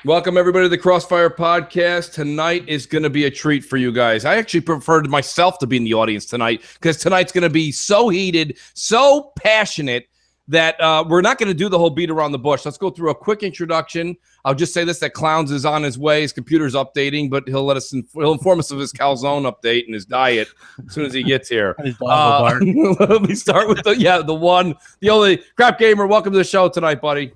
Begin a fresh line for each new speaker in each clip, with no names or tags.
Welcome, everybody, to the CrossFire podcast. Tonight is going to be a treat for you guys. I actually preferred myself to be in the audience tonight because tonight's going to be so heated, so passionate that we're not going to do the whole beat around the bush. Let's go through a quick introduction. I'll just say this, that Clowns is on his way. His computer's updating, but he'll inform us of his calzone update and his diet as soon as he gets here. Let me start with the only Crap Gamer. Welcome to the show tonight, buddy.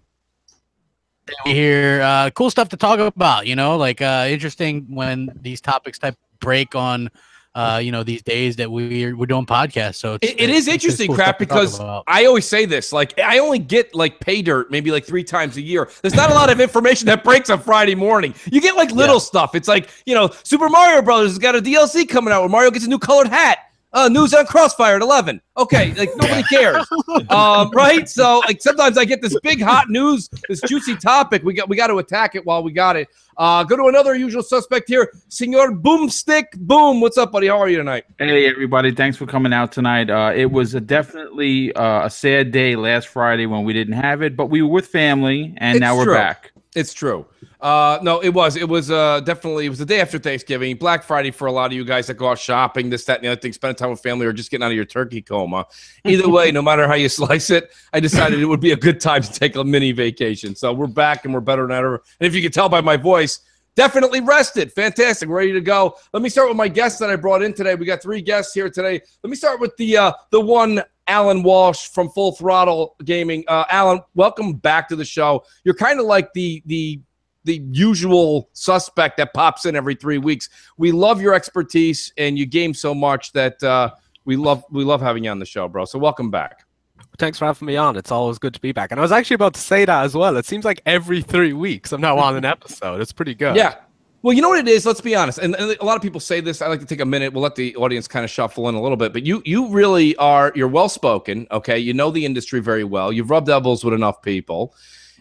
Here, cool stuff to talk about, interesting when these topics type break on these days that we're doing podcasts. So
it is interesting, cool Crap, because I always say this, I only get pay dirt maybe 3 times a year. There's not a lot of information that breaks on Friday morning. You get little stuff. It's Super Mario Brothers has got a DLC coming out where Mario gets a new colored hat. News on CrossFire at 11. Okay, nobody cares, right? So sometimes I get this big hot news, this juicy topic. We got to attack it while we got it. Go to another usual suspect here, Senor Boomstick. Boom, what's up, buddy? How are you tonight?
Hey, everybody. Thanks for coming out tonight. It was definitely a sad day last Friday when we didn't have it, but we were with family, and now we're back.
It's true. No, it was definitely, it was the day after Thanksgiving, Black Friday for a lot of you guys that go out shopping, this, that, and the other thing, spending time with family, or just getting out of your turkey coma. Either way, no matter how you slice it, I decided it would be a good time to take a mini vacation. So we're back and we're better than ever. And if you can tell by my voice, definitely rested. Fantastic. Ready to go. Let me start with my guests that I brought in today. We got 3 guests here today. Let me start with the one, Alan Walsh from Full Throttle Gaming. Alan, welcome back to the show. You're kind of like the usual suspect that pops in every 3 weeks. We love your expertise, and you game so much that we love having you on the show, bro. So welcome back.
Thanks for having me on. It's always good to be back. And I was actually about to say that as well. It seems like every 3 weeks I'm now on an episode. It's pretty good.
Yeah. Well, you know what it is? Let's be honest. And a lot of people say this. I like to take a minute. We'll let the audience kind of shuffle in a little bit. But you really are, you're well-spoken, okay? You know the industry very well. You've rubbed elbows with enough people.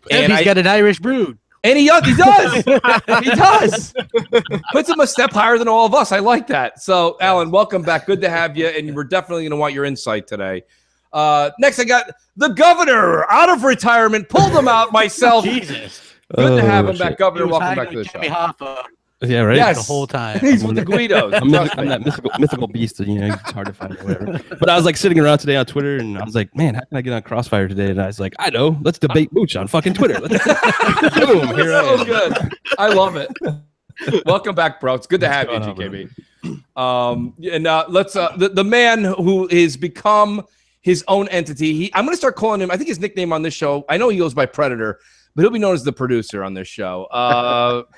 And he's got an Irish brood.
And he does. He does. Puts him a step higher than all of us. I like that. So, Alan, welcome back. Good to have you. And we're definitely going to want your insight today. Next, I got the governor out of retirement. Pulled him out myself.
Jesus.
Good to have him back, Governor. Welcome back to the show.
Yeah, right.
Yes.
The whole time.
He's with the Guidos.
I'm that mythical beast. It's hard to find or whatever. But I was sitting around today on Twitter, and I was like, man, how can I get on Crossfire today? And I was like, I know. Let's debate Mooch on fucking Twitter. Boom, here I am.
So good. I love it. Welcome back, bro. It's good to have you, GKB. Let's the man who has become his own entity. I'm going to start calling him. I think his nickname on this show. I know he goes by Predator, but he'll be known as the producer on this show.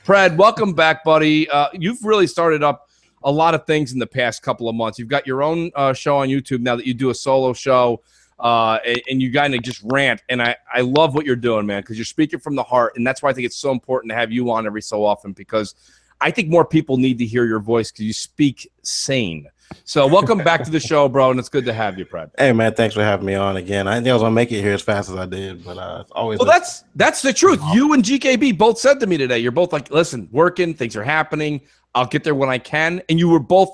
Pred, welcome back, buddy. You've really started up a lot of things in the past couple of months. You've got your own show on YouTube now that you do a solo show, and you kind of just rant. And I love what you're doing, man, because you're speaking from the heart. And that's why I think it's so important to have you on every so often, because I think more people need to hear your voice because you speak sane. So welcome back to the show, bro, and it's good to have you, Pred.
Hey, man, thanks for having me on again. I didn't think I was going to make it here as fast as I did, but it's always...
Well, that's the truth. You and GKB both said to me today, you're both like, listen, working, things are happening. I'll get there when I can. And you were both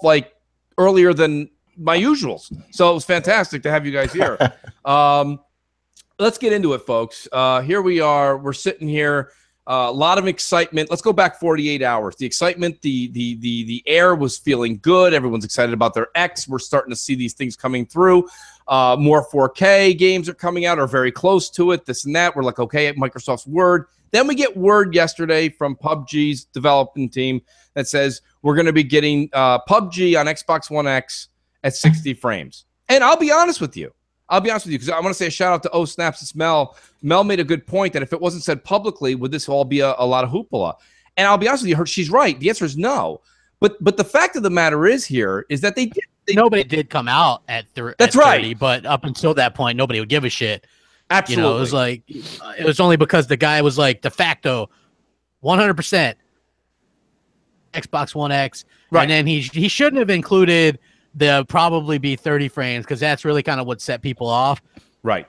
earlier than my usuals. So it was fantastic to have you guys here. Let's get into it, folks. Here we are. We're sitting here. A lot of excitement. Let's go back 48 hours. The excitement, the air was feeling good. Everyone's excited about their X. We're starting to see these things coming through. More 4K games are coming out or very close to it, this and that. We're like, okay, at Microsoft's word. Then we get word yesterday from PUBG's development team that says we're going to be getting PUBG on Xbox One X at 60 frames. And I'll be honest with you. Because I want to say a shout out to Oh Snaps, it's Mel. Mel made a good point that if it wasn't said publicly, would this all be a lot of hoopla? And I'll be honest with you, she's right. The answer is no. But the fact of the matter is that
nobody did come out at 30.
That's right.
But up until that point, nobody would give a shit.
Absolutely.
It was only because the guy was de facto 100% Xbox One X. Right. And then he shouldn't have included there'll probably be 30 frames because that's really kind of what set people off.
Right.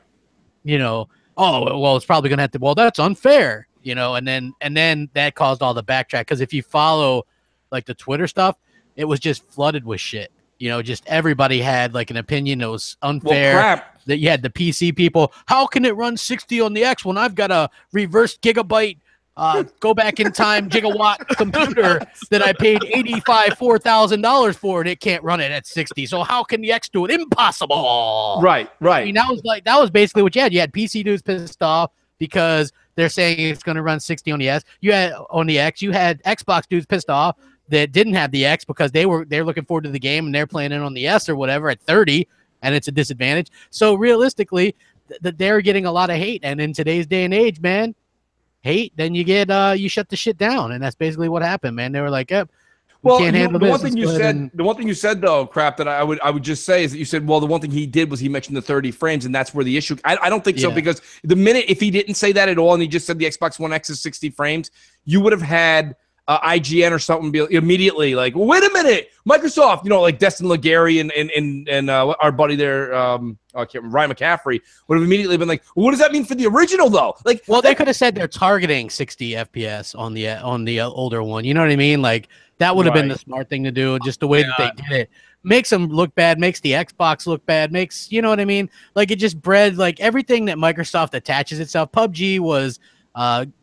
Oh, well, it's probably going to have to, well, that's unfair, and then that caused all the backtrack. Because if you follow the Twitter stuff, it was just flooded with shit. Just everybody had an opinion that was unfair.
Well, crap.
That you had the PC people. How can it run 60 on the X when I've got a reverse gigabyte go back in time gigawatt computer that I paid $4,000 for, and it can't run it at 60. So how can the X do it? Impossible.
Right.
I mean, that was basically what you had. You had PC dudes pissed off because they're saying it's going to run 60 on the S. You had on the X. You had Xbox dudes pissed off that didn't have the X because they're looking forward to the game and they're playing it on the S or whatever at 30, and it's a disadvantage. So realistically, they're getting a lot of hate, and in today's day and age, man, hate, then you get you shut the shit down, and that's basically what happened, man. They were like, yep.
Well,
can't handle
the
this.
one thing you said though, crap, that I would just say is that you said, well, the one thing he did was he mentioned the 30 frames, and that's where the issue. I don't think so, because the minute if he didn't say that at all and he just said the Xbox One X is 60 frames, you would have had IGN or something be immediately like, well, wait a minute, Microsoft, like Destin Legary and our buddy there, I can't remember, Ryan McCaffrey would have immediately been like, well, what does that mean for the original though? Like,
well, they could have said they're targeting 60 FPS on the older one. You know what I mean? Like that would have been the smart thing to do. Just the way that they did it makes them look bad, makes the Xbox look bad, makes, you know what I mean? Like it just bred like everything that Microsoft attaches itself. PUBG was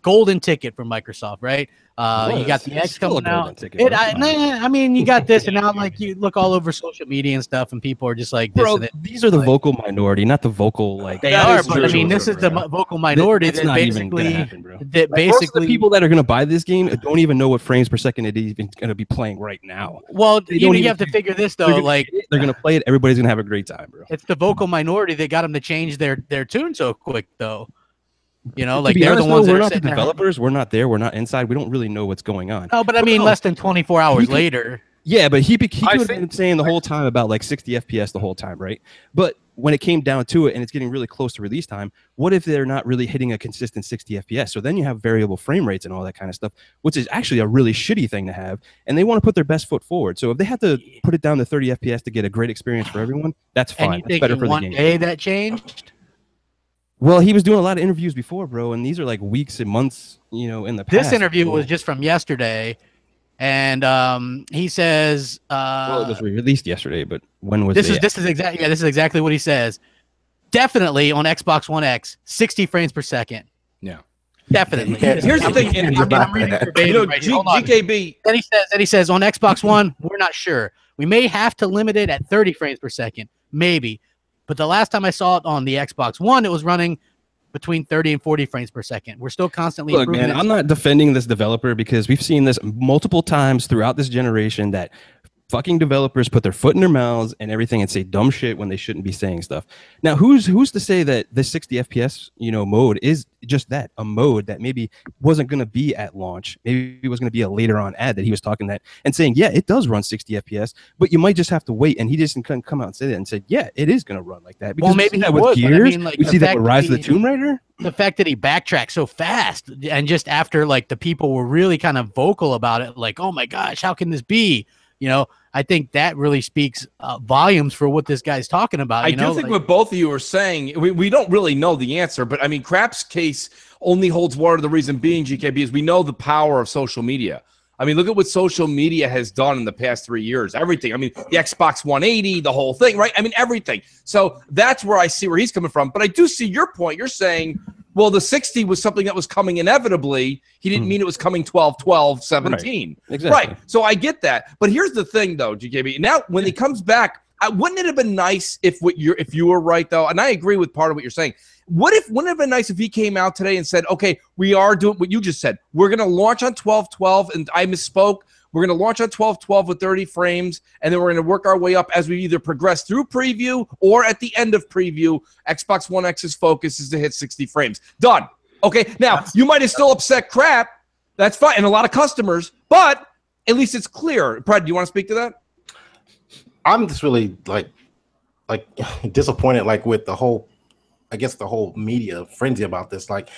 golden ticket for Microsoft, right? You got the X coming out. I mean, you got this, and now like you look all over social media and stuff, and people are just like,
bro, these are the vocal minority, not the vocal like.
They are, but I mean, this is the vocal minority that basically most of
the people that are going to buy this game don't even know what frames per second it is even going to be playing right now.
Well, you have to figure this though, like
they're going to play it, everybody's going to have a great time, bro.
It's the vocal minority that got them to change their tune so quick, though. Like they're the ones that
we're not the developers. We're not there. We're not inside. We don't really know what's going on.
No, but I mean, less than 24 hours later.
Yeah, but he could have been saying the whole time about like 60 FPS the whole time, right? But when it came down to it and it's getting really close to release time, what if they're not really hitting a consistent 60 FPS? So then you have variable frame rates and all that kind of stuff, which is actually a really shitty thing to have. And they want to put their best foot forward. So if they have to put it down to 30 FPS to get a great experience for everyone, that's fine.
And you
that's better for the game.
One day that changed?
Well, he was doing a lot of interviews before, bro, and these are like weeks and months, in the past.
This interview was just from yesterday, and he says,
well, it was released yesterday, but when was
this is exactly what he says. Definitely on Xbox One X, 60 frames per second.
Yeah.
Definitely.
Here's the thing, and I'm reading verbatim right here. GKB.
Then he says on Xbox One, we're not sure. We may have to limit it at 30 frames per second, maybe. But the last time I saw it on the Xbox One, it was running between 30 and 40 frames per second. We're still constantly improving.
Look, man, I'm not defending this developer because we've seen this multiple times throughout this generation that fucking developers put their foot in their mouths and everything and say dumb shit when they shouldn't be saying stuff. Now, who's to say that the 60 FPS, mode is just that, a mode that maybe wasn't going to be at launch. Maybe it was going to be a later on ad that he was talking that and saying, yeah, it does run 60 FPS, but you might just have to wait. And he just couldn't come out and say that and said, yeah, it is going to run like that. Because
maybe
that with Gears, we see that with Rise of the Tomb Raider.
The fact that he backtracked so fast and just after like the people were really kind of vocal about it, like, oh my gosh, how can this be? I think that really speaks volumes for what this guy's talking about.
I do think what both of you are saying, we don't really know the answer, but I mean, Crap's case only holds water. The reason being, GKB, is we know the power of social media. I mean, look at what social media has done in the past 3 years. Everything. I mean, the Xbox 180, the whole thing, right? I mean, everything. So that's where I see where he's coming from. But I do see your point. You're saying, well, the 60 was something that was coming inevitably. He didn't mean it was coming 12, 12, 17.
Right. Exactly.
Right. So I get that. But here's the thing, though, GKB. Now, when he comes back, wouldn't it have been nice if you were right, though? And I agree with part of what you're saying. Wouldn't it have been nice if he came out today and said, okay, we are doing what you just said. We're going to launch on 12.12, and I misspoke. We're going to launch on 12.12 with 30 frames, and then we're going to work our way up as we either progress through preview or at the end of preview. Xbox One X's focus is to hit 60 frames. Done. Okay, now, you might have still upset Crap. That's fine, and a lot of customers, but at least it's clear. Brad, do you want to speak to that?
I'm just really, like disappointed, with the whole, I guess, the whole media frenzy about this. Like,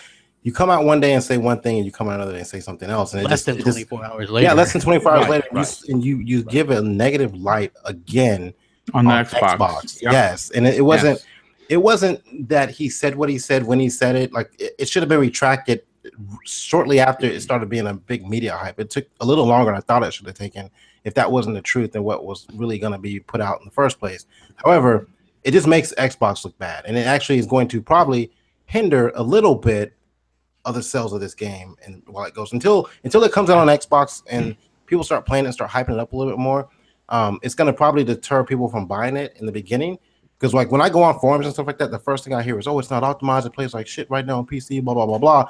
you come out one day and say one thing, and you come out another day and say something else. And
less than 24 hours later.
Yeah, less than 24 hours later. Right. You give a negative light again
on the Xbox.
Yep. Yes, and it wasn't that he said what he said when he said it. Like, it should have been retracted shortly after it started being a big media hype. It took a little longer than I thought it should have taken, if that wasn't the truth and what was really going to be put out in the first place. However, it just makes Xbox look bad, and it actually is going to probably hinder a little bit other sales of this game, and while it goes until it comes out on Xbox and people start playing it and start hyping it up a little bit more, it's going to probably deter people from buying it in the beginning. Because like when I go on forums and stuff like that, the first thing I hear is, "Oh, it's not optimized. It plays like shit right now on PC." Blah blah blah blah.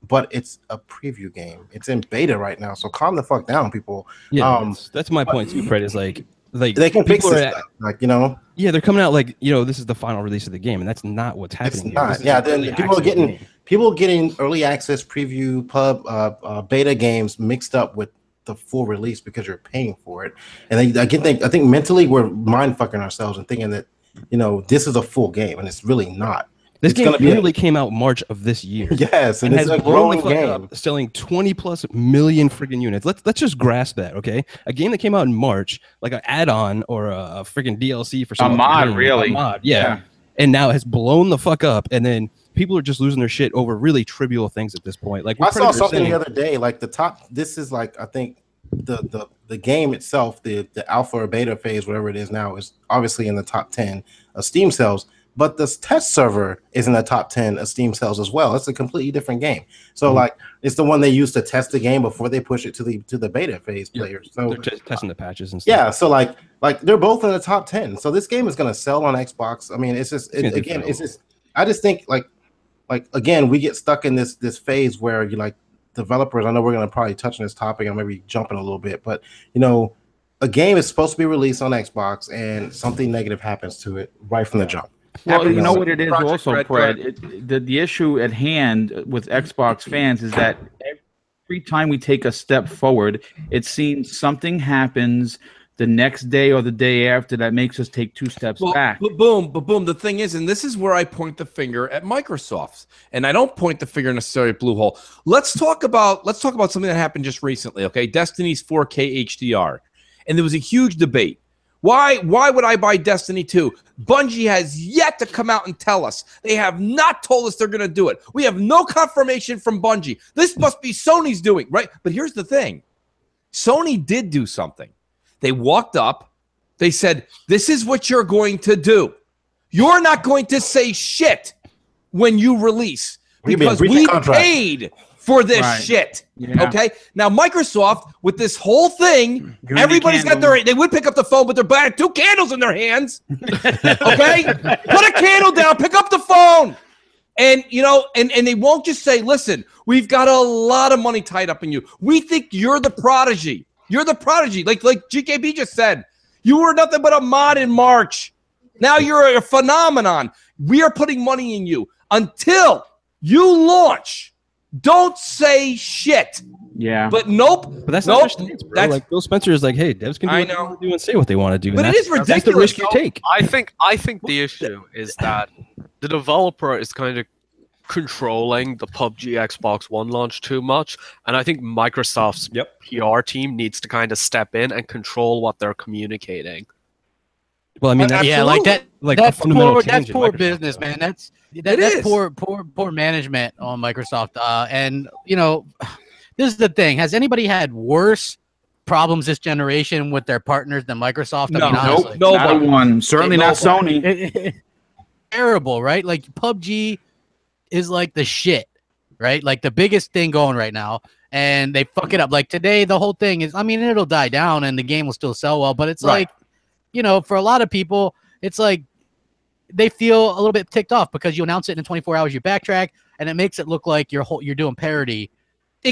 But it's a preview game. It's in beta right now, so calm the fuck down, people.
Yeah, that's my point too, Fred. Is like
they can fix this stuff, like, you know.
Yeah, they're coming out like, you know, this is the final release of the game, and that's not what's happening.
It's not. Yeah, then people are getting early access, preview, beta games mixed up with the full release because you're paying for it. And I think mentally we're mind fucking ourselves and thinking that, you know, this is a full game, and it's really not.
This game literally came out March of this year.
Yes,
and it's a growing game, selling 20+ million freaking units. Let's just grasp that, okay? A game that came out in March, like an add-on or a freaking DLC for some
mod, really.
A mod, yeah. And now it has blown the fuck up, and then people are just losing their shit over really trivial things at this point. Like
I saw something the other day, like this is like, I think the game itself, the alpha or beta phase, whatever it is now, is obviously in the top 10 of Steam sales. But this test server is in the top 10 of Steam sales as well. It's a completely different game. So like it's the one they use to test the game before they push it to the beta phase players. So
they're just testing the patches and stuff.
Yeah, so like they're both in the top 10. So this game is going to sell on Xbox. I mean, it's just I just think like again, we get stuck in this phase where you like developers. I know we're going to probably touch on this topic and maybe jumping a little bit, but you know, a game is supposed to be released on Xbox and something negative happens to it right from the jump.
Well, you know what it is also, Fred? The issue at hand with Xbox fans is that every time we take a step forward, it seems something happens the next day or the day after that makes us take 2 steps back.
But boom. The thing is, and this is where I point the finger at Microsoft, and I don't point the finger necessarily at BlueHole. Let's talk about something that happened just recently. Okay, Destiny's 4K HDR, and there was a huge debate. Why would I buy Destiny 2? Bungie has yet to come out and tell us. They have not told us they're going to do it. We have no confirmation from Bungie. This must be Sony's doing, right? But here's the thing. Sony did do something. They walked up. They said, this is what you're going to do. You're not going to say shit when you release because we paid for this shit. Yeah. Okay. Now, Microsoft, with this whole thing, everybody's got they would pick up the phone, but they're buying 2 candles in their hands. Okay. Put a candle down, pick up the phone. And, you know, and they won't just say, listen, we've got a lot of money tied up in you. We think you're the prodigy. You're the prodigy. Like GKB just said, you were nothing but a mod in March. Now you're a phenomenon. We are putting money in you until you launch. Don't say shit.
Yeah.
But that's not their stance, bro. Like Phil Spencer is like, hey, devs can do what they want to do and say what they want to do.
But it is ridiculous.
That's the risk you take.
I think the issue is that the developer is kind of controlling the PUBG Xbox One launch too much, and I think Microsoft's PR team needs to kind of step in and control what they're communicating.
Well, I mean,
that's poor business, man. That's poor management on Microsoft. And you know, this is the thing. Has anybody had worse problems this generation with their partners than Microsoft?
No, not one. Certainly not Sony.
Terrible, right? Like PUBG is like the shit, right? Like the biggest thing going right now, and they fuck it up. Like today, the whole thing is, I mean, it'll die down and the game will still sell well, but it's like, you know, for a lot of people, it's like they feel a little bit ticked off because you announce it in 24 hours, you backtrack, and it makes it look like you're doing parody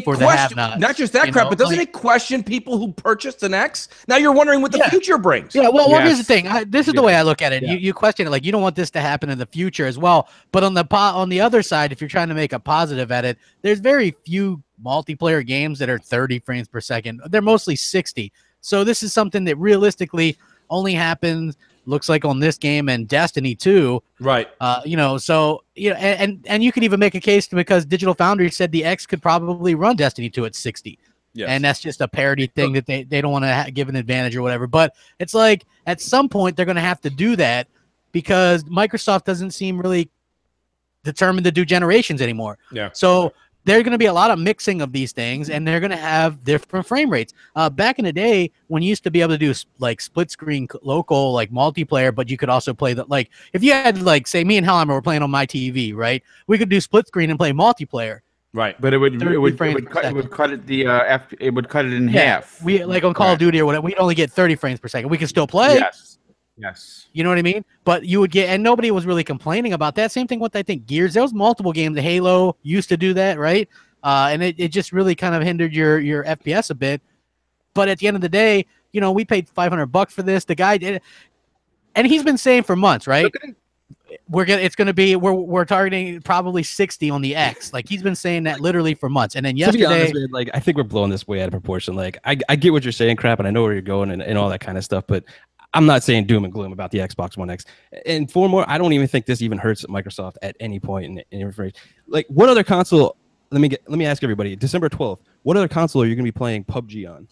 for the have-nots.
Not just that crap, but doesn't it question people who purchased an X? Now you're wondering what the future brings.
Yeah, well, here's the thing. This is the way I look at it. You question it like you don't want this to happen in the future as well. But on the other side, if you're trying to make a positive at it, there's very few multiplayer games that are 30 frames per second. They're mostly 60. So this is something that realistically only happens, looks like, on this game and Destiny 2.
Right.
You know, so, you know, and you could even make a case because Digital Foundry said the X could probably run Destiny 2 at 60. Yes. And that's just a parity thing that they don't want to give an advantage or whatever. But it's like at some point they're going to have to do that because Microsoft doesn't seem really determined to do generations anymore. Yeah. So there's going to be a lot of mixing of these things, and they're going to have different frame rates. Back in the day, when you used to be able to do like split screen local, like multiplayer, but you could also play like if you had like say me and Hellheimer were playing on my TV, right? We could do split screen and play multiplayer.
Right.
But it would cut it in half.
We like on Call of Duty or whatever. We'd only get 30 frames per second. We can still play.
Yes.
You know what I mean? But you would get, and nobody was really complaining about that. Same thing with, I think, Gears. There was multiple games. The Halo used to do that, right? And it just really kind of hindered your FPS a bit. But at the end of the day, you know, we paid $500 for this. The guy did, and he's been saying for months, right? We're targeting probably 60 on the X. Like he's been saying that literally for months. And then yesterday,
to be honest, man, like I think we're blowing this way out of proportion. Like I get what you're saying, crap, and I know where you're going and all that kind of stuff, but I'm not saying doom and gloom about the Xbox One X. And furthermore, I don't even think this even hurts Microsoft at any point in information. Like, what other console? Let me ask everybody. December 12th. What other console are you going to be playing PUBG on?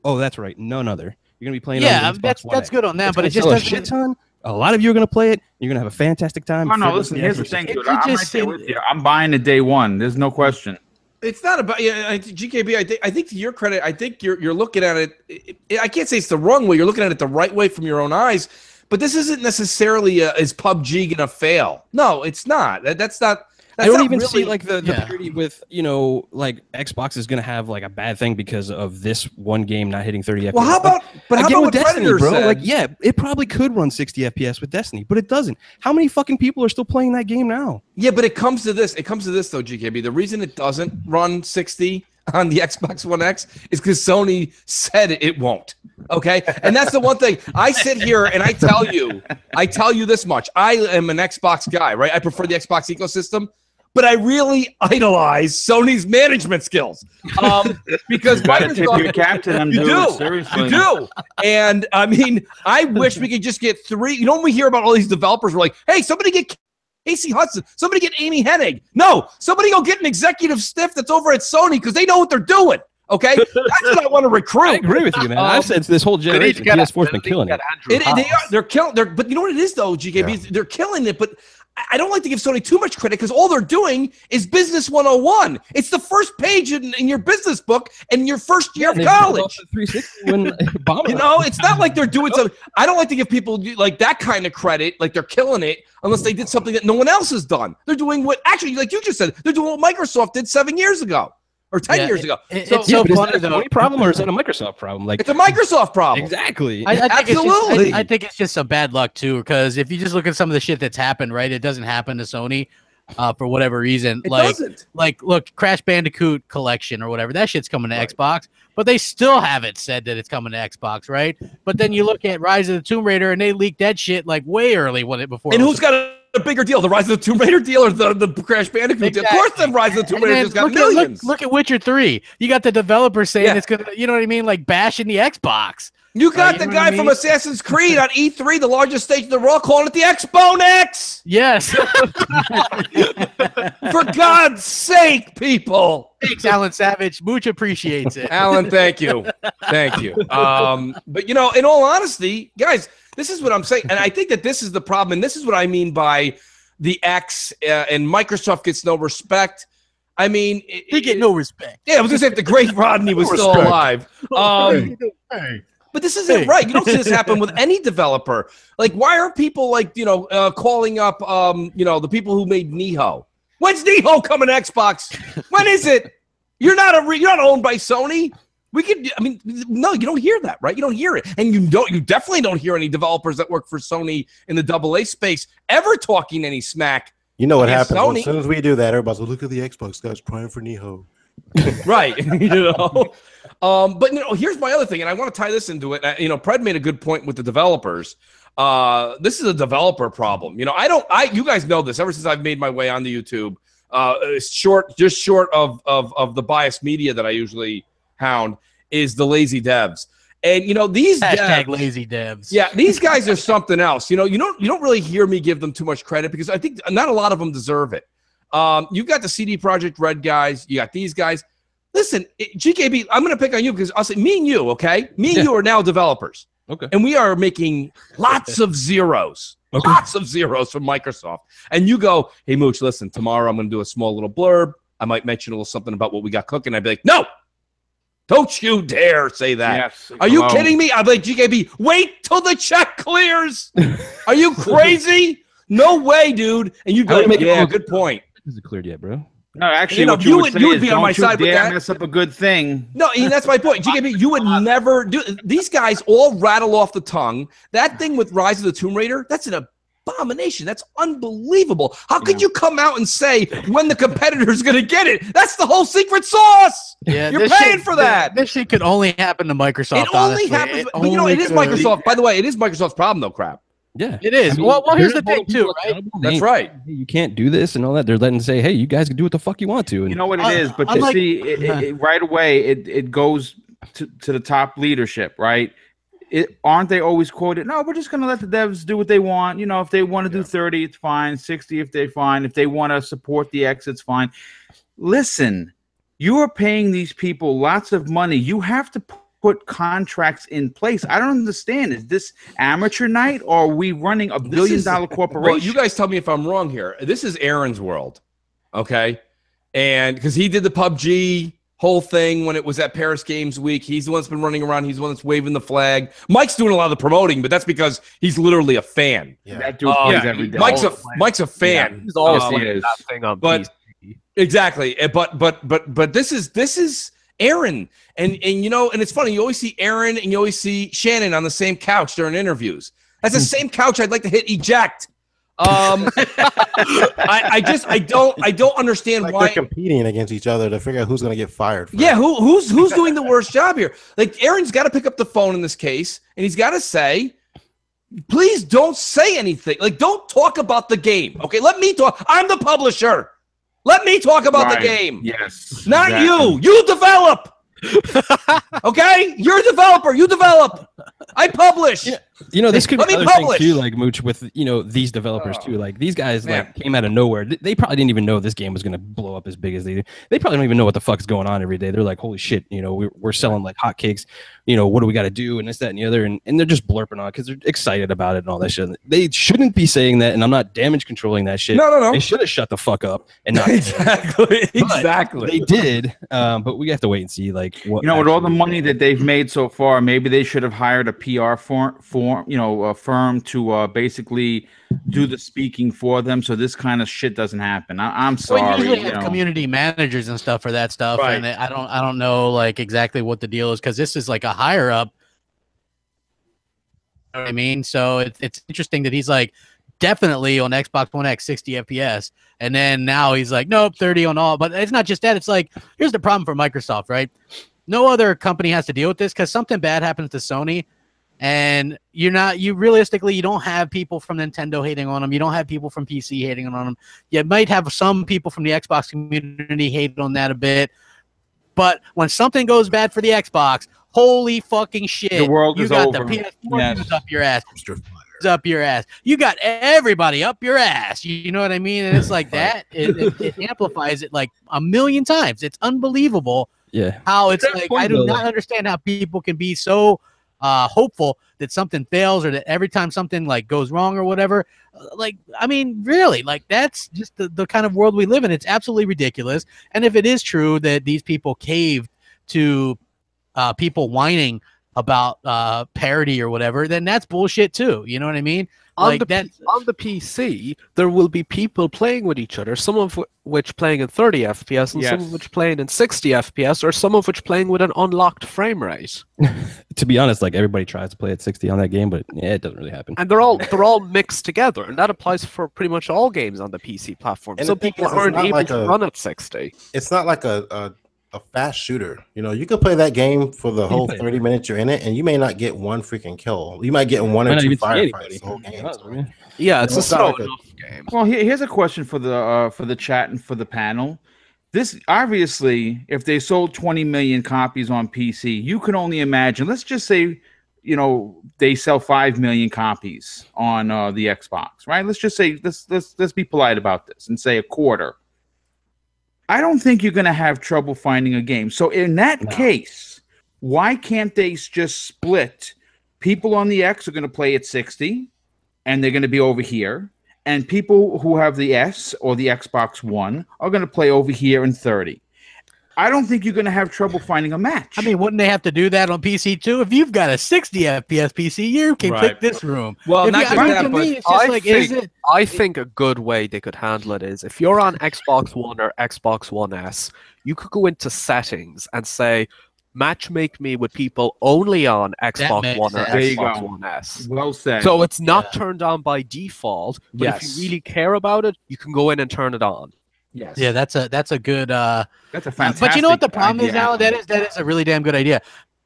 Oh, that's right. None other. You're going to be playing.
Yeah,
on the Xbox One
that's
X.
good on that, but it just
doesn't.
doesn't.
A shit ton. A lot of you are going to play it. You're going to have a fantastic time.
Oh, no, listen. Here's the thing, dude. I'm right there with you. I'm buying it day one. There's no question.
It's not about GKB. I think to your credit, I think you're looking at it. I can't say it's the wrong way. You're looking at it the right way from your own eyes. But this isn't necessarily is PUBG gonna fail? No, it's not. That's not.
I don't even see like the parity with, you know, like Xbox is gonna have like a bad thing because of this one game not hitting 30 FPS.
Well, how about what
Destiny,
Predator
bro?
said?
Like, yeah, it probably could run 60 FPS with Destiny, but it doesn't. How many fucking people are still playing that game now?
Yeah, but it comes to this. It comes to this though, GKB. The reason it doesn't run 60 on the Xbox One X is because Sony said it won't. Okay, and that's the one thing. I sit here and I tell you this much. I am an Xbox guy, right? I prefer the Xbox ecosystem. But I really idolize Sony's management skills because
Microsoft, captain,
you do. And I mean, I wish we could just get 3. You know, when we hear about all these developers, we're like, hey, somebody get Casey Hudson, somebody get Amy Hennig. No, somebody go get an executive stiff that's over at Sony because they know what they're doing. Okay, that's what I want to recruit.
I agree with you, man. I've said this whole generation, PS4's been killing it.
They're killing. But you know what it is though, GKB? They're killing it, but I don't like to give Sony too much credit because all they're doing is business 101. It's the first page in your business book and your first year of college.
360 when
you know, it's not like they're doing something. I don't like to give people like that kind of credit, like they're killing it, unless they did something that no one else has done. They're doing what, actually, like you just said, they're doing what Microsoft did 7 years ago. Or 10 years ago.
It's so funny,
is that a Sony problem or is that a Microsoft problem? Like,
it's a Microsoft problem.
Exactly.
Absolutely.
I think it's just some bad luck too, because if you just look at some of the shit that's happened, right, it doesn't happen to Sony for whatever reason. Like, look, Crash Bandicoot Collection or whatever, that shit's coming to Xbox, but they still haven't said that it's coming to Xbox, right? But then you look at Rise of the Tomb Raider and they leaked that shit like way early before.
And who's got a bigger deal, the Rise of the Tomb Raider deal or the Crash Bandicoot deal? Of course, the Rise of the Tomb Raider just got millions.
Look at Witcher 3. You got the developer saying it's gonna, you know what I mean, like bashing the Xbox.
You got the guy from Assassin's Creed on E3, the largest stage in the world, calling it the Xbone X.
Yes.
For God's sake, people.
Thanks, Alan Savage. Much appreciates it.
Alan, thank you. Thank you. But, you know, in all honesty, guys, this is what I'm saying. And I think that this is the problem. And this is what I mean by the X and Microsoft gets no respect. I mean,
they get no respect.
Yeah, I was going to say if the great Rodney was still alive. But this isn't right. You don't see this happen with any developer. Like, why are people like, you know, calling up, you know, the people who made Nihon? When's Nihon coming to Xbox? When is it? You're not owned by Sony. We could. I mean, no, you don't hear that, right? You don't hear it, and you definitely don't hear any developers that work for Sony in the AA space ever talking any smack.
You know what happens Sony. As soon as we do that, everybody's like, look at the Xbox guys crying for Nihon.
Right. You know. But you know, here's my other thing, and I want to tie this into it. You know, Pred made a good point with the developers. This is a developer problem. You know, you guys know this ever since I've made my way onto YouTube. Just short of the biased media that I usually hound is the lazy devs. And you know, these
hashtag lazy devs.
Yeah, these guys are something else. You know, you don't really hear me give them too much credit because I think not a lot of them deserve it. You've got the CD Projekt Red guys. You got these guys. Listen, GKB, I'm going to pick on you because I'll say me and you, okay? Me and you are now developers.
Okay.
And we are making lots of zeros. Okay. Lots of zeros from Microsoft. And you go, hey, Mooch, listen, tomorrow I'm going to do a small little blurb. I might mention a little something about what we got cooking. I'd be like, no, don't you dare say that. Yes, are you kidding me? I'd be like, GKB, wait till the check clears. Are you crazy? No way, dude. And you'd be like, yeah, good point.
Is it cleared yet, bro?
No, actually, what you would
be on my side with that.
Mess up a good thing.
No, Ian, that's my point. GKB, you would never do. These guys all rattle off the tongue. That thing with Rise of the Tomb Raider, that's an abomination. That's unbelievable. How could you come out and say when the competitor's going to get it? That's the whole secret sauce. Yeah, you're paying for that.
This shit could only happen to Microsoft.
It only happens. But you know, it is Microsoft. By the way, it is Microsoft's problem, though. Crap.
Yeah,
it is. I mean, well, here's the thing too, right?
That's right.
Hey, you can't do this and all that. They're letting say, hey, you guys can do what the fuck you want to. And
you know what it is, but you see, it right away, it goes to the top leadership, right? Aren't they always quoted? No, we're just going to let the devs do what they want. You know, if they want to do 30, it's fine. 60, if they're fine. If they want to support the X, it's fine. Listen, you are paying these people lots of money. You have to put contracts in place. I don't understand. Is this amateur night, or are we running a billion-dollar corporation?
Well, you guys tell me if I'm wrong here. This is Aaron's world, okay? And because he did the PUBG whole thing when it was at Paris Games Week. He's the one that's been running around. He's the one that's waving the flag. Mike's doing a lot of the promoting, but that's because he's literally a fan.
Yeah, that dude plays every day.
Mike's a fan.
Yeah, he's always that thing on
but PC. Exactly. But this is Aaron, and you know, and it's funny. You always see Aaron and you always see Shannon on the same couch during interviews. That's the same couch I'd like to hit eject. I don't understand why
they're competing against each other to figure out who's going to get fired.
Yeah, who's doing the worst job here? Like Aaron's got to pick up the phone in this case, and he's got to say, "Please don't say anything. Like, don't talk about the game. Okay, let me talk. I'm the publisher. Let me talk about the game.
Yes,
not you. You develop." Okay, you're a developer. You develop. I publish.
Yeah. You know, this could be another thing too, like Mooch, with these developers too. Like these guys like came out of nowhere. They probably didn't even know this game was gonna blow up as big as they do. They probably don't even know what the fuck's going on every day. They're like, holy shit, we're selling like hotcakes. What do we got to do and this, that, and the other, and they're just blurping on because they're excited about it and all that shit. They shouldn't be saying that, and I'm not damage controlling that shit.
No.
They should have shut the fuck up and not
exactly.
They did, but we have to wait and see. Like, what
with all the money that they've made so far, maybe they should have hired a PR firm to basically do the speaking for them, so this kind of shit doesn't happen. I'm sorry.
Well, usually have community managers and stuff for that stuff,
right.
And I don't know like exactly what the deal is because this is like a higher up. You know what I mean? So it's interesting that he's like definitely on Xbox One X 60 FPS, and then now he's like nope 30 on all. But it's not just that. It's like here's the problem for Microsoft, right? No other company has to deal with this because something bad happens to Sony. And you realistically, you don't have people from Nintendo hating on them. You don't have people from PC hating on them. You might have some people from the Xbox community hating on that a bit. But when something goes bad for the Xbox, holy fucking shit.
The world is over.
You got the PS4 up your ass. Up your ass. You got everybody up your ass. You know what I mean? And it's like that. It amplifies it like a million times. It's unbelievable.
Yeah.
How it's like, I do not understand how people can be so hopeful that something fails or that every time something like goes wrong or whatever. Like, I mean, really, like that's just the kind of world we live in. It's absolutely ridiculous. And if it is true that these people caved to people whining about parody or whatever, then that's bullshit too. You know what I mean?
On the PC, there will be people playing with each other, some of which playing in 30 FPS and some of which playing in 60 FPS, or some of which playing with an unlocked frame rate.
To be honest, like everybody tries to play at 60 on that game, but it doesn't really happen.
And they're all mixed together, and that applies for pretty much all games on the PC platform.
And
some people aren't able to run at 60.
It's not like a fast shooter. You can play that game for the whole 30 minutes you're in it, and you may not get one freaking kill. You might get one or two firefights the whole game.
Yeah, it's a slow enough game.
Well, here's a question for the chat and for the panel. This obviously, if they sold 20 million copies on PC, you can only imagine. Let's just say, they sell 5 million copies on the Xbox, right? Let's just say let's be polite about this and say a quarter. I don't think you're going to have trouble finding a game. So in that case, why can't they just split? People on the X are going to play at 60, and they're going to be over here. And people who have the S or the Xbox One are going to play over here in 30. I don't think you're going to have trouble finding a match.
I mean, wouldn't they have to do that on PC too? If you've got a 60 FPS PC, you can click this room.
Well,
if
not just that, but
it's just like,
I think a good way they could handle it is if you're on Xbox One or Xbox One S, you could go into settings and say, match make me with people only on Xbox One or Xbox One S.
Well said.
So it's not turned on by default, but if you really care about it, you can go in and turn it on.
Yes.
Yeah, that's a good.
That's a fantastic.
But you know what the problem is now?
idea.
That is a really damn good idea.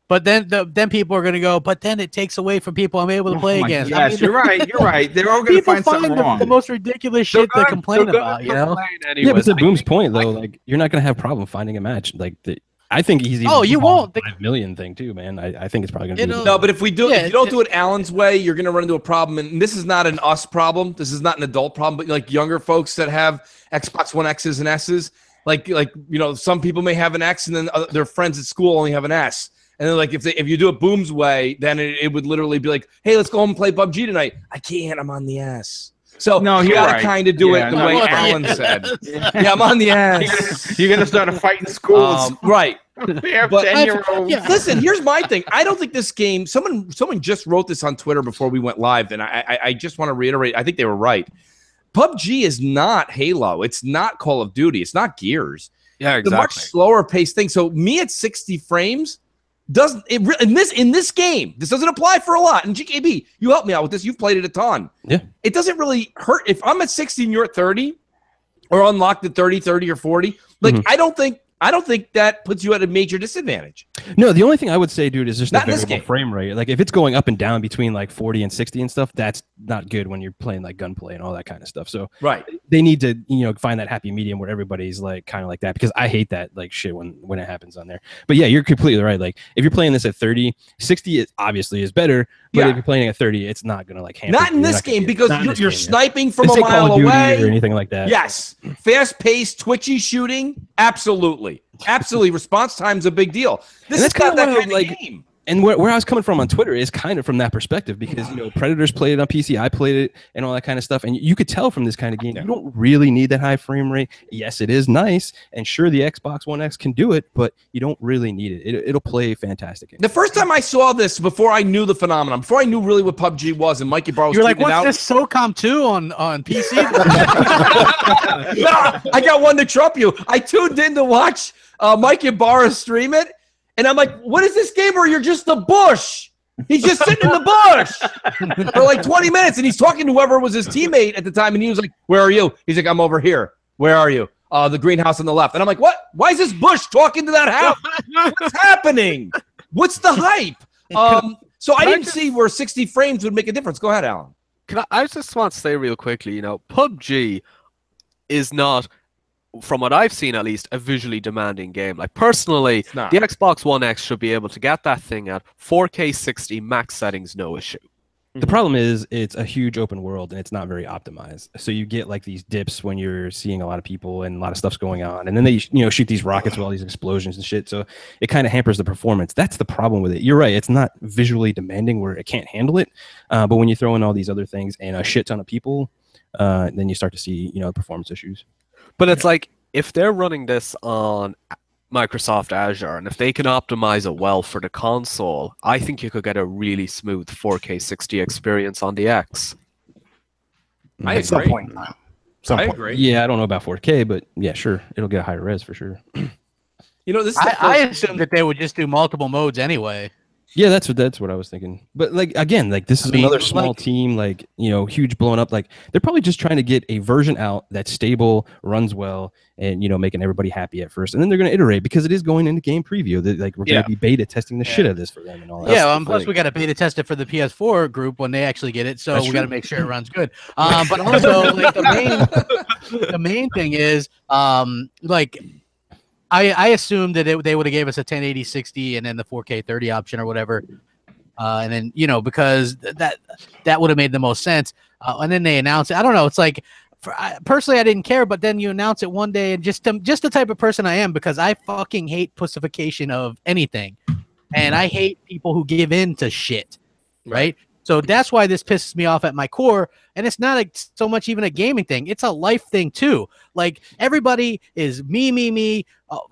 But then people are going to go. But then it takes away from people I'm able to play against.
Yes, I mean, you're right. You're right. They're all going to find something wrong.
The most ridiculous shit to complain about. You know.
Yeah, but to Boom's point though, like you're not going to have a problem finding a match. Like I think he's.
You won't.
The 5 million thing too, man. I think it's probably going to be.
No, but if we do, if you don't do it Alan's way, you're going to run into a problem. And this is not an us problem. This is not an adult problem. But like younger folks that have Xbox One X's and S's, like some people may have an X, and then their friends at school only have an S. And then like if you do it Boom's way, then it would literally be like, hey, let's go home and play PUBG tonight. I can't. I'm on the S. So
no,
you gotta
right.
kind of do it the way Alan said. Yeah, I'm on the S.
You're gonna start a fight in schools,
right?
But 10-year-olds.
Listen, here's my thing. I don't think this game. Someone just wrote this on Twitter before we went live, and I just want to reiterate. I think they were right. PUBG is not Halo. It's not Call of Duty. It's not Gears.
Yeah, exactly.
It's a much slower paced thing. So me at 60 frames doesn't it in this game. This doesn't apply for a lot. And GKB, you help me out with this. You've played it a ton.
Yeah,
it doesn't really hurt if I'm at 60 and you're at 30, or unlocked at 30 or 40. Like I don't think that puts you at a major disadvantage.
No, the only thing I would say, dude, is just
not
the variable frame rate. Like if it's going up and down between like 40 and 60 and stuff, that's not good when you're playing like gunplay and all that kind of stuff. So they need to find that happy medium where everybody's like kind of like that, because I hate that like shit when it happens on there. But yeah, you're completely right. Like if you're playing this at 30, 60 is obviously is better. But if you're playing at 30, it's not gonna like hamper.
Not in this game, because you're sniping from a mile away
or anything like that.
Yes, fast-paced, twitchy shooting, absolutely. Response time's a big deal. This is not that kind of game.
And where I was coming from on Twitter is kind of from that perspective, because Predators played it on PC, I played it, and all that kind of stuff. And you could tell from this kind of game, you don't really need that high frame rate. Yes, it is nice, and sure, the Xbox One X can do it, but you don't really need it. It'll play fantastic.
The first time I saw this, before I knew the phenomenon, before I knew really what PUBG was, and Mikey Barr was
you're like, what's this SOCOM 2 on PC?
No, I got one to trump you. I tuned in to watch Mikey Barr stream it. And I'm like, what is this game where you're just the bush? He's just sitting in the bush for like 20 minutes. And he's talking to whoever was his teammate at the time. And he was like, where are you? He's like, I'm over here. Where are you? The greenhouse on the left. And I'm like, what? Why is this bush talking to that house? What's happening? What's the hype? So I didn't see where 60 frames would make a difference. Go ahead, Alan.
I just want to say real quickly, PUBG is not, from what I've seen at least, a visually demanding game. Like personally, the Xbox One X should be able to get that thing at 4K 60 max settings, no issue.
The problem is it's a huge open world and it's not very optimized. So you get like these dips when you're seeing a lot of people and a lot of stuff's going on, and then they shoot these rockets with all these explosions and shit. So it kind of hampers the performance. That's the problem with it. You're right. It's not visually demanding where it can't handle it. But when you throw in all these other things and a shit ton of people, then you start to see performance issues.
But it's like, if they're running this on Microsoft Azure, and if they can optimize it well for the console, I think you could get a really smooth 4K 60 experience on the X.
I agree.
Some point in time.
I agree.
Yeah, I don't know about 4K, but yeah, sure, it'll get a higher res for sure.
This.
I assumed that they would just do multiple modes anyway.
Yeah, that's what I was thinking. But like again, like this is another small team, like huge blown up. Like they're probably just trying to get a version out that's stable, runs well, and making everybody happy at first, and then they're going to iterate because it is going into game preview. Like we're going to be beta testing the shit out of this for them and all that.
Yeah, plus we got to beta test it for the PS4 group when they actually get it, so we got to make sure it runs good. But also, like the main thing is, like. I assumed that they would have gave us a 1080 60 and then the 4K 30 option or whatever, and then because that would have made the most sense. And then they announced it. I don't know. It's like personally, I didn't care, but then you announce it one day, and just the type of person I am, because I fucking hate pussification of anything, and I hate people who give in to shit, right? So that's why this pisses me off at my core. And it's not so much even a gaming thing. It's a life thing too. Like everybody is me.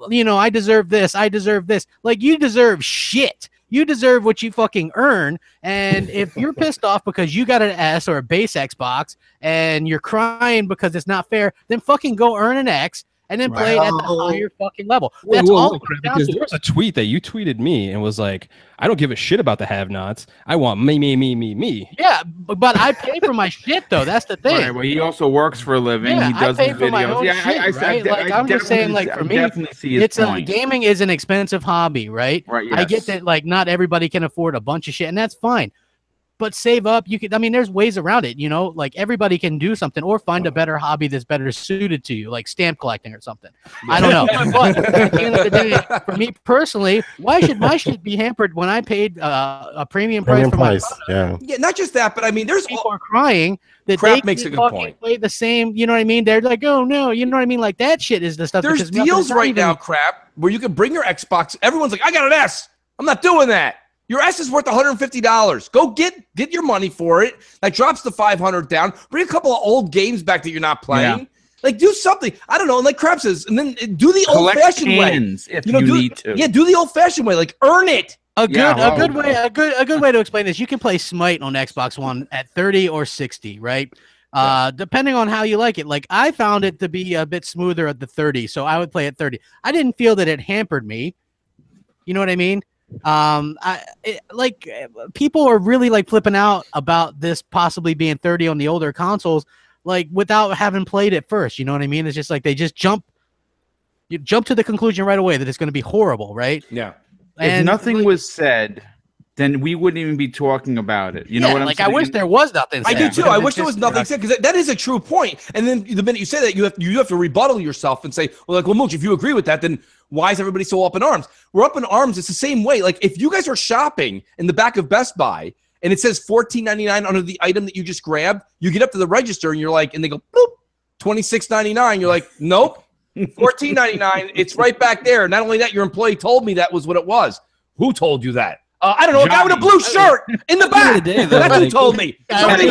You know, I deserve this. I deserve this. Like you deserve shit. You deserve what you fucking earn. And if you're pissed off because you got an S or a base Xbox and you're crying because it's not fair, then fucking go earn an X and then play it at the higher fucking level. That's all.
Because there was a tweet that you tweeted me and was like, I don't give a shit about the have-nots. I want me.
Yeah, but I pay for my shit though. That's the thing.
Right, well, he also works for a living.
Yeah,
he does
I pay
videos.
for my own shit, right? Like I'm just saying, like for me, it's gaming is an expensive hobby, right?
Right. Yes.
I get that, like not everybody can afford a bunch of shit, and that's fine. But save up. You can. I mean, there's ways around it. You know, like everybody can do something or find a better hobby that's better suited to you, like stamp collecting or something. I don't know. But at the end of the day, for me personally, why should my shit be hampered when I paid a premium price for my
product?
Yeah, not just that, but I mean, there's
people are crying that
Crap
they
makes a good point.
Play the same. You know what I mean? They're like, oh no, you know what I mean? Like that shit is the stuff.
There's deals right now, Crap, where you can bring your Xbox. Everyone's like, I got an S. I'm not doing that. Your S is worth $150. Go get your money for it. That drops the $500 down. Bring a couple of old games back that you're not playing. Yeah. Like do something. I don't know. And like Crab says, and then do the old-fashioned way.
If you need to.
Yeah, do the old-fashioned way. Like earn it.
A good way to explain this. You can play Smite on Xbox One at 30 or 60, right? Depending on how you like it. Like I found it to be a bit smoother at the 30, so I would play at 30. I didn't feel that it hampered me. You know what I mean? People are really like flipping out about this possibly being 30 on the older consoles, like without having played it first. You know what I mean? It's just like they just jump to the conclusion right away that it's going to be horrible, right?
Yeah.
And if nothing was said, then we wouldn't even be talking about it. You know what I'm saying?
I wish there was nothing said.
I do too. I wish there was nothing said because that is a true point. And then the minute you say that, you have to rebuttal yourself and say, well, Mooch, if you agree with that, then why is everybody so up in arms? We're up in arms. It's the same way. Like if you guys are shopping in the back of Best Buy and it says $14.99 under the item that you just grabbed, you get up to the register and you're like, and they go, boop, $26.99. You're like, nope, $14.99. It's right back there. Not only that, your employee told me that was what it was. Who told you that? I don't know, a guy with a blue shirt in the back. That's who told me. Somebody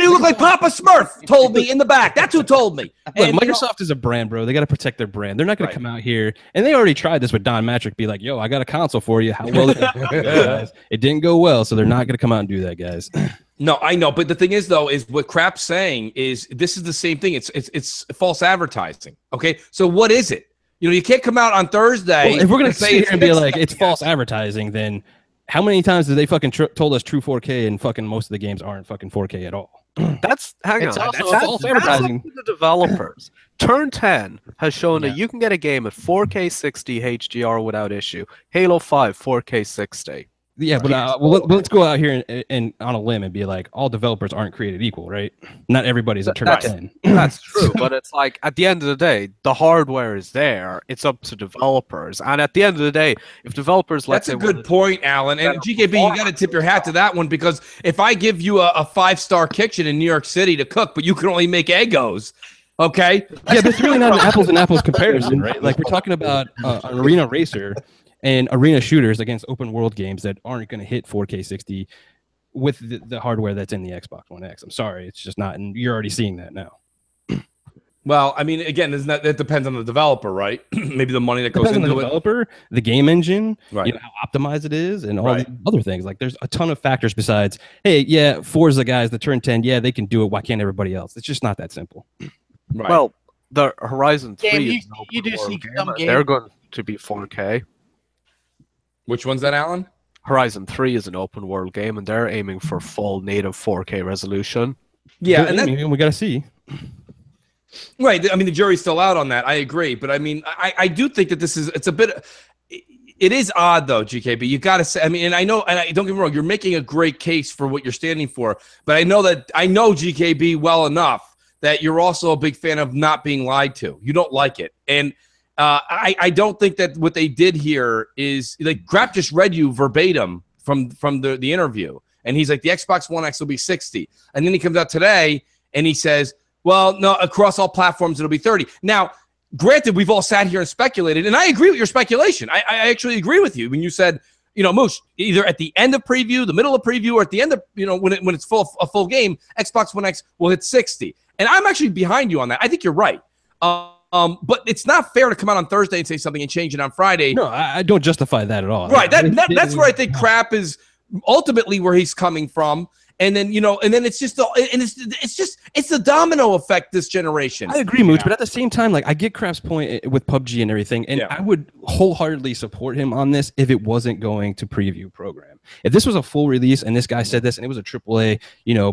who looked like Papa Smurf told me in the back. That's who told me.
Look, Microsoft is a brand, bro. They got to protect their brand. They're not going to come out here. And they already tried this with Don Matrick. Be like, yo, I got a console for you. How well it didn't go well, so they're not going to come out and do that, guys.
No, I know. But the thing is, though, is what Crap's saying is this is the same thing. It's false advertising. Okay, so what is it? You know, you can't come out on Thursday.
Well, if we're going to say and be like, it's false advertising, then how many times did they fucking told us true 4K and fucking most of the games aren't fucking 4K at all?
That's false advertising. The developers. Turn 10 has shown that you can get a game at 4K 60 HDR without issue. Halo 5 4K 60.
Yeah, but let's go out here and on a limb and be like, all developers aren't created equal, right? Not everybody's a Turn 10.
That's true, but it's like at the end of the day, the hardware is there. It's up to developers, and at the end of the day, if developers,
that's a good point, Alan. And GKB, you got to tip your hat to that one because if I give you a 5-star kitchen in New York City to cook, but you can only make Eggos. Okay.
Yeah, but it's really not an apples and apples comparison, right? Like we're talking about an arena racer and arena shooters against open world games that aren't going to hit 4K 60 with the hardware that's in the Xbox One X. I'm sorry, it's just not, and you're already seeing that now.
Well, I mean, again, that depends on the developer, right? Maybe the money that goes into
the developer, the game engine,
right?
You know, how optimized it is, and all the other things. Like, there's a ton of factors besides, hey, yeah, Forza guys, the Turn 10, yeah, they can do it. Why can't everybody else? It's just not that simple.
Right. Well, the Horizon 3
you do see some games.
They're going to be 4K.
Which one's that, Alan?
Horizon 3 is an open world game, and they're aiming for full native 4K resolution.
Yeah, and
we got to see.
Right. I mean, the jury's still out on that. I agree. But I mean, I do think that it's a bit, it is odd though, GKB. You got to say, I mean, and I know, don't get me wrong, you're making a great case for what you're standing for. But I know GKB well enough that you're also a big fan of not being lied to. You don't like it. And I don't think that what they did here is like Grap just read you verbatim from the interview, and he's like, the Xbox One X will be 60, and then he comes out today and he says, well, no, across all platforms it'll be 30. Now, granted, we've all sat here and speculated, and I agree with your speculation. I actually agree with you when you said Moosh, either at the end of preview, the middle of preview, or at the end of, when it's a full game, Xbox One X will hit 60. And I'm actually behind you on that. I think you're right. But it's not fair to come out on Thursday and say something and change it on Friday.
No, I don't justify that at all.
Right. That's where I think crap is ultimately where he's coming from. And then, it's just it's the domino effect this generation.
I agree, Mooch, but at the same time, like, I get Crap's point with PUBG and everything, and I would wholeheartedly support him on this if it wasn't going to preview program. If this was a full release and this guy said this and it was a AAA,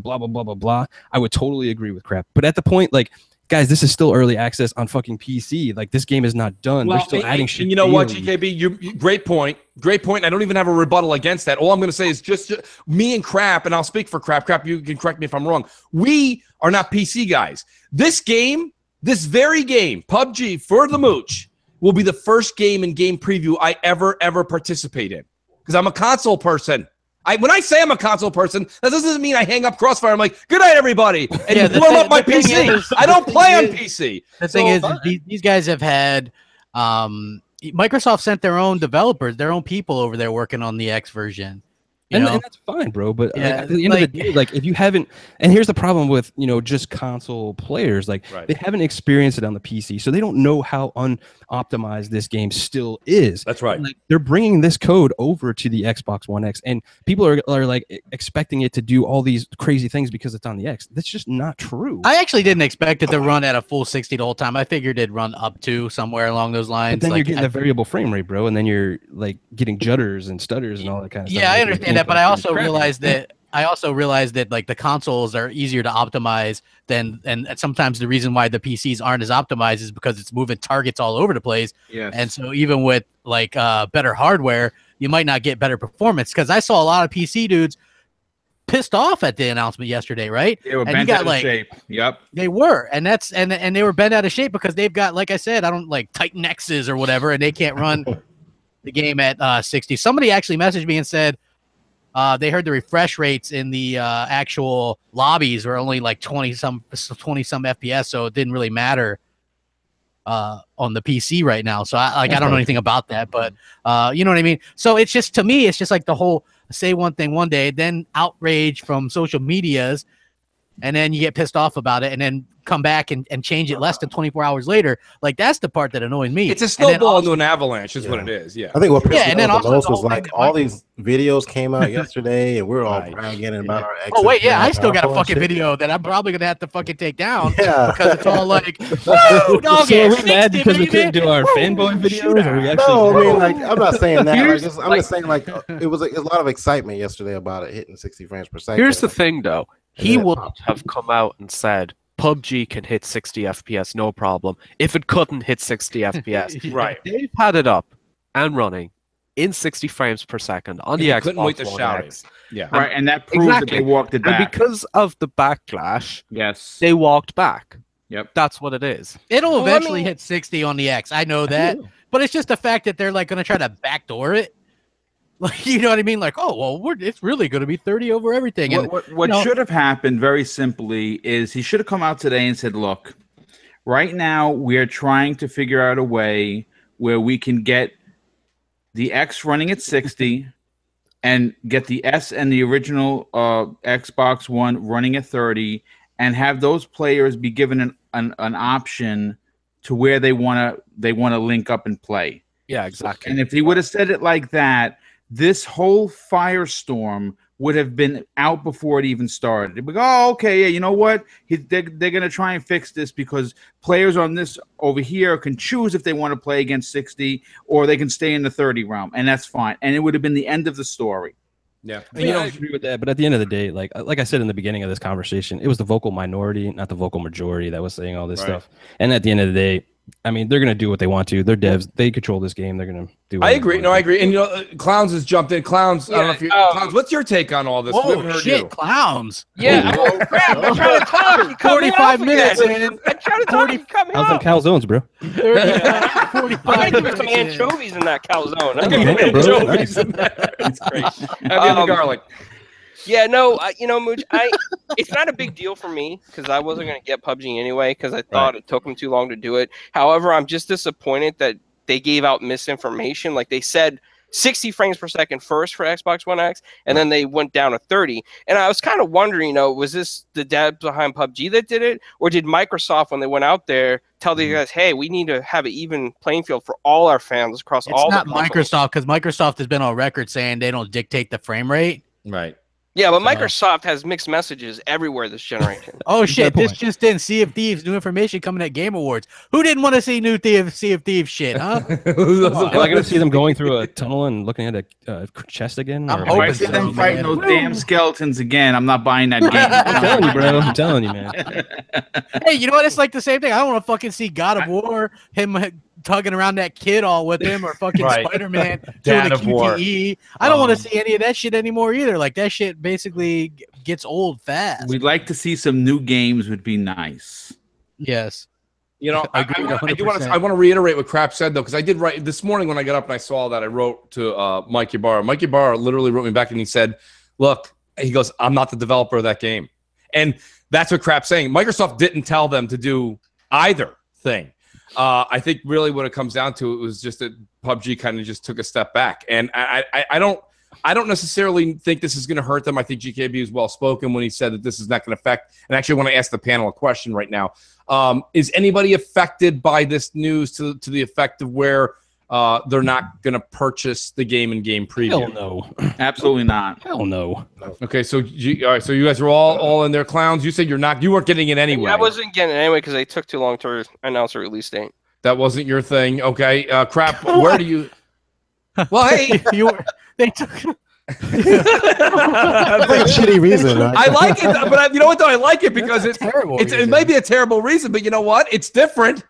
blah, blah, blah, blah, blah, I would totally agree with Crap. But at the point, like, guys, this is still early access on fucking PC. Like, this game is not done. They're still adding shit.
And you know what, GKB? You great point. Great point. I don't even have a rebuttal against that. All I'm going to say is just me and Crap, and I'll speak for Crap. Crap, you can correct me if I'm wrong. We are not PC guys. This game, this very game, PUBG for the Mooch, will be the first game in game preview I ever participate in, because I'm a console person. When I say I'm a console person, that doesn't mean I hang up Crossfire. I'm like, good night, everybody, and warm up my PC. I don't play on PC.
The thing is, these guys have had Microsoft sent their own developers, their own people over there working on the X version.
And that's fine, bro. But at the end of the day, like, if you haven't, and here's the problem with just console players, like, they haven't experienced it on the PC, so they don't know how unoptimized this game still is.
That's right.
Like, they're bringing this code over to the Xbox One X, and people are like expecting it to do all these crazy things because it's on the X. That's just not true.
I actually didn't expect it to run at a full 60 the whole time. I figured it'd run up to somewhere along those lines.
But then you're getting the variable frame rate, bro, and then you're like getting judders and stutters and all that kind of stuff.
Yeah, I understand that. But I also realized that like the consoles are easier to optimize and sometimes the reason why the PCs aren't as optimized is because it's moving targets all over the place.
Yes.
And so even with like better hardware, you might not get better performance, because I saw a lot of PC dudes pissed off at the announcement yesterday, right?
They were bent out of shape. Yep.
They were, and they were bent out of shape because they've got, like I said, I don't like Titan X's or whatever, and they can't run the game at 60. Somebody actually messaged me and said they heard the refresh rates in the actual lobbies were only like 20 some FPS, so it didn't really matter on the PC right now. So I don't know anything about that, but you know what I mean? So it's just, to me, it's just like the whole say one thing one day, then outrage from social medias, and then you get pissed off about it, and then come back and change it less than 24 hours later. Like, that's the part that annoyed me.
It's a snowball into an avalanche is what it is. Yeah.
I think what pissed me
and then
off the most
also
was like all these videos came out yesterday and we're all bragging about our exes.
Oh wait, yeah, I still got a fucking video that I'm probably gonna have to fucking take down because it's all like, whoa, dog,
so are we mad because we couldn't do our fanboy videos? Or we actually
no, I mean, like, I'm not saying that. I'm just saying, like, it was a lot of excitement yesterday about it hitting 60 frames per second.
Here's the thing, though. He would have come out and said, PUBG can hit 60 FPS, no problem. If it couldn't hit 60 FPS,
right?
They've had it up and running in 60 frames per second on the Xbox
couldn't wait to
One
shout
X.
it. Yeah,
Right, and that proves that they walked it back.
And because of the backlash,
yes,
they walked back.
Yep,
that's what it is.
It'll eventually hit 60 on the X. I know that, but it's just the fact that they're like going to try to backdoor it. Like, you know what I mean? Like, oh, well, it's really going to be 30 over everything. And
what should have happened, very simply, is he should have come out today and said, look, right now we're trying to figure out a way where we can get the X running at 60 and get the S and the original Xbox One running at 30, and have those players be given an option to where they want to link up and play.
Yeah, exactly.
And if he would have said it like that, this whole firestorm would have been out before it even started. It'd be, oh, okay, yeah, you know what? They're going to try and fix this because players on this over here can choose if they want to play against 60 or they can stay in the 30 realm, and that's fine. And it would have been the end of the story.
Yeah,
I agree with that. But at the end of the day, like I said in the beginning of this conversation, it was the vocal minority, not the vocal majority, that was saying all this stuff. And at the end of the day, I mean, they're going to do what they want to. They're devs. They control this game. They're going to do what
I agree. No, I agree. And, Clowns has jumped in. Clowns, I don't know if you Clowns, what's your take on all this?
Oh, shit, Clowns.
Yeah. Oh, crap. I'm trying to talk. You cut
45 minutes, man.
I'm trying to talk. You cut me
I was in
off.
calzones, bro.
45
I'm going to
minutes.
some anchovies in that calzone.
Anchovies in that. That's great. Have the garlic.
Yeah, no, Mooch, it's not a big deal for me because I wasn't going to get PUBG anyway because I thought it took them too long to do it. However, I'm just disappointed that they gave out misinformation. Like, they said 60 frames per second first for Xbox One X, and then they went down to 30. And I was kind of wondering, you know, was this the devs behind PUBG that did it, or did Microsoft, when they went out there, tell the guys, hey, we need to have an even playing field for all our fans across all the consoles?
It's not Microsoft, because Microsoft has been on record saying they don't dictate the frame rate.
Right.
Yeah, but Microsoft has mixed messages everywhere this generation.
Oh shit! This just in: Sea of Thieves, new information coming at Game Awards. Who didn't want to see new Sea of Thieves shit, huh?
Am I going to see them going through a tunnel and looking at a chest again?
I'm hoping to see them fighting those damn skeletons again. I'm not buying that game.
I'm telling you, bro. I'm telling you, man.
Hey, you know what? It's like the same thing. I don't want to fucking see God of War, him tugging around that kid all with him, or fucking Spider-Man doing a QTE. I don't want to see any of that shit anymore either. Like, that shit basically gets old fast.
We'd like to see some new games. Would be nice.
Yes.
You know, I want to reiterate what Crap said, though, because I did write this morning when I got up and I saw that. I wrote to Mike Ybarra. Mike Ybarra literally wrote me back and he said, look, he goes, I'm not the developer of that game. And that's what Crap's saying. Microsoft didn't tell them to do either thing. I think really what it comes down to, it was just that PUBG kind of just took a step back. And I don't necessarily think this is going to hurt them. I think GKB was well-spoken when he said that this is not going to affect. And actually, I want to ask the panel a question right now. Is anybody affected by this news to the effect of where they're not going to purchase the game in game preview?
Hell no.
Absolutely not.
Hell no.
Okay, so all right, so you guys are all in there, clowns. You said you weren't getting it anyway.
I wasn't getting it anyway because they took too long to announce a release date.
That wasn't your thing. Okay, Crap. Where do you? Well, hey,
they took.
That's like a shitty reason. Right?
I like it, but you know what though? I like it because it's
terrible.
It may be a terrible reason, but you know what? It's different.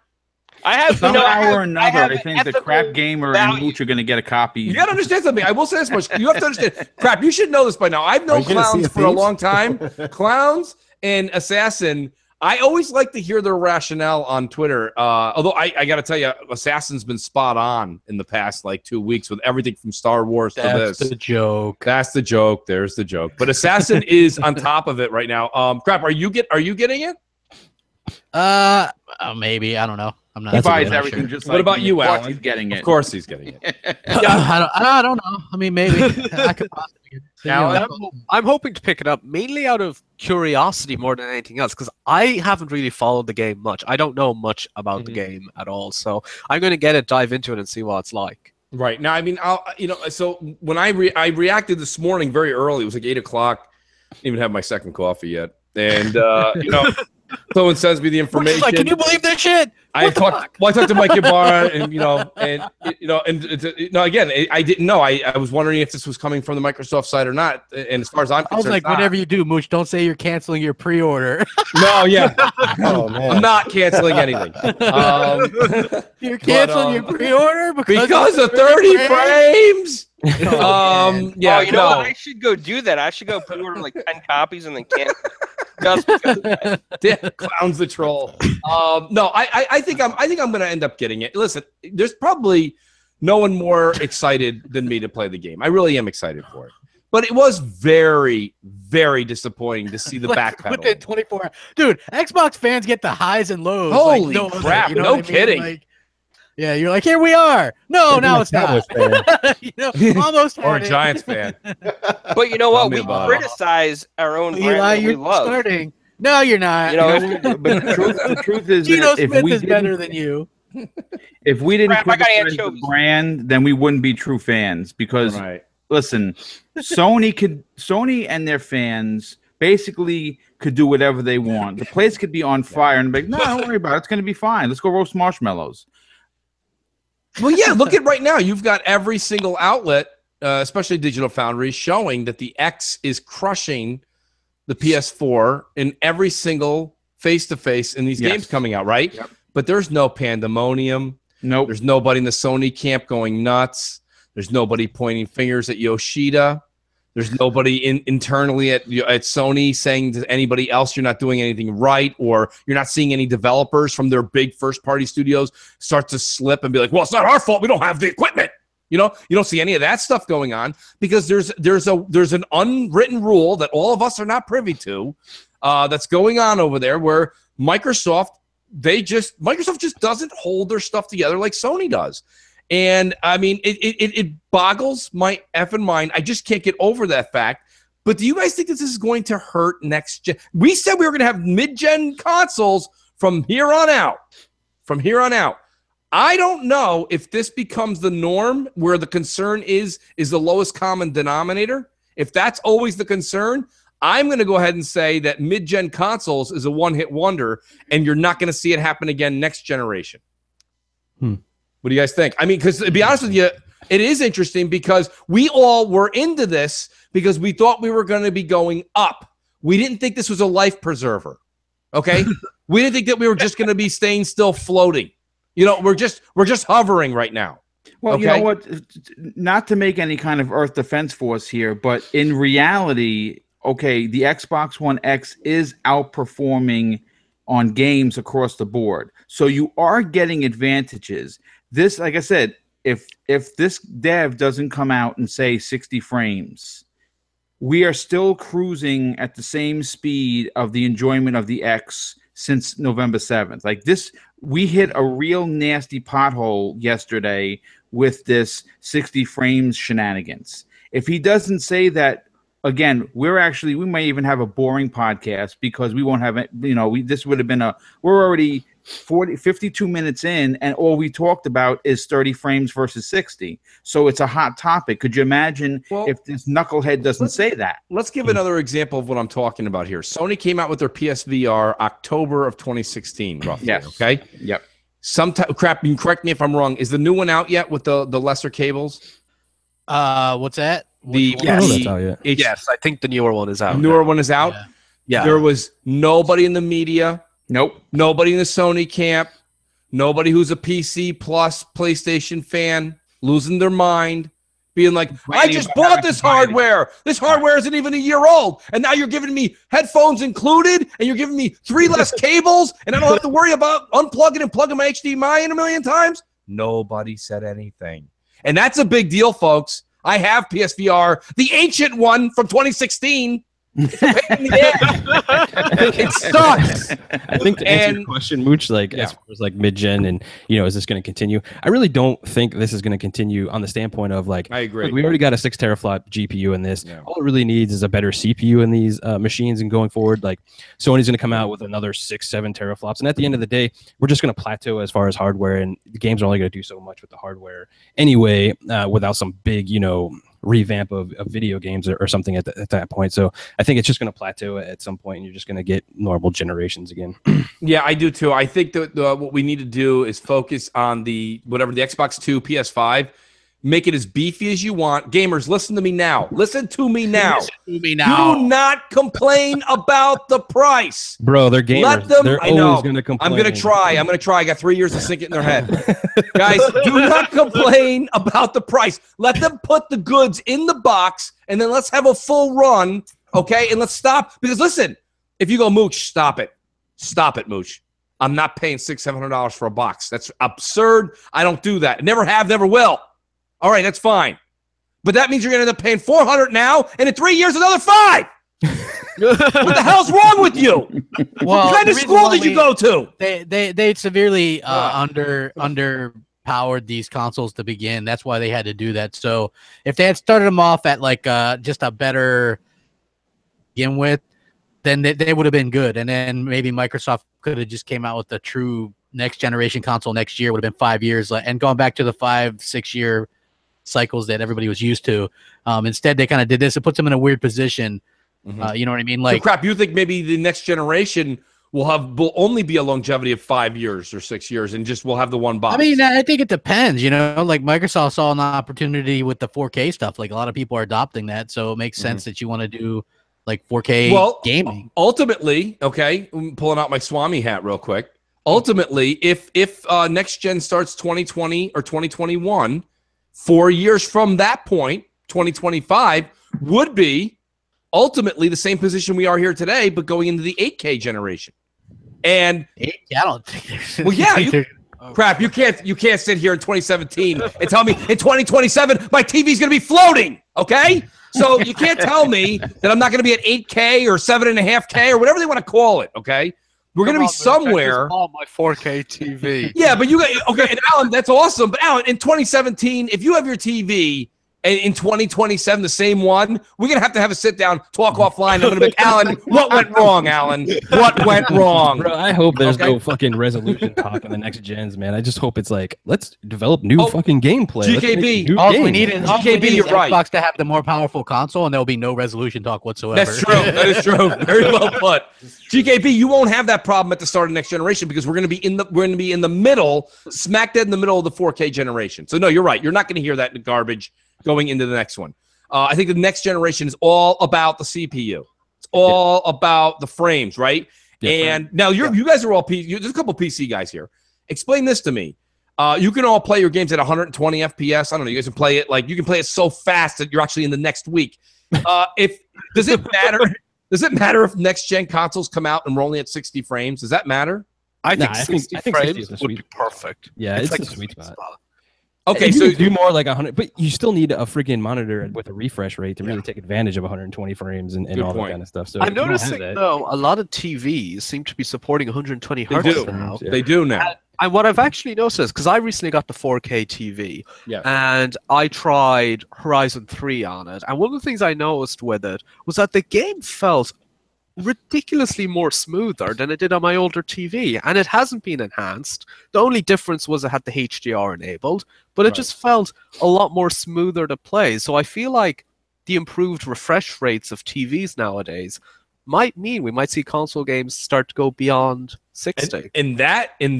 I have somehow or another. I think the Crap Gamer and Mooch are going to get a copy.
You got to understand something. I will say this much: you have to understand, Crap. You should know this by now. I've known clowns for a long time. Clowns and Assassin. I always like to hear their rationale on Twitter. Although I got to tell you, Assassin's been spot on in the past like 2 weeks with everything from Star Wars to this.
That's the joke.
That's the joke. There's the joke. But Assassin is on top of it right now. Crap. Are you getting it?
Maybe, I don't know. I'm not.
He buys everything just like.
What about you, Alan?
He's getting it.
Of course, he's getting it.
I don't know. I mean, maybe I could possibly get it.
Now, I'm hoping to pick it up mainly out of curiosity more than anything else, because I haven't really followed the game much. I don't know much about the game at all, so I'm going to get it, dive into it, and see what it's like.
Right now, I mean, so when I reacted this morning very early, it was like 8 o'clock. Didn't even have my second coffee yet, and someone sends me the information.
Like, can you believe this shit?
I talked to Mike Ybarra, and again, I didn't know. I was wondering if this was coming from the Microsoft side or not. And as far as I'm concerned,
I was like, whenever you do, Mooch, don't say you're canceling your pre-order.
No, yeah, I'm not canceling anything.
You're canceling your pre-order
because of 30 frames.
Yeah, you know what? I should go do that. I should go pre-order like 10 copies and then cancel. Just because
Clown's the troll. No, I think I'm going to end up getting it. Listen, there's probably no one more excited than me to play the game. I really am excited for it. But it was very, very disappointing to see the backpedal.
Within 24 hours. Dude, Xbox fans get the highs and lows.
Holy crap,
you know
no
what
kidding.
I mean? Like, yeah, you're like, here we are. No, now it's not. Almost
or a Giants fan.
But you know what? We criticize our own brand that we love.
Starting. No, you're not.
You know, but the truth is
Geno
that
Smith is better than you.
If we didn't criticize the brand, then we wouldn't be true fans. Because listen, Sony and their fans basically could do whatever they want. The place could be on fire and be like, no, don't worry about it. It's going to be fine. Let's go roast marshmallows.
Well, yeah, look at right now. You've got every single outlet, especially Digital Foundry, showing that the X is crushing the PS4 in every single face-to-face in these games coming out, right? Yep. But there's no pandemonium.
Nope.
There's nobody in the Sony camp going nuts. There's nobody pointing fingers at Yoshida. There's nobody internally at Sony saying to anybody else you're not doing anything right, or you're not seeing any developers from their big first-party studios start to slip and be like, well, it's not our fault. We don't have the equipment. You know, you don't see any of that stuff going on because there's an unwritten rule that all of us are not privy to that's going on over there where Microsoft just doesn't hold their stuff together like Sony does. And I mean, it boggles my effing mind. I just can't get over that fact. But do you guys think that this is going to hurt next gen? We said we were going to have mid-gen consoles from here on out. From here on out. I don't know if this becomes the norm where the concern is the lowest common denominator. If that's always the concern, I'm going to go ahead and say that mid-gen consoles is a one-hit wonder, and you're not going to see it happen again next generation. What do you guys think? I mean, because to be honest with you, it is interesting because we all were into this because we thought we were going to be going up. We didn't think this was a life preserver. Okay? We didn't think that we were just going to be staying still floating. You know, we're just hovering right now.
Well,
okay?
You know what? Not to make any kind of Earth Defense Force here, but in reality, okay, the Xbox One X is outperforming on games across the board. So you are getting advantages. This, like I said, if this dev doesn't come out and say 60 frames, we are still cruising at the same speed of the enjoyment of the X since November 7th. Like this, we hit a real nasty pothole yesterday with this 60 frames shenanigans. If he doesn't say that, again, we may even have a boring podcast because we won't have it. You know, this would have been we're already 52 minutes in, and all we talked about is 30 frames versus 60. So it's a hot topic. Could you imagine if this knucklehead doesn't say that?
Let's give another example of what I'm talking about here. Sony came out with their PSVR October of 2016, roughly.
Yes.
Okay.
Yep.
Crap. You can correct me if I'm wrong. Is the new one out yet with the lesser cables?
What's that?
Yes, I think the newer one is out.
Newer one is out.
Yeah.
There was nobody in the media.
Nope.
Nobody in the Sony camp. Nobody who's a PC plus PlayStation fan losing their mind, being like, I just bought this hardware. This hardware isn't even a year old. And now you're giving me headphones included, and you're giving me 3 less cables, and I don't have to worry about unplugging and plugging my HDMI in a million times. Nobody said anything. And that's a big deal, folks. I have PSVR, the ancient one from 2016. It sucks.
I think to answer your question, Mooch, as far as mid-gen and is this going to continue? I really don't think this is going to continue on the standpoint of I
agree.
We already got a 6 teraflop GPU in this. Yeah. All it really needs is a better CPU in these machines, and going forward, Sony's going to come out with another 6-7 teraflops, and at the end of the day, we're just going to plateau as far as hardware, and the games are only going to do so much with the hardware anyway, without some big revamp of video games or something at that point. So I think it's just going to plateau at some point, and you're just going to get normal generations again.
Yeah, I do too. I think that what we need to do is focus on the Xbox 2, PS5, make it as beefy as you want. Gamers, listen to me now. Listen to me now. Do not complain about the price.
Bro, they're gamers.
Let them,
they're always going to complain.
I'm going to try. I got 3 years to sink it in their head. Guys, do not complain about the price. Let them put the goods in the box, and then let's have a full run, okay? And let's stop. Because listen, if you go, Mooch, stop it. Stop it, Mooch. I'm not paying $600-700 for a box. That's absurd. I don't do that. Never have, never will. All right, that's fine. But that means you're going to end up paying $400 now, and in 3 year another $500. What the hell's wrong with you?
Well,
what kind of school did you go to?
They severely underpowered these consoles to begin. That's why they had to do that. So if they had started them off at just a better begin with, then they would have been good. And then maybe Microsoft could have just came out with the true next generation console next year. Would have been 5 years, and going back to the 5-6 year cycles that everybody was used to. Instead, they kind of did this. It puts them in a weird position. You know what I mean?
So crap, you think maybe the next generation will only be a longevity of 5 years or 6 years, and we'll have the one box?
I mean, I think it depends. Microsoft saw an opportunity with the 4K stuff. A lot of people are adopting that, so it makes sense that you want to do 4K gaming.
Ultimately, okay, I'm pulling out my Swami hat real quick. Ultimately, if next gen starts 2020 or 2021, 4 years from that point, 2025 would be ultimately the same position we are here today, but going into the 8K generation. And
8K, I don't think there's.
Well, yeah, crap. You can't sit here in 2017 and tell me in 2027 my TV's going to be floating. Okay, so you can't tell me that I'm not going to be at 8K or 7.5K or whatever they want to call it. Okay. We're going to be somewhere.
On my 4K TV.
Yeah, but you got okay, and Alan, that's awesome. But Alan, in 2017, if you have your TV and in 2027, the same one, we're gonna have a sit down, talk offline. I'm gonna be like, Alan, what went wrong, Alan? What went wrong?
Bro, I hope there's no fucking resolution talk on the next gens, man. I just hope it's like, let's develop new fucking gameplay.
GKB,
all we need is
you're right.
Xbox to have the more powerful console, and there'll be no resolution talk whatsoever.
That's true. That is true. Very well put. GKB, you won't have that problem at the start of next generation because we're gonna be in the middle, smack dead in the middle of the 4K generation. So no, you're right. You're not gonna hear that garbage going into the next one. I think the next generation is all about the CPU. It's all about the frames, right? And now you guys are all there's a couple PC guys here. Explain this to me. You can all play your games at 120 FPS. I don't know. You guys can play it you can play it so fast that you're actually in the next week. Does it matter? Does it matter if next gen consoles come out and we're only at 60 frames? Does that matter?
I think 60 frames would be perfect.
Yeah, it's a sweet spot.
Okay,
so do more like 100, but you still need a freaking monitor with a refresh rate to really take advantage of 120 frames and all that kind of stuff. So
I'm noticing though a lot of TVs seem to be supporting 120 hertz now.
They do now.
And what I've actually noticed is because I recently got the 4K TV, and I tried Horizon 3 on it, and one of the things I noticed with it was that the game felt ridiculously more smoother than it did on my older TV, and it hasn't been enhanced. The only difference was it had the HDR enabled, but it just felt a lot more smoother to play. So I feel like the improved refresh rates of TVs nowadays might mean we might see console games start to go beyond 60.
And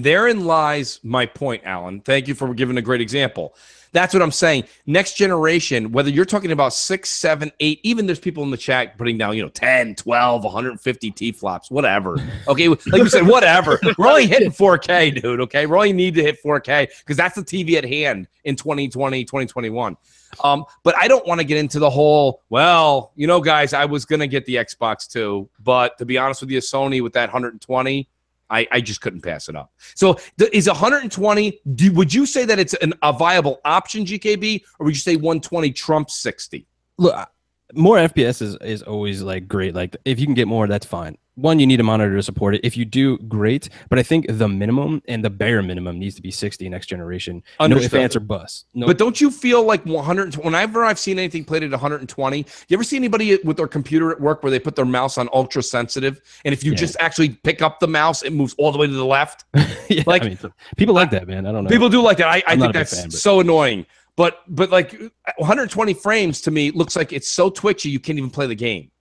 therein lies my point, Alan. Thank you for giving a great example. That's what I'm saying. Next generation, whether you're talking about 6, 7, 8, even there's people in the chat putting down, 10, 12, 150 T-flops, whatever. Okay, like you said, whatever. We're only hitting 4K, dude, okay? We only need to hit 4K because that's the TV at hand in 2020, 2021. But I don't want to get into the whole, guys, I was going to get the Xbox too, but to be honest with you, Sony with that 120, I just couldn't pass it up. So is 120, would you say that it's a viable option, GKB, or would you say 120 trumps 60?
Look, more FPS is always like great. Like if you can get more, that's fine. One, you need a monitor to support it. If you do, great. But I think the minimum and the bare minimum needs to be 60 next generation.
Understood.
No ifs, ands, or busts. No.
But don't you feel like 100? Whenever I've seen anything played at 120, you ever see anybody with their computer at work where they put their mouse on ultra sensitive, and if you just actually pick up the mouse, it moves all the way to the left?
People like that, man. I don't know.
People do like that. I think that's so annoying. But like 120 frames to me looks like it's so twitchy you can't even play the game.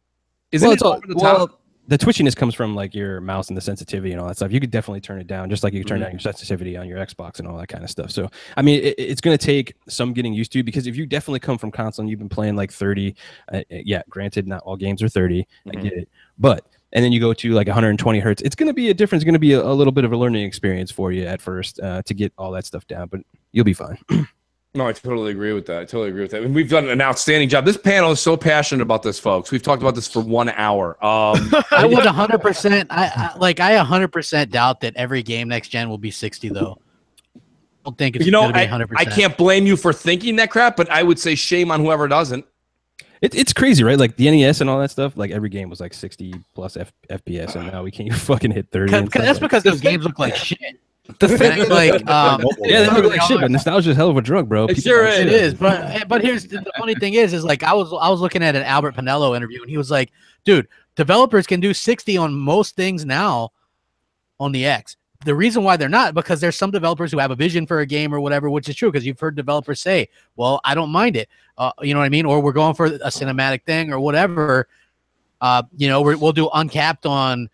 Isn't it over the top?
The twitchiness comes from like your mouse and the sensitivity and all that stuff. You could definitely turn it down, just like you can turn down your sensitivity on your Xbox and all that kind of stuff. So, I mean, it's going to take some getting used to, because if you definitely come from console and you've been playing like 30, granted, not all games are 30, I get it, but and then you go to like 120 hertz, it's going to be a difference. It's going to be a little bit of a learning experience for you at first to get all that stuff down, but you'll be fine.
No, I totally agree with that. And we've done an outstanding job. This panel is so passionate about this, folks. We've talked about this for 1 hour.
I would 100%. I 100% doubt that every game next gen will be 60 though. I don't think it's going to be 100%.
I can't blame you for thinking that crap, but I would say shame on whoever doesn't.
It's crazy, right? Like the NES and all that stuff. Like every game was like 60 plus FPS, and now we can't fucking hit 30.
That's because those games look like shit. The thing, like,
they look like shit, but nostalgia is a hell of a drug, bro.
It sure is. But here's the funny thing is like I was looking at an Albert Pinello interview, and he was like, dude, developers can do 60 on most things now on the X. The reason why they're not, because there's some developers who have a vision for a game or whatever, which is true, because you've heard developers say, well, I don't mind it. You know what I mean? Or we're going for a cinematic thing or whatever. We'll do uncapped on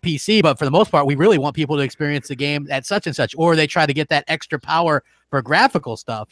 PC, but for the most part, we really want people to experience the game at such and such, or they try to get that extra power for graphical stuff.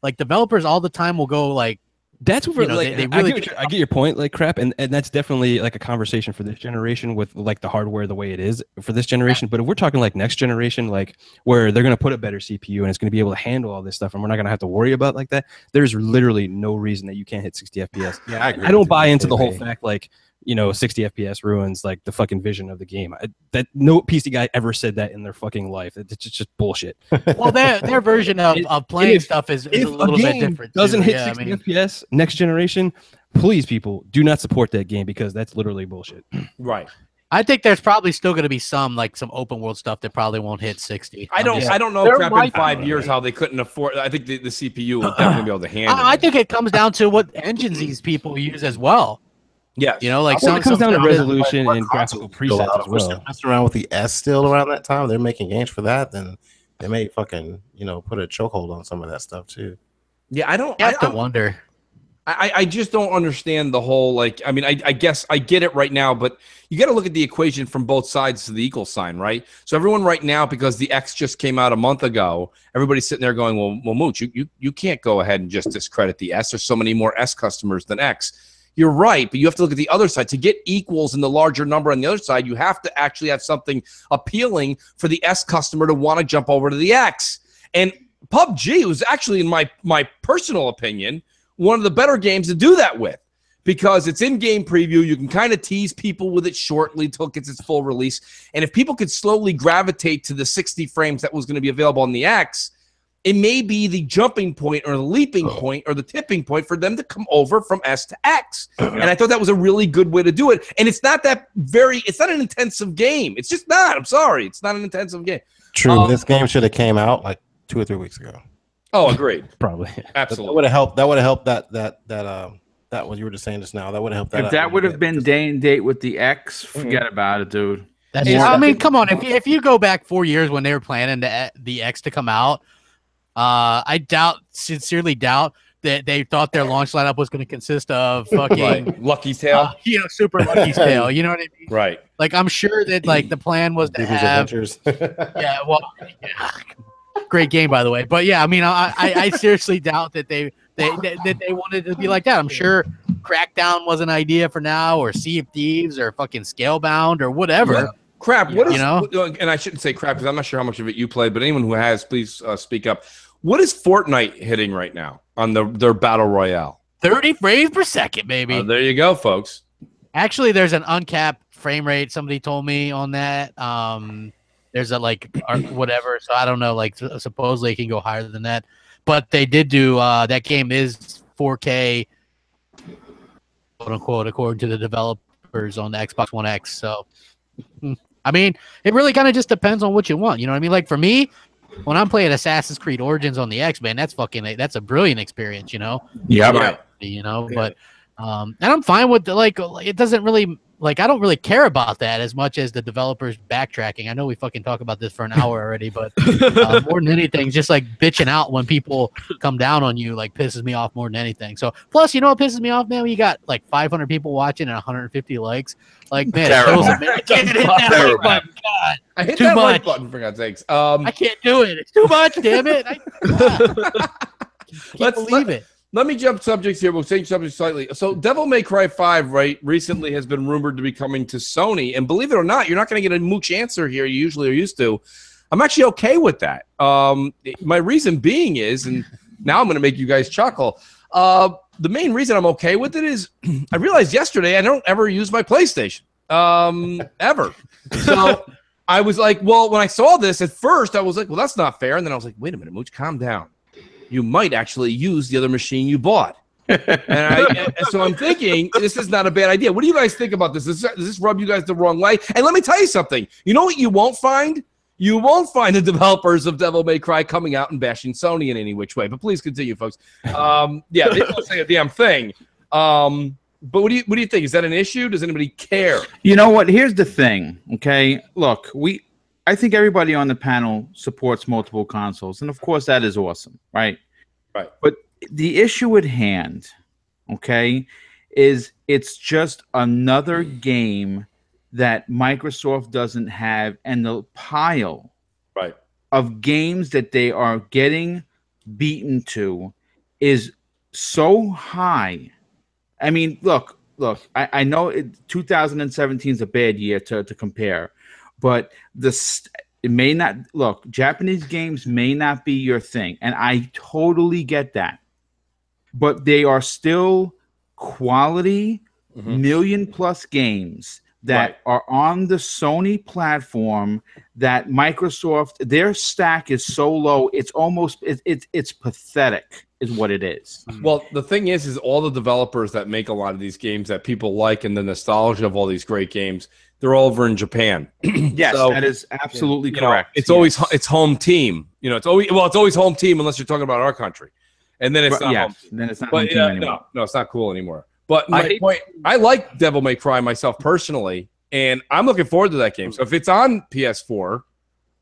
Like developers all the time will go like,
that's what they really I get your point, like crap, and that's definitely like a conversation for this generation with like the hardware the way it is for this generation. But if we're talking like next generation, like where they're going to put a better CPU and it's going to be able to handle all this stuff, and we're not going to have to worry about like that, there's literally no reason that you can't hit 60 FPS.
Yeah, I agree.
I don't buy into the whole fact like 60 FPS ruins like the fucking vision of the game. That no PC guy ever said that in their fucking life. It's just bullshit.
Well, their version of playing stuff is a little bit different.
Doesn't hit 60 FPS next generation. Please, people, do not support that game because that's literally bullshit.
Right.
I think there's probably still going to be some open world stuff that probably won't hit 60.
I don't know crap in 5 years how they couldn't afford. I think the CPU will definitely be able to handle it.
I think it comes down to what engines these people use as well.
Yeah,
you know, like
it comes down to resolution and graphical presets as well.
Messing around with the S still around that time, they're making games for that. Then they may fucking put a chokehold on some of that stuff too.
Yeah, I
have to wonder.
I just don't understand the whole I guess I get it right now, but you got to look at the equation from both sides to the equal sign, right? So everyone right now, because the X just came out a month ago, everybody's sitting there going, well, Mooch, you can't go ahead and just discredit the S. There's so many more S customers than X. You're right, but you have to look at the other side. To get equals in the larger number on the other side, you have to actually have something appealing for the S customer to want to jump over to the X. And PUBG was actually, in my personal opinion, one of the better games to do that with, because it's in-game preview. You can kind of tease people with it shortly until it gets its full release. And if people could slowly gravitate to the 60 frames that was going to be available on the X, it may be the jumping point or the leaping point or the tipping point for them to come over from S to X. And I thought that was a really good way to do it. And it's not it's not an intensive game. It's just not. I'm sorry. It's not an intensive game.
True. This game should have came out like 2 or 3 weeks ago.
Oh, agreed.
Probably.
Absolutely.
That would have helped. That would have helped that what you were just saying just now. That would have helped that.
If that would have been day and date with the X, forget about it, dude.
I mean, come on. If you go back 4 years when they were planning the X to come out, I sincerely doubt that they thought their launch lineup was going to consist of fucking
Lucky's Tale,
Super Lucky's Tale. You know what I mean?
Right.
Like, I'm sure that the plan was to have. Great game, by the way. But yeah, I mean, I seriously doubt that they wanted to be like that. I'm sure Crackdown was an idea for now, or Sea of Thieves, or fucking Scalebound, or whatever.
Yeah. Crap, what is, and I shouldn't say crap because I'm not sure how much of it you played, but anyone who has, please speak up. What is Fortnite hitting right now on their Battle Royale? 30
frames per second, baby.
There you go, folks.
Actually, there's an uncapped frame rate. Somebody told me on that. There's a whatever, so I don't know. Supposedly it can go higher than that, but they did do that game is 4K, quote unquote, according to the developers on the Xbox One X. So. I mean, it really kind of just depends on what you want. You know what I mean? Like, for me, when I'm playing Assassin's Creed Origins on the X, man, that's a brilliant experience, you know?
Yeah, right.
You know, but and I'm fine with it doesn't really I don't really care about that as much as the developers backtracking. I know we fucking talk about this for an hour already, but more than anything, just bitching out when people come down on you pisses me off more than anything. So plus, you know what pisses me off, man? When you got 500 people watching and 150 likes. Man, it kills it, man. I can't hit that like button. God,
I hit that like button for God's sakes.
I can't do it. It's too much, damn it. Can't believe it.
Let me jump subjects here. We'll change subjects slightly. So Devil May Cry 5, right, recently has been rumored to be coming to Sony. And believe it or not, you're not going to get a mooch answer here you usually are used to. I'm actually okay with that. My reason being is, and now I'm going to make you guys chuckle, the main reason I'm okay with it is I realized yesterday I don't ever use my PlayStation. Ever. So I was like, well, when I saw this at first, I was like, well, that's not fair. And then I was like, wait a minute, Mooch, calm down. You might actually use the other machine you bought. And so I'm thinking, this is not a bad idea. What do you guys think about this? Does this rub you guys the wrong way? And let me tell you something. You know what you won't find? You won't find the developers of Devil May Cry coming out and bashing Sony in any which way. But please continue, folks. Yeah, they don't say a damn thing. But what do you think? Is that an issue? Does anybody care?
You know what? Here's the thing, okay? Look, I think everybody on the panel supports multiple consoles, and of course that is awesome, right?
Right.
But the issue at hand, okay, is it's just another game that Microsoft doesn't have, and the pile of games that they are getting beaten to is so high. I mean, look, I know 2017 is a bad year to compare, but it may not look. Japanese games may not be your thing, and I totally get that. But they are still quality, million-plus games that are on the Sony platform that Microsoft, their stack is so low, it's almost it's pathetic, is what it is.
Well, the thing is all the developers that make a lot of these games that people like and the nostalgia of all these great games, they're all over in Japan.
Yes,
so,
that is absolutely correct.
It's always it's home team. It's always home team unless you're talking about our country, and then it's not home team.
Then it's not home team anymore.
No, it's not cool anymore. But I like Devil May Cry myself personally, and I'm looking forward to that game. So if it's on PS4,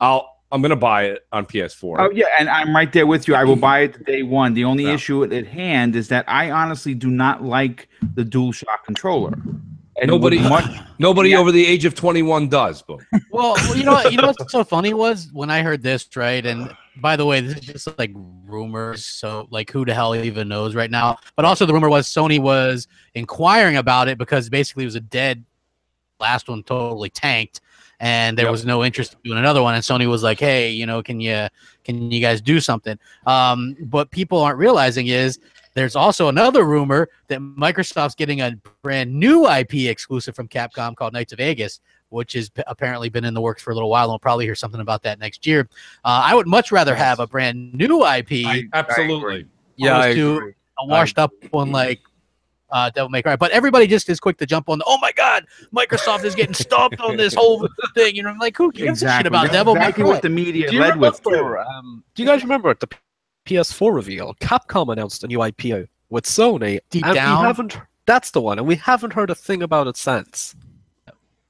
I'm gonna buy it on PS4.
Oh yeah, and I'm right there with you. I will buy it day one. The only issue at hand is that I honestly do not like the DualShock controller. And
nobody over the age of 21 does. Boom.
Well, you know what's so funny was when I heard this, right? And by the way, this is just like rumors, so like who the hell even knows right now? But also the rumor was Sony was inquiring about it because basically it was a dead last one, totally tanked, and there was no interest in doing another one. And Sony was like, "Hey, can you guys do something?" But people aren't realizing is there's also another rumor that Microsoft's getting a brand new IP exclusive from Capcom called Knights of Aegis, which has apparently been in the works for a little while, and we'll probably hear something about that next year. I would much rather have a brand new IP.
Absolutely.
I agree. A washed up one like Devil May Cry. But everybody just is quick to jump on, oh my God, Microsoft is getting stomped on this whole thing. Like, who gives a shit about Devil May Cry?
What the media led with.
Do you guys remember at the PS4 reveal, Capcom announced a new IP with Sony.
Deep down?
That's the one, and we haven't heard a thing about it since.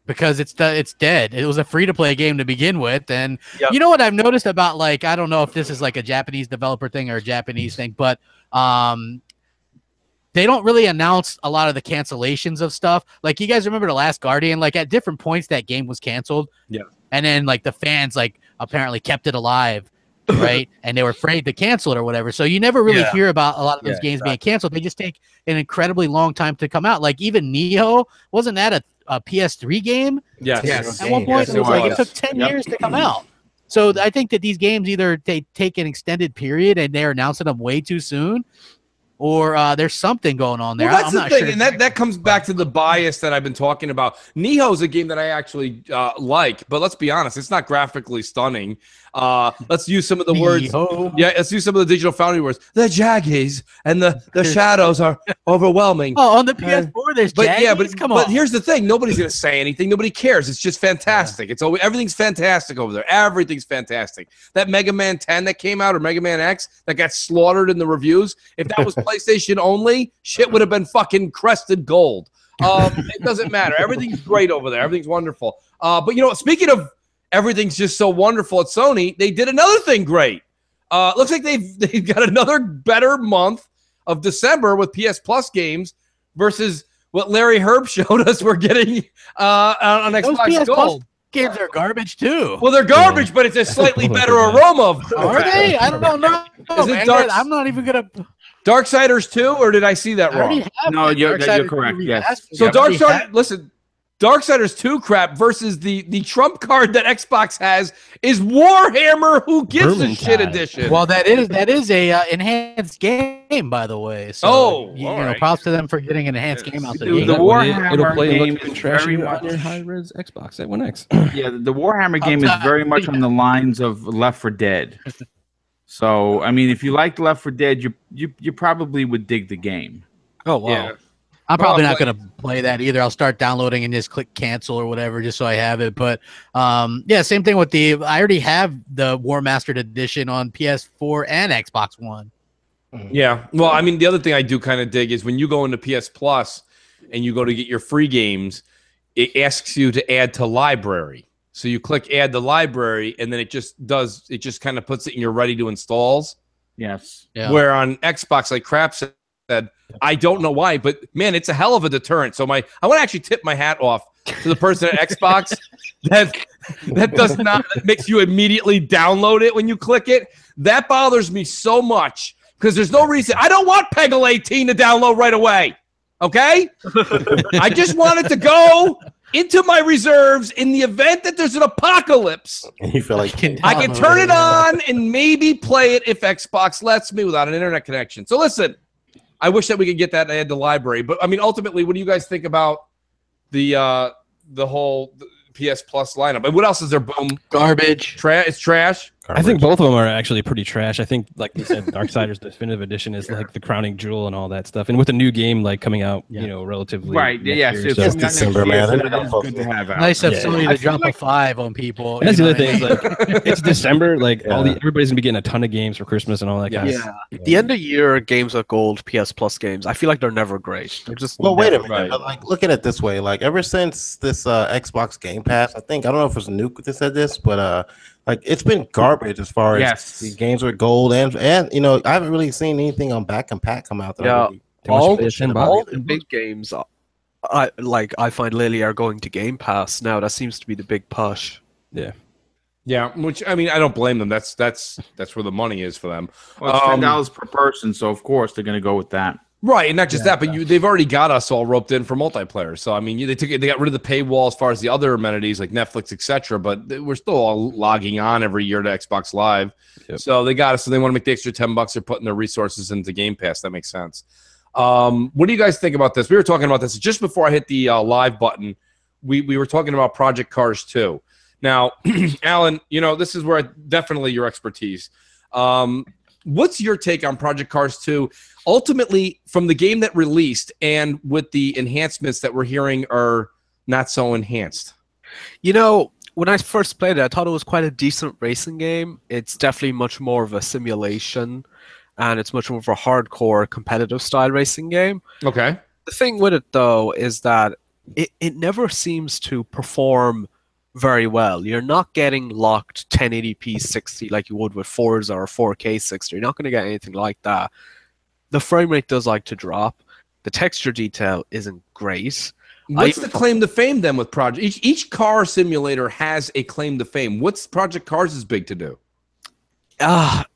Because it's dead. It was a free-to-play game to begin with, and you know what I've noticed about, like, I don't know if this is like a Japanese developer thing or a Japanese thing, but they don't really announce a lot of the cancellations of stuff. Like, you guys remember The Last Guardian? Like, at different points that game was canceled.
Yeah.
And then, like, the fans, like, apparently kept it alive, right? And they were afraid to cancel it or whatever. So you never really hear about a lot of those games being canceled. They just take an incredibly long time to come out. Like, even Neo, wasn't that a PS3 game?
Yes.
At one point, it was like it took 10 years to come out. So I think that these games either they take an extended period and they're announcing them way too soon, or there's something going on there.
Well, that's the thing, and that comes back to the bias that I've been talking about. Neho's a game that I actually like, but let's be honest, it's not graphically stunning. Let's use some of the words. Yeah, let's use some of the Digital Foundry words. The jaggies and the shadows are overwhelming.
Oh, on the PS4, there's jaggies? Come on.
But here's the thing: nobody's gonna say anything. Nobody cares. It's just fantastic. It's always everything's fantastic over there. Everything's fantastic. That Mega Man 10 that came out or Mega Man X that got slaughtered in the reviews. If that was PlayStation only, shit would have been fucking crested gold. It doesn't matter. Everything's great over there. Everything's wonderful. But speaking of everything's just so wonderful at Sony, they did another thing great. Looks like they've got another better month of December with PS Plus games versus what Larry Herb showed us we're getting on Xbox
PS
Gold.
Plus games are garbage too.
Well, they're garbage, but it's a slightly better aroma.
Are they? I don't know. I'm not even gonna.
Darksiders 2, or did I see that wrong?
No, you're correct. Yes.
So Darksiders 2 crap versus the trump card that Xbox has is Warhammer Who Gives a Shit edition.
Well, that is a enhanced game, by the way. So, props to them for getting an enhanced game out there.
The Warhammer
game
is very much
on your high-res Xbox at One X.
Yeah, the Warhammer game is very much on the lines of Left 4 Dead. So, I mean, if you liked Left 4 Dead, you probably would dig the game.
Oh, wow.
Yeah.
I'm probably not going to play that either. I'll start downloading and just click cancel or whatever just so I have it. But, same thing with I already have the War Mastered Edition on PS4 and Xbox One.
Yeah. Well, I mean, the other thing I do kind of dig is when you go into PS Plus and you go to get your free games, it asks you to add to library. So you click add the library, and then it just kind of puts it in your ready to installs.
Yes.
Yeah.
Where on Xbox, like Crap said, I don't know why, but man, it's a hell of a deterrent. So I want to actually tip my hat off to the person at Xbox that makes you immediately download it when you click it. That bothers me so much because there's no reason. I don't want Peggle 18 to download right away. Okay? I just want it to go into my reserves in the event that there's an apocalypse.
And you feel like
I can turn it on and maybe play it if Xbox lets me without an internet connection. So listen, I wish that we could get that and add the library. But I mean, ultimately, what do you guys think about the the whole PS Plus lineup. And what else is there? Boom,
Garbage.
It's trash.
I think both of them are actually pretty trash. I think, like you said, Darksiders Definitive Edition is like the crowning jewel and all that stuff. And with a new game like coming out, you know, relatively
yes,
year,
it's
so.
December, man.
So it is good to have out.
Nice of somebody to drop a 5 on people.
And that's the other thing.
Like,
It's December. Like everybody's gonna be getting a ton of games for Christmas and all that kind of stuff.
The end of year games with gold PS Plus games, I feel like they're never great. They're just
wait a minute.
Right.
Like, look at it this way. Like, ever since this Xbox Game Pass, I don't know if it's Nuke that said this, but like, it's been garbage as far as the games with gold and you know, I haven't really seen anything on back and pack come out. That
all the big games, I find lately are going to Game Pass now. That seems to be the big push.
Yeah, which I mean, I don't blame them. That's where the money is for them.
Well, it's $10 per person, so of course they're going to go with that.
Right, and not just that, but they've already got us all roped in for multiplayer. So I mean, they got rid of the paywall as far as the other amenities like Netflix, etc. But we're still all logging on every year to Xbox Live. So they got us. So they want to make the extra $10. They're putting their resources into Game Pass. That makes sense. What do you guys think about this? We were talking about this just before I hit the live button. We were talking about Project Cars 2. Now, Alan, you know, this is where definitely your expertise. What's your take on Project Cars 2? Ultimately, from the game that released and with the enhancements that we're hearing are not so enhanced.
You know, when I first played it, I thought it was quite a decent racing game. It's definitely much more of a simulation, and it's much more of a hardcore competitive style racing game.
Okay.
The thing with it, though, is that it never seems to perform very well. You're not getting locked 1080p 60 like you would with Forza or 4K 60. You're not going to get anything like that. The frame rate does like to drop. The texture detail isn't great.
What's the claim to fame then with Project? Each car simulator has a claim to fame. What's Project Cars is big to do?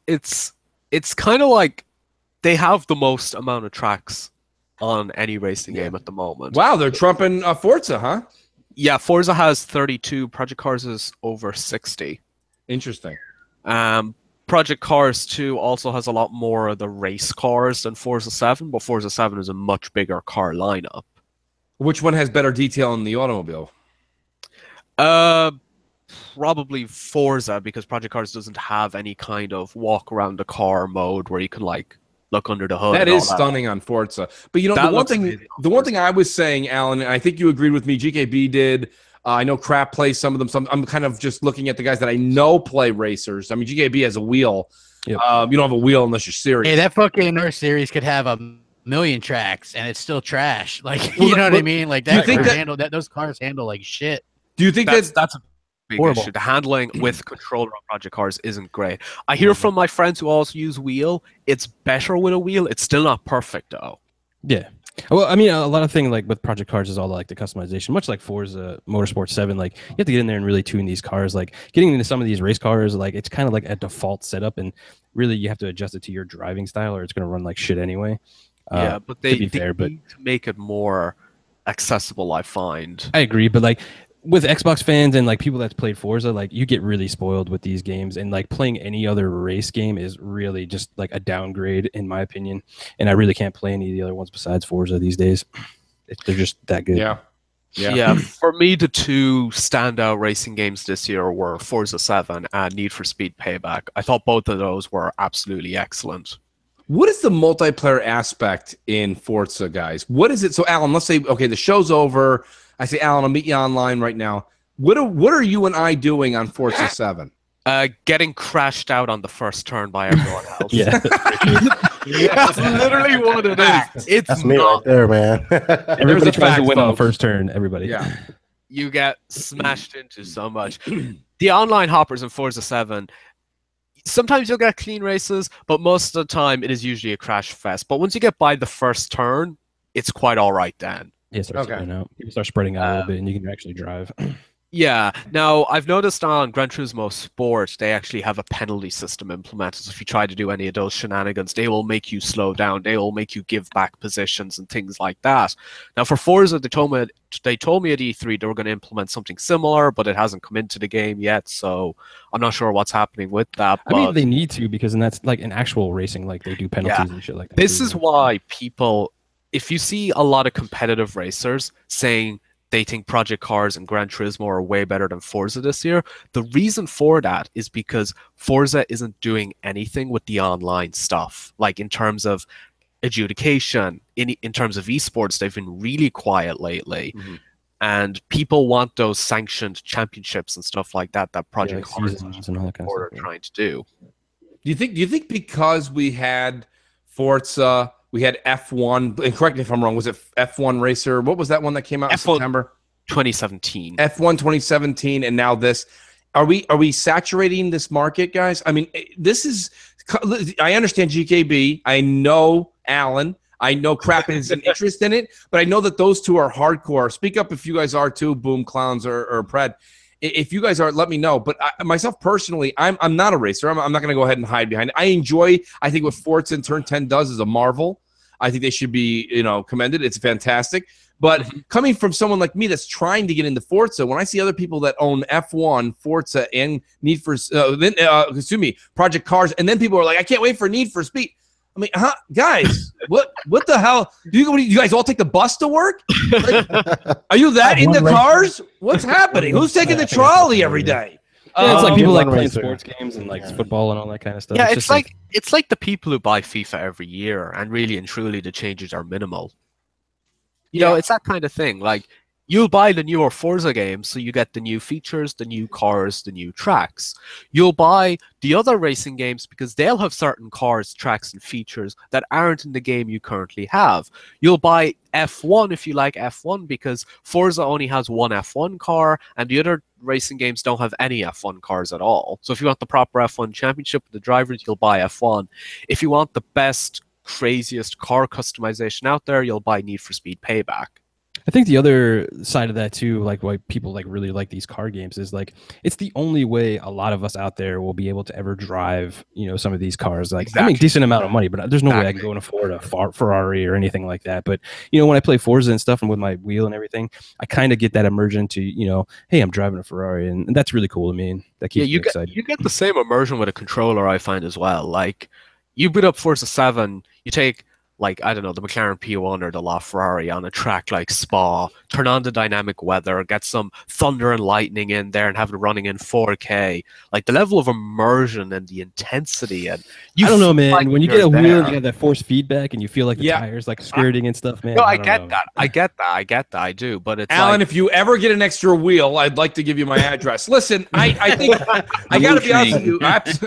It's kind of like they have the most amount of tracks on any racing game at the moment.
Wow, they're trumping Forza, huh?
Yeah, Forza has 32. Project Cars is over 60.
Interesting.
Project Cars 2 also has a lot more of the race cars than Forza 7, but Forza 7 is a much bigger car lineup.
Which one has better detail in the automobile?
Probably Forza, because Project Cars doesn't have any kind of walk around the car mode where you can like look under the hood.
That is stunning on Forza. But you know, the one thing I was saying, Alan, and I think you agreed with me, GKB did. I know Crap plays some of them. I'm kind of just looking at the guys that I know play racers. I mean, GKB has a wheel. Yep. You don't have a wheel unless you're serious.
Hey, that fucking Earth series could have a million tracks and it's still trash. Like, you know what I mean? Like that. Those cars handle like shit.
Do you think that's
a big issue? The handling with controller on Project Cars isn't great. I hear from my friends who also use wheel. It's better with a wheel. It's still not perfect though.
Yeah. Well, I mean, a lot of things like with Project Cars is all like the customization, much like Forza Motorsport 7. Like, you have to get in there and really tune these cars. Like, getting into some of these race cars, like, it's kind of like a default setup, and really you have to adjust it to your driving style, or it's going to run like shit anyway.
Yeah, but they need to make it more accessible, I find.
I agree, but like with Xbox fans and like people that's played Forza, like you get really spoiled with these games, and like playing any other race game is really just like a downgrade in my opinion. And I really can't play any of the other ones besides Forza these days. They're just that good.
Yeah. For me, the two standout racing games this year were Forza 7 and Need for Speed Payback. I thought both of those were absolutely excellent.
What is the multiplayer aspect in Forza, guys? What is it? So, Alan, let's say, okay, the show's over. I say, Alan, I'll meet you online right now. What are you and I doing on Forza 7?
Getting crashed out on the first turn by everyone else.
That's
literally what it is.
That's me right there, man.
Everybody tries to win on the first turn. Everybody.
Yeah.
You get smashed into so much. The online hoppers in Forza 7, sometimes you'll get clean races, but most of the time it is usually a crash fest. But once you get by the first turn, it's quite all right then.
Yeah, people start spreading out a little bit, and you can actually drive.
Yeah. Now, I've noticed on Gran Turismo Sport, they actually have a penalty system implemented. So if you try to do any of those shenanigans, they will make you slow down. They will make you give back positions and things like that. Now, for Forza, they told me at E3 they were going to implement something similar, but it hasn't come into the game yet. So I'm not sure what's happening with that.
I mean, they need to, because that's like an actual racing, like they do penalties and shit like that.
This is why people, if you see a lot of competitive racers saying they think Project Cars and Gran Turismo are way better than Forza this year. The reason for that is because Forza isn't doing anything with the online stuff, like in terms of adjudication, in terms of esports. They've been really quiet lately. And people want those sanctioned championships and stuff like that Project Cars and all that kind of stuff, trying to do.
Do you think because we had Forza, we had F1, and correct me if I'm wrong, was it F1 Racer? What was that one that came out in September?
2017.
F1 2017, and now this. Are we saturating this market, guys? I mean, this is. I understand GKB. I know Alan. I know Crap is an interest in it, but I know that those two are hardcore. Speak up if you guys are too, Boom, Clowns, or Pred. If you guys are, let me know. But myself personally, I'm not a racer. I'm not going to go ahead and hide behind it. I think what Forza in Turn 10 does is a marvel. I think they should be, commended. It's fantastic. But coming from someone like me that's trying to get into Forza, when I see other people that own F1, Forza, and Project Cars, and then people are like, I can't wait for Need for Speed. I mean, guys, what the hell? Do you guys all take the bus to work? Like, are you that into cars? What's happening? Who's taking the trolley every day?
Yeah, it's like people like playing sports games and like football and all that kind of stuff.
Yeah, it's like the people who buy FIFA every year, and really and truly the changes are minimal. You know, it's that kind of thing. Like, you'll buy the newer Forza games, so you get the new features, the new cars, the new tracks. You'll buy the other racing games because they'll have certain cars, tracks, and features that aren't in the game you currently have. You'll buy F1 if you like F1 because Forza only has one F1 car, and the other racing games don't have any F1 cars at all. So if you want the proper F1 championship with the drivers, you'll buy F1. If you want the best, craziest car customization out there, you'll buy Need for Speed Payback.
I think the other side of that too, like why people like really like these car games, is like it's the only way a lot of us out there will be able to ever drive, some of these cars. Like I make a decent amount of money, but there's no way I can go and afford a Ferrari or anything like that. But when I play Forza and stuff, and with my wheel and everything, I kind of get that immersion to hey, I'm driving a Ferrari, and that's really cool to me. And that keeps me excited.
You get the same immersion with a controller, I find, as well. Like, you boot up Forza 7, you take, like, I don't know, the McLaren P1 or the LaFerrari on a track like Spa, turn on the dynamic weather, get some thunder and lightning in there, and have it running in 4K. Like, the level of immersion and the intensity, and
I don't know, man. Like, when you get a wheel and you have that force feedback and you feel like the tires like skirting and stuff, man.
No, I get that. I do. But it's
Alan, if you ever get an extra wheel, I'd like to give you my address. Listen, I think I got to be honest with you.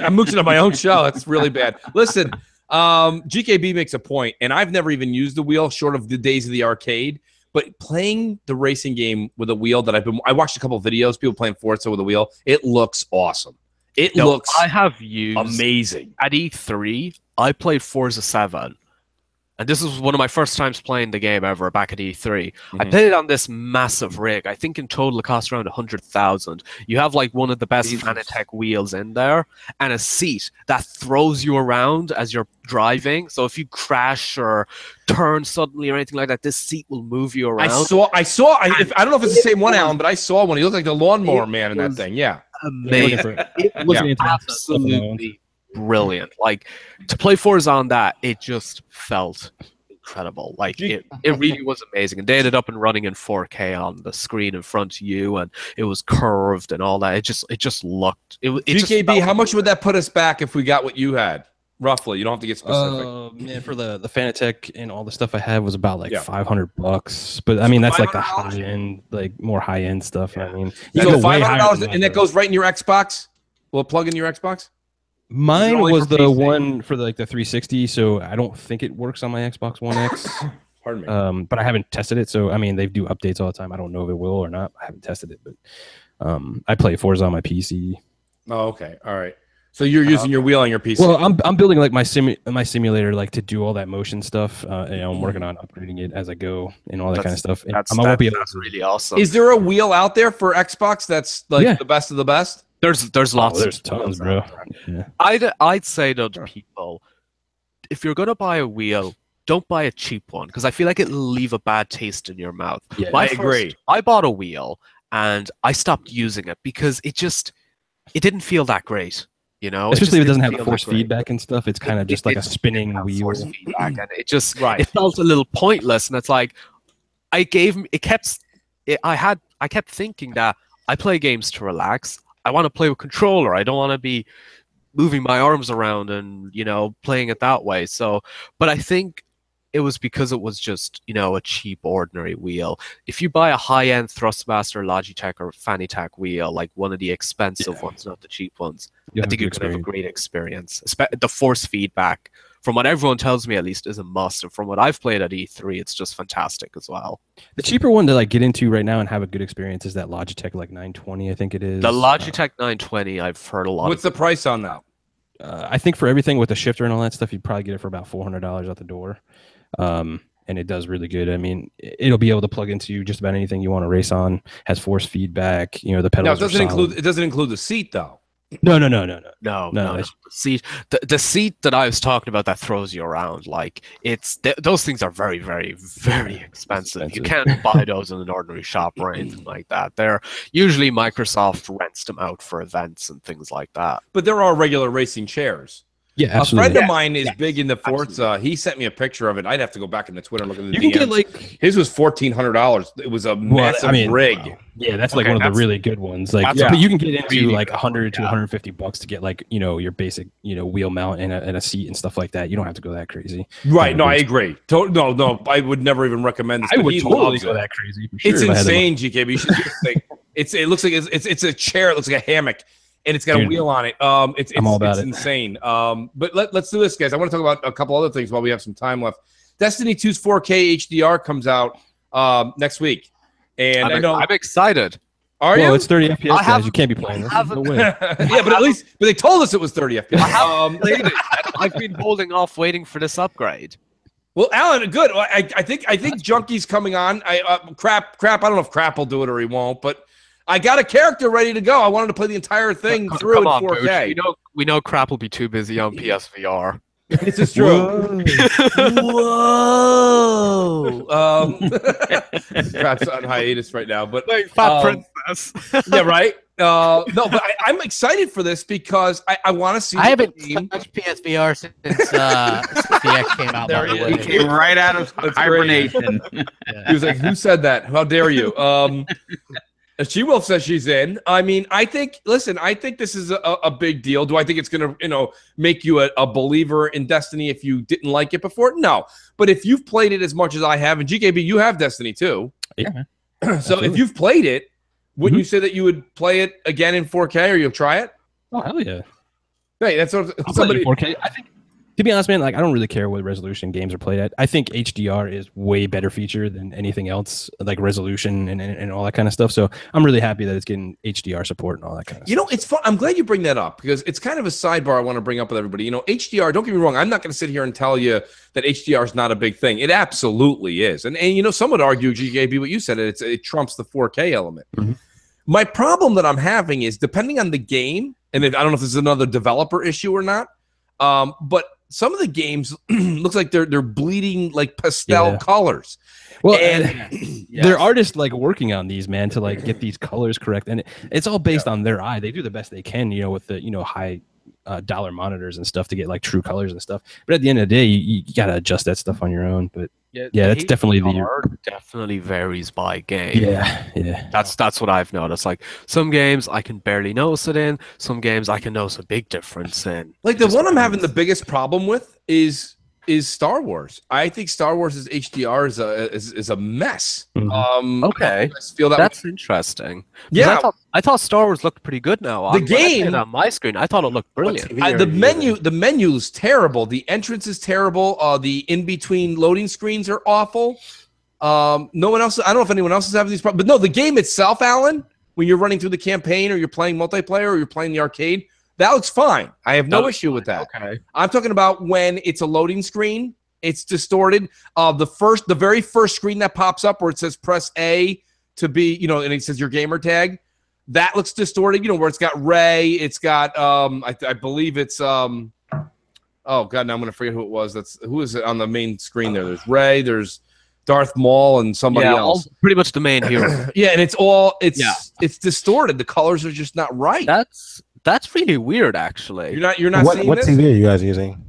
I'm mooching on my own show. That's really bad. Listen. GKB makes a point, and I've never even used the wheel short of the days of the arcade, but playing the racing game with a wheel I watched a couple of videos, people playing Forza with a wheel. It looks awesome.
I have used
amazing.
At E3, I played Forza 7. And this was one of my first times playing the game ever back at E3. I played it on this massive rig. I think in total it cost around 100,000. You have like one of the best Fanatec wheels in there, and a seat that throws you around as you're driving. So if you crash or turn suddenly or anything like that, this seat will move you around.
I don't know if it's the same one, Alan, but I saw one. He looked like the lawnmower man in that thing. Yeah.
Amazing. It was absolutely brilliant. Like, to play Forza on that, it just felt incredible. Like, it really was amazing. And they ended up and running in 4K on the screen in front of you, and it was curved and all that. It just looked.
GKB, how much would that put us back if we got what you had? Roughly, you don't have to get specific.
Man, for the Fanatec and all the stuff I had was about like $500. But I mean, that's like the high end, like more high end stuff. I mean,
so $500, and that goes right in your Xbox. Will it plug in your Xbox?
Mine was the one for the 360, so I don't think it works on my Xbox One X.
Pardon me.
But I haven't tested it, so I mean, they do updates all the time. I don't know if it will or not. I haven't tested it, but I play Forza on my PC.
Oh, okay, all right. So you're using your wheel on your PC.
Well, I'm building like my simulator, like to do all that motion stuff. And I'm working on upgrading it as I go and all that kind of stuff.
That's really awesome.
Is there a wheel out there for Xbox that's like the best of the best?
There's lots.
There's tons, bro. Yeah.
I'd say to people, if you're gonna buy a wheel, don't buy a cheap one, because I feel like it'll leave a bad taste in your mouth.
Yeah, I agree.
I bought a wheel and I stopped using it because it didn't feel that great.
Especially if it doesn't have the force feedback and stuff. It's kind of just like a spinning wheel.
Force feedback, and it felt a little pointless. And it's like, it kept I kept thinking that I play games to relax. I want to play with controller. I don't want to be moving my arms around and, you know, playing it that way. So, but I think it was because it was just, you know, a cheap, ordinary wheel. If you buy a high-end Thrustmaster, Logitech, or Fanatec wheel, like one of the expensive ones, not the cheap ones, I think you're going to have a great experience. The force feedback, from what everyone tells me at least, is a must. And from what I've played at E3, it's just fantastic as well.
The cheaper one to like get into right now and have a good experience is that Logitech like 920, I think it is.
The Logitech 920, I've heard a lot.
What's the price on that?
I think for everything with the shifter and all that stuff, you'd probably get it for about $400 out the door. And it does really good. I mean, it'll be able to plug into just about anything you want to race on. Has force feedback. You know, the pedals.
No, it doesn't include the seat though.
No. The seat that I was talking about that throws you around, like those things are very, very, very expensive. You can't buy those in an ordinary shop or anything like that. They're usually Microsoft rents them out for events and things like that.
But there are regular racing chairs.
Yeah, absolutely.
A friend of mine is big in the Forza. Absolutely. He sent me a picture of it. I'd have to go back into Twitter and look at the DMs.
You can get like
his was $1,400. It was a massive rig.
Wow. Yeah, that's like one of the really good ones. Like, but you can get into like $100 to $150 to get like, you know, your basic, you know, wheel mount and a seat and stuff like that. You don't have to go that crazy.
Right? No, I agree. No, I would never even recommend this.
I would totally go that crazy. For sure,
it's insane, GKB. You should just think. It looks like it's a chair. It looks like a hammock. And it's got a wheel on it. I'm all about it. Insane. But let's do this, guys. I want to talk about a couple other things while we have some time left. Destiny 2's 4K HDR comes out next week, and I'm
excited.
Are you?
Well, it's 30 FPS, guys. You can't be playing this. No way.
Yeah, but they told us it was 30 FPS.
I haven't played it. I've been holding off, waiting for this upgrade.
Well, Alan, good. I think Junkie's coming on. Crap. I don't know if Crap will do it or he won't, but. I got a character ready to go. I wanted to play the entire thing through in 4K.
We know Crap will be too busy on PSVR.
This is true. Whoa. Crap's on hiatus right now, but
Fat Princess.
Yeah, right. No, but I'm excited for this because I want to see.
I haven't touched PSVR since the X came out.
He came right out of hibernation.
He was like, "Who said that? How dare you?" She-Wolf says she's in. I mean, I think this is a big deal. Do I think it's going to, make you a believer in Destiny if you didn't like it before? No. But if you've played it as much as I have, and GKB, you have Destiny too.
Yeah.
So if you've played it, wouldn't you say that you would play it again in 4K or you'll try it?
Oh, hell yeah.
Hey, that's what somebody.
4K. I think. To be honest, man, like I don't really care what resolution games are played at. I think HDR is way better feature than anything else, like resolution and all that kind of stuff. So I'm really happy that it's getting HDR support and all that kind of stuff.
It's fun. I'm glad you bring that up because it's kind of a sidebar I want to bring up with everybody. HDR, don't get me wrong, I'm not going to sit here and tell you that HDR is not a big thing. It absolutely is. And some would argue, GKB, what you said, it trumps the 4K element. Mm-hmm. My problem that I'm having is depending on the game, and I don't know if this is another developer issue or not, but some of the games looks like they're bleeding like pastel colors.
Well, and there are artists like working on these, man, to like get these colors correct, and it's all based on their eye. They do the best they can, with the high dollar monitors and stuff to get like true colors and stuff. But at the end of the day, you gotta adjust that stuff on your own. But that's definitely
definitely varies by game.
Yeah.
That's what I've noticed. Like some games I can barely notice it in. Some games I can notice a big difference in.
Like the one I'm having the biggest problem with is Star Wars. I think Star Wars' HDR is a mess.
Mm-hmm. Okay,
I feel that's
interesting.
Yeah,
I thought Star Wars looked pretty good now.
The game
on my screen, I thought it looked brilliant.
The menu is terrible. The entrance is terrible. The in between loading screens are awful. No one else. I don't know if anyone else is having these problems, but no, the game itself, Alan, when you're running through the campaign or you're playing multiplayer or you're playing the arcade. That looks fine. I have no issue with that.
Okay.
I'm talking about when it's a loading screen, it's distorted. The very first screen that pops up where it says press A to be, and it says your gamer tag, that looks distorted, where it's got Ray, it's got I believe it's oh god, now I'm gonna forget who it was. Who is it on the main screen there? There's Ray, there's Darth Maul and somebody else.
Pretty much the main hero.
Yeah, and it's distorted. The colors are just not right.
That's really weird, actually.
You're not seeing
what
this?
TV are you guys using?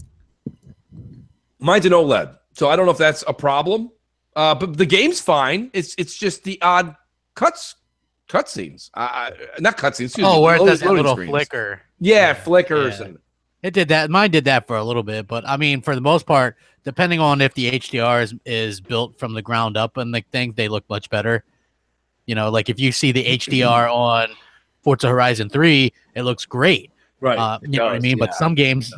Mine's an OLED, so I don't know if that's a problem. But the game's fine. It's just the odd cutscenes. Not cutscenes.
Oh, where it does that
loading
little
screens.
flicker.
Yeah, flickers.
Yeah.
And
It did that. Mine did that for a little bit, but I mean, for the most part, depending on if the HDR is built from the ground up and the thing, they look much better. You know, like if you see the HDR on Forza Horizon 3, it looks great.
right.
You know what I mean? But some games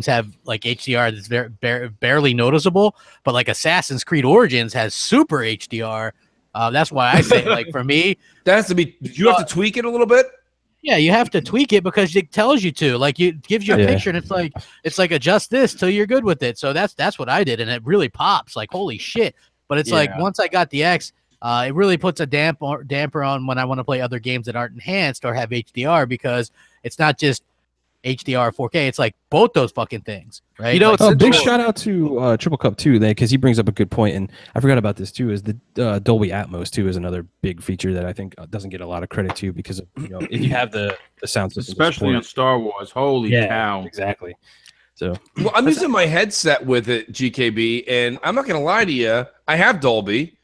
have like HDR that's barely noticeable. But like Assassin's Creed Origins has super HDR. That's why I say, like, for me,
That has to be. You have to tweak it a little bit.
yeah, you have to tweak it because it tells you to. Like, it gives you a picture, and it's like adjust this till you're good with it. So that's what I did, and it really pops. Like, holy shit! But it's like once I got the X, it really puts a damper on when I want to play other games that aren't enhanced or have HDR, because it's not just HDR 4K. It's like both those fucking things, right?
You know,
like,
big shout out to Triple Cup too, because he brings up a good point, and I forgot about this too. Is the Dolby Atmos too is another big feature that I think doesn't get a lot of credit to, because of, you know, if you have the sound system,
especially on Star Wars. Holy cow!
Exactly. So
Well, I'm using my headset with it, GKB, and I'm not gonna lie to you. I have Dolby,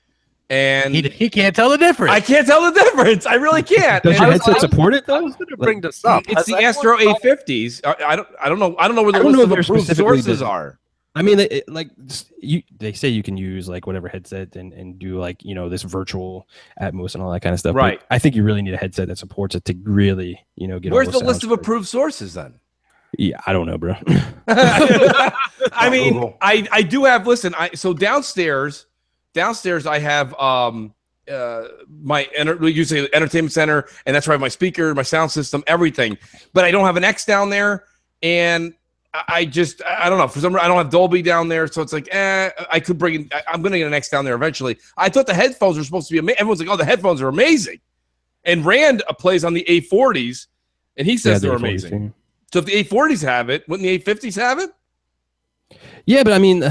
and
he can't tell the difference.
I can't tell the difference. I really can't.
does
And
your headset support it though?
I was going to bring this up.
It's the Astro A50s. I don't know. I don't know where the
I don't
list
know
of
if they're
approved
specifically
sources
the-
are.
I mean, they say you can use like whatever headset and do like, you know, this virtual Atmos and all that kind of stuff. but
Right.
I think you really need a headset that supports it to really, you know, get.
Where's
all
the
those
list
sounds
of
correct.
approved sources then?
Yeah, I don't know, bro.
I mean,
Google.
I do have. Listen, so downstairs I have we use the entertainment center, and that's where I have my speaker, my sound system, everything. But I don't have an X down there, and I don't know, for some reason I don't have Dolby down there, so it's like I could bring in, I'm gonna get an X down there eventually. I thought the headphones were supposed to be amazing. Everyone's like, oh, the headphones are amazing, and Rand plays on the A40s, and he says they're amazing. So if the A40s have it, wouldn't the A50s have it?
Yeah, but I mean,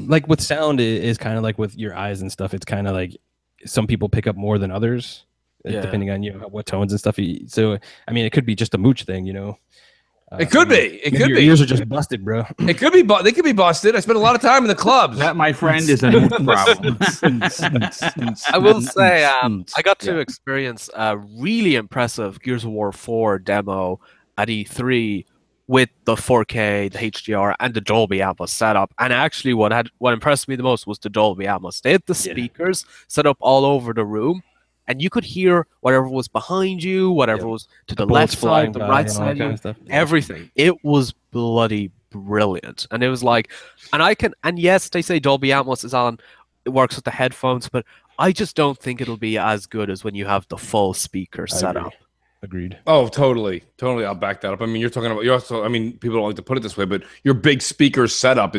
like with sound is kind of like with your eyes and stuff. It's kind of like some people pick up more than others, depending on, you know, what tones and stuff. So I mean, it could be just a mooch thing, you know.
It could be. It could
your
be.
ears are just busted, bro.
It could be. They could be busted. I spent a lot of time in the clubs.
That, my friend, is a new problem.
I will say, I got to experience a really impressive Gears of War 4 demo at E3 with the 4K, the HDR, and the Dolby Atmos setup. And actually, what impressed me the most was the Dolby Atmos. They had the speakers set up all over the room, and you could hear whatever was behind you, whatever was to the left side, the right side,
kind of stuff.
everything. It was bloody brilliant. And it was like, and yes, they say Dolby Atmos is on, it works with the headphones, but I just don't think it'll be as good as when you have the full speaker setup.
Agreed.
Oh, totally. I'll back that up. I mean, you're also, I mean, people don't like to put it this way, but your big speaker setup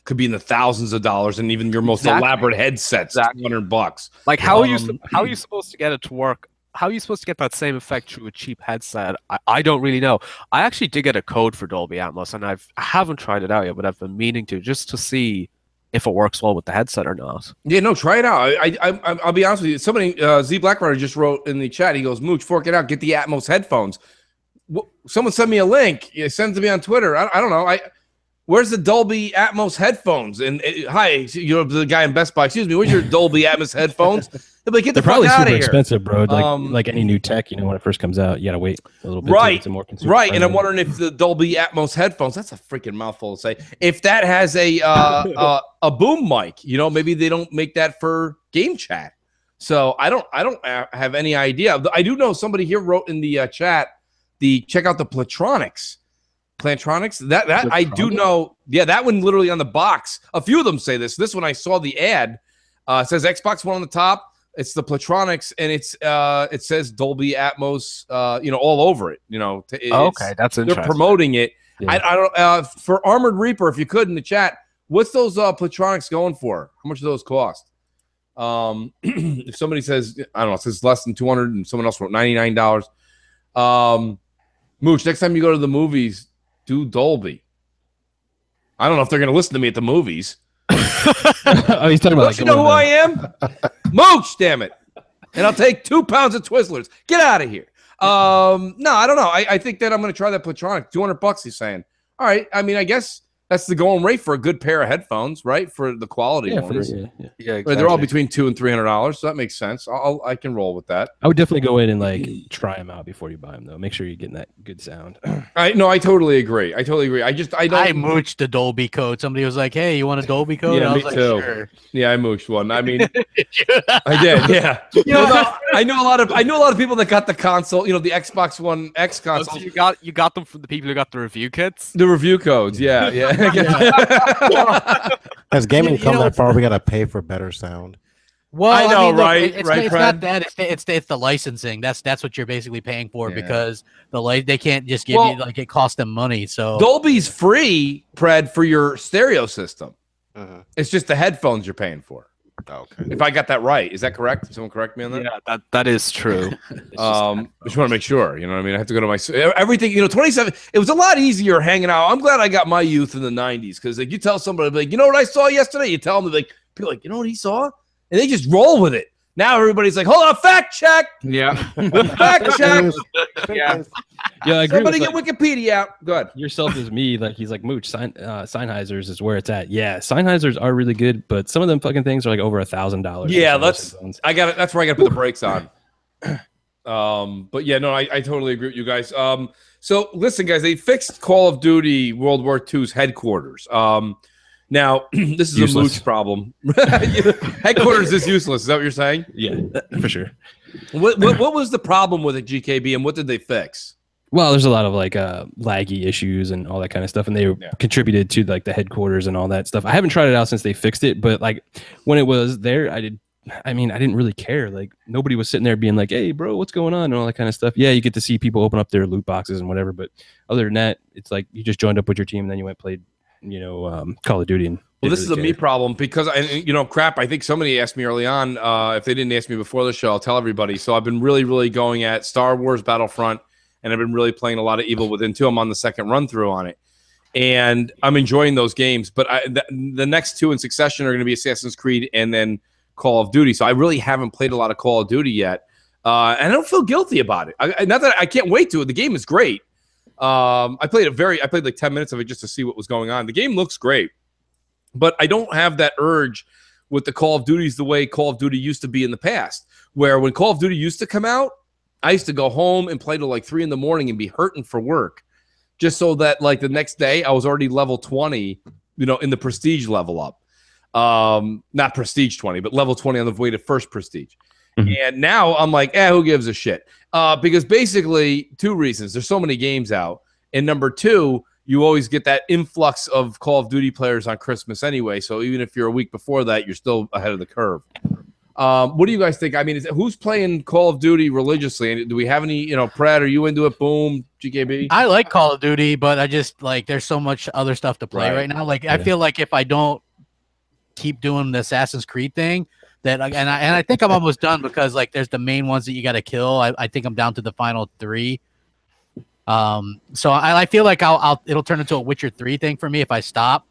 could be in the thousands of dollars, and even your most elaborate headsets, $200.
Like, how are you supposed to get it to work? How are you supposed to get that same effect through a cheap headset? I don't really know. I actually did get a code for Dolby Atmos, and I haven't tried it out yet, but I've been meaning to, just to see if it works well with the headset or not.
Yeah, no, try it out. I'll be honest with you. Somebody, Z Blackrider just wrote in the chat. He goes, "Mooch, fork it out. Get the Atmos headphones." Someone sent me a link. Send it to me on Twitter. I don't know. Where's the Dolby Atmos headphones? And hi, you're the guy in Best Buy. Excuse me, where's your Dolby Atmos headphones? They're like, get the fuck out of here.
Expensive, bro. Like any new tech, you know, when it first comes out, you gotta wait a little bit.
Right,
more
right. And I'm wondering if the Dolby Atmos headphones, that's a freaking mouthful to say, if that has a boom mic, you know, maybe they don't make that for game chat. So I don't have any idea. I do know somebody here wrote in the chat, check out the Plantronics. That I do know. Yeah, that one literally on the box. A few of them say this. This one I saw the ad. It says Xbox One on the top. It's the Plantronics, and it says Dolby Atmos, you know, all over it. You know,
okay, that's interesting.
They're promoting it.
Yeah.
I don't. For Armored Reaper, if you could in the chat, what's those Plantronics going for? How much do those cost? If somebody says, I don't know, it says less than $200, and someone else wrote $99. Mooch, next time you go to the movies, do Dolby. I don't know if they're going to listen to me at the movies.
Oh, he's talking about.
Don't you know who I am? Mooch, damn it. And I'll take 2 pounds of Twizzlers. Get out of here. No, I don't know. I think that I'm going to try that Plantronic. $200, he's saying. All right. I mean, I guess That's the going rate for a good pair of headphones, right? For the quality ones.
Yeah, exactly.
Right, they're all between $200 and $300, so that makes sense. I can roll with that.
I would definitely go in and like try them out before you buy them, though. Make sure you're getting that good sound.
I totally agree. I
mooched the Dolby code. Somebody was like, "Hey, you want a Dolby code?"
Yeah,
I was
me
like,
too.
Sure.
Yeah, I mooched one. I mean, I did. Yeah. I know a lot of people that got the console. The Xbox One X console.
So you got them from the people who got the review kits.
The review codes. Yeah.
As gaming come that far, we gotta pay for better sound.
Well,
I know,
mean, look,
right?
It's
right,
not that. It's the licensing. That's what you're basically paying for because they can't just give you like it costs them money. So
Dolby's free, Pred, for your stereo system. It's just the headphones you're paying for.
Okay.
If I got that right, is that correct? Someone correct me on that?
Yeah, that is true.
Just want to make sure. You know what I mean? I have to go to my everything. 27. It was a lot easier hanging out. I'm glad I got my youth in the 90s because like you tell somebody like, you know what I saw yesterday? You tell them like, people like, you know what he saw? And they just roll with it. Now everybody's like, hold on, fact check.
Yeah.
Fact check.
Yeah.
Yeah, I agree.
Somebody get Wikipedia out. Go ahead.
Yourself is me. Like he's like Mooch. Sennheisers is where it's at. Yeah, Sennheisers are really good, but some of them fucking things are like over $1,000.
Yeah, I got it. That's where I got to put the brakes on. But yeah, no, I totally agree with you guys. So listen, guys, they fixed Call of Duty World War II's headquarters. Now, this is a Mooch problem. Headquarters is useless. Is that what you're saying?
Yeah, for sure.
What was the problem with it, GKB, and what did they fix?
Well, there's a lot of like laggy issues and all that kind of stuff, and they contributed to like the headquarters and all that stuff. I haven't tried it out since they fixed it, but like when it was there, I didn't really care. Like nobody was sitting there being like, "Hey, bro, what's going on?" and all that kind of stuff. Yeah, you get to see people open up their loot boxes and whatever, but other than that, it's like you just joined up with your team and then you went and played, Call of Duty. And
this is a me problem because crap. I think somebody asked me early on. If they didn't ask me before the show, I'll tell everybody. So I've been really, really going at Star Wars Battlefront, and I've been really playing a lot of Evil Within 2. I'm on the second run through on it, and I'm enjoying those games. But the next two in succession are going to be Assassin's Creed and then Call of Duty. So I really haven't played a lot of Call of Duty yet, and I don't feel guilty about it. Not that I can't wait to it. The game is great. I played like 10 minutes of it just to see what was going on. The game looks great, but I don't have that urge with the Call of Duties the way Call of Duty used to be in the past, where when Call of Duty used to come out, I used to go home and play till like 3 a.m. and be hurting for work just so that like the next day I was already level 20, in the prestige level up. Not prestige 20, but level 20 on the way to first prestige. And now I'm like, who gives a shit? Because basically 2 reasons. There's so many games out. And number 2, you always get that influx of Call of Duty players on Christmas anyway. So even if you're a week before that, you're still ahead of the curve. What do you guys think? I mean, who's playing Call of Duty religiously? Do we have any, Pred, are you into it? Boom, GKB?
I like Call of Duty, but I just like there's so much other stuff to play right now. Like I feel like if I don't keep doing the Assassin's Creed thing, and I think I'm almost done because like there's the main ones that you got to kill. I think I'm down to the final 3. So I feel like it'll turn into a Witcher 3 thing for me if I stop.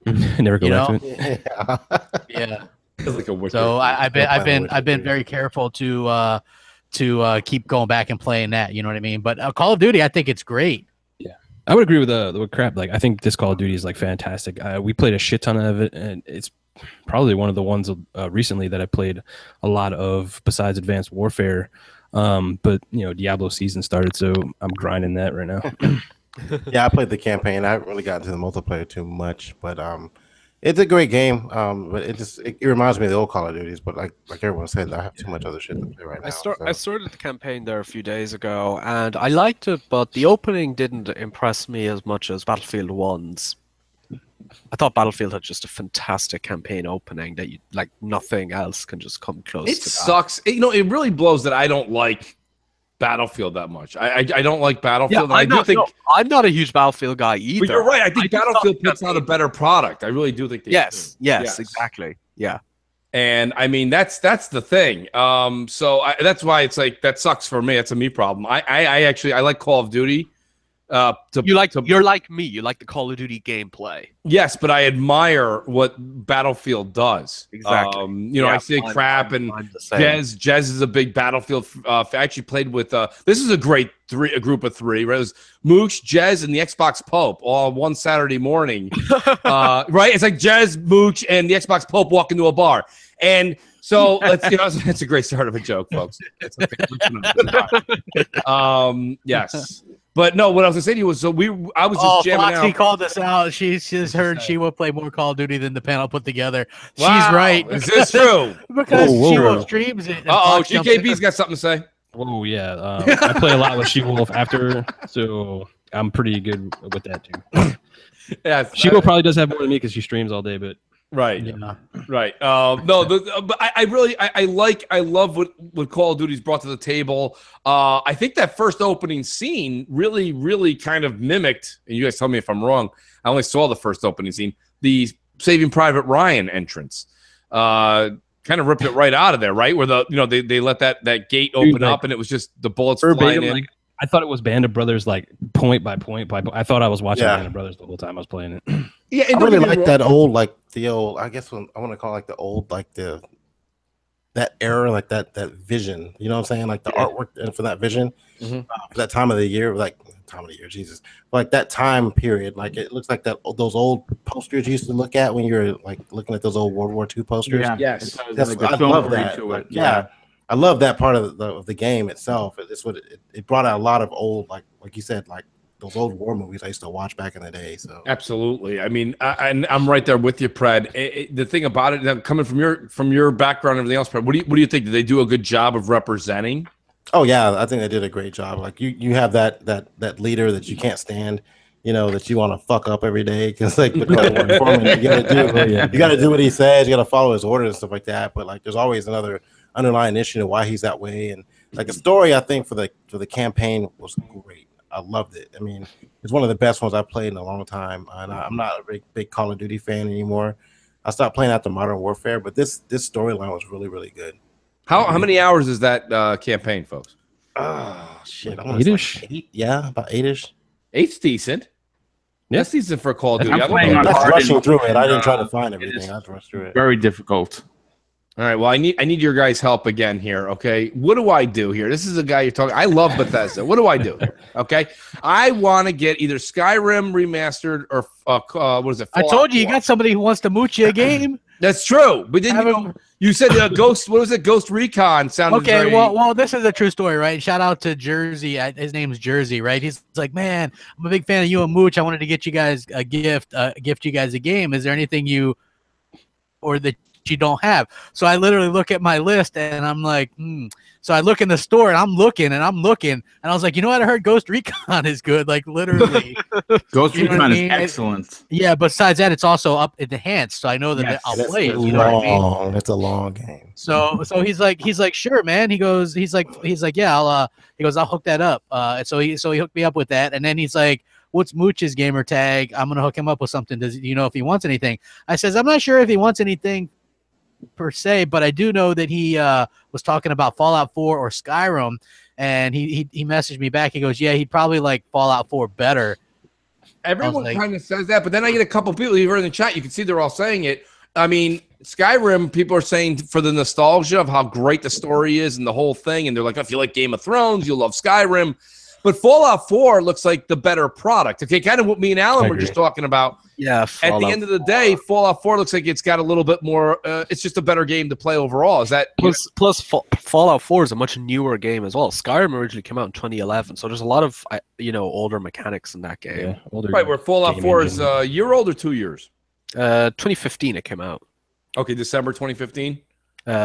Never go back to it.
Yeah.
Like a
so I've been very careful to keep going back and playing that. You know what I mean? But Call of Duty, I think it's great.
Yeah, I would agree with Crap. Like I think this Call of Duty is like fantastic. We played a shit ton of it, and it's probably one of the ones recently that I played a lot of besides Advanced Warfare. But Diablo season started, so I'm grinding that right now.
Yeah, I played the campaign. I haven't really gotten to the multiplayer too much, but it's a great game. But it reminds me of the old Call of Duties. But like everyone said, I have too much other shit to play right now.
I started the campaign there a few days ago, and I liked it, but the opening didn't impress me as much as Battlefield 1's. I thought Battlefield had just a fantastic campaign opening that nothing else can just come close to that. It
sucks. It really blows that I don't like Battlefield that much. I don't like Battlefield.
Yeah, I'm not a huge Battlefield guy either.
But you're right. I think Battlefield puts out a better product. I really do think they do.
Yes, exactly. Yeah.
And I mean that's the thing. So that's why it's like that sucks for me. It's a me problem. I actually like Call of Duty.
You're like me. You like the Call of Duty gameplay.
Yes, but I admire what Battlefield does.
Exactly.
I say crap, and Jez is a big Battlefield. I actually played with. This is a group of three. Right? It was Mooch, Jez, and the Xbox Pope all one Saturday morning. Right? It's like Jez, Mooch, and the Xbox Pope walk into a bar, and so it's a great start of a joke, folks. Yes. But no, what I was gonna say to you was, I was just jamming out.
Foxy called us out. She's heard she will play more Call of Duty than the panel put together.
Wow.
She's right.
Is this true?
Because She-Wolf streams it.
GKB's got something to say.
Oh yeah, I play a lot with She-Wolf after, so I'm pretty good with that too.
Yeah,
She-Wolf probably does have more than me because she streams all day, but.
Right. Yeah. Right. But I love what Call of Duty's brought to the table. I think that first opening scene really kind of mimicked, and you guys tell me if I'm wrong. I only saw the first opening scene, the Saving Private Ryan entrance. Kind of ripped it right out of there, right? Where they let that gate open up and it was just the bullets flying in.
I thought it was Band of Brothers, like point by point. I thought I was watching Band of Brothers the whole time I was playing it.
Yeah, I really like that old, I guess I want to call it like the old, like that era, like that vision. You know what I'm saying? Like the artwork for that vision, for that time of the year, Jesus, like that time period. Like it looks like those old posters you used to look at when you're like looking at those old World War II posters.
Yeah.
Yes,
I love that. Yeah. I love that part of the game itself. It brought out a lot of old, like you said, like those old war movies I used to watch back in the day. So
absolutely. I mean, I'm right there with you, Pred. The thing about it, coming from your background and everything else, Pred, what do you think? Did they do a good job of representing?
Oh yeah, I think they did a great job. Like you have that leader that you can't stand, that you want to fuck up every day because like the foreman, you gotta do what he says, you gotta follow his orders and stuff like that. But like, there's always another underlying issue to why he's that way, and like the story I think for the campaign was great. I loved it. I mean, it's one of the best ones I've played in a long time, and I'm not a big Call of Duty fan anymore. I stopped playing after Modern Warfare, but this storyline was really good.
How many hours is that campaign, folks?
Oh shit, I
want to say
8. Yeah, about 8-ish.
8's decent. Yeah, that's decent for Call of Duty.
I'm rushing through it. I didn't try to find everything. I just rushed through it.
Very difficult.
All right. Well, I need your guys' help again here. Okay. What do I do here? This is a guy you're talking. I love Bethesda. What do I do here? Okay. I want to get either Skyrim remastered or what is it?
Fallout I told you 4. You got somebody who wants to mooch you a game.
That's true. But then you said Ghost. What was it? Ghost Recon sounded
okay.
Very...
Well, this is a true story, right? Shout out to Jersey. His name's Jersey, right? He's like, man, I'm a big fan of you and Mooch. I wanted to get you guys a gift you guys a game. Is there anything you don't have? So I literally look at my list and I'm like, So I look in the store and I'm looking and I was like, you know what? I heard Ghost Recon is good. Like literally,
Ghost Recon is excellent.
Yeah. Besides that, it's also up enhanced, so I know that I'll play it. You know what I mean?
It's a long game.
So he's like, sure, man. He's like, yeah, I'll hook that up. So he hooked me up with that, and then he's like, what's Mooch's gamer tag? I'm gonna hook him up with something. Does you know if he wants anything? I says, I'm not sure if he wants anything per se, but I do know that he was talking about Fallout 4 or Skyrim, and he messaged me back. He goes, yeah, he'd probably like Fallout 4 better.
Everyone kind of says that, but then I get a couple people you've heard in the chat. You can see they're all saying it. I mean, Skyrim, people are saying for the nostalgia of how great the story is and the whole thing, and they're like, if you like Game of Thrones, you'll love Skyrim. But Fallout 4 looks like the better product. Okay, kind of what me and Alan were just talking about.
Yeah.
At the end of the day, Fallout 4 looks like it's got a little bit more. It's just a better game to play overall. Is that
plus Fallout 4 is a much newer game as well. Skyrim originally came out in 2011, so there's a lot of older mechanics in that game.
Yeah, older.
Right, where Fallout 4 is a year old or 2 years.
2015 it came out.
Okay, December 2015.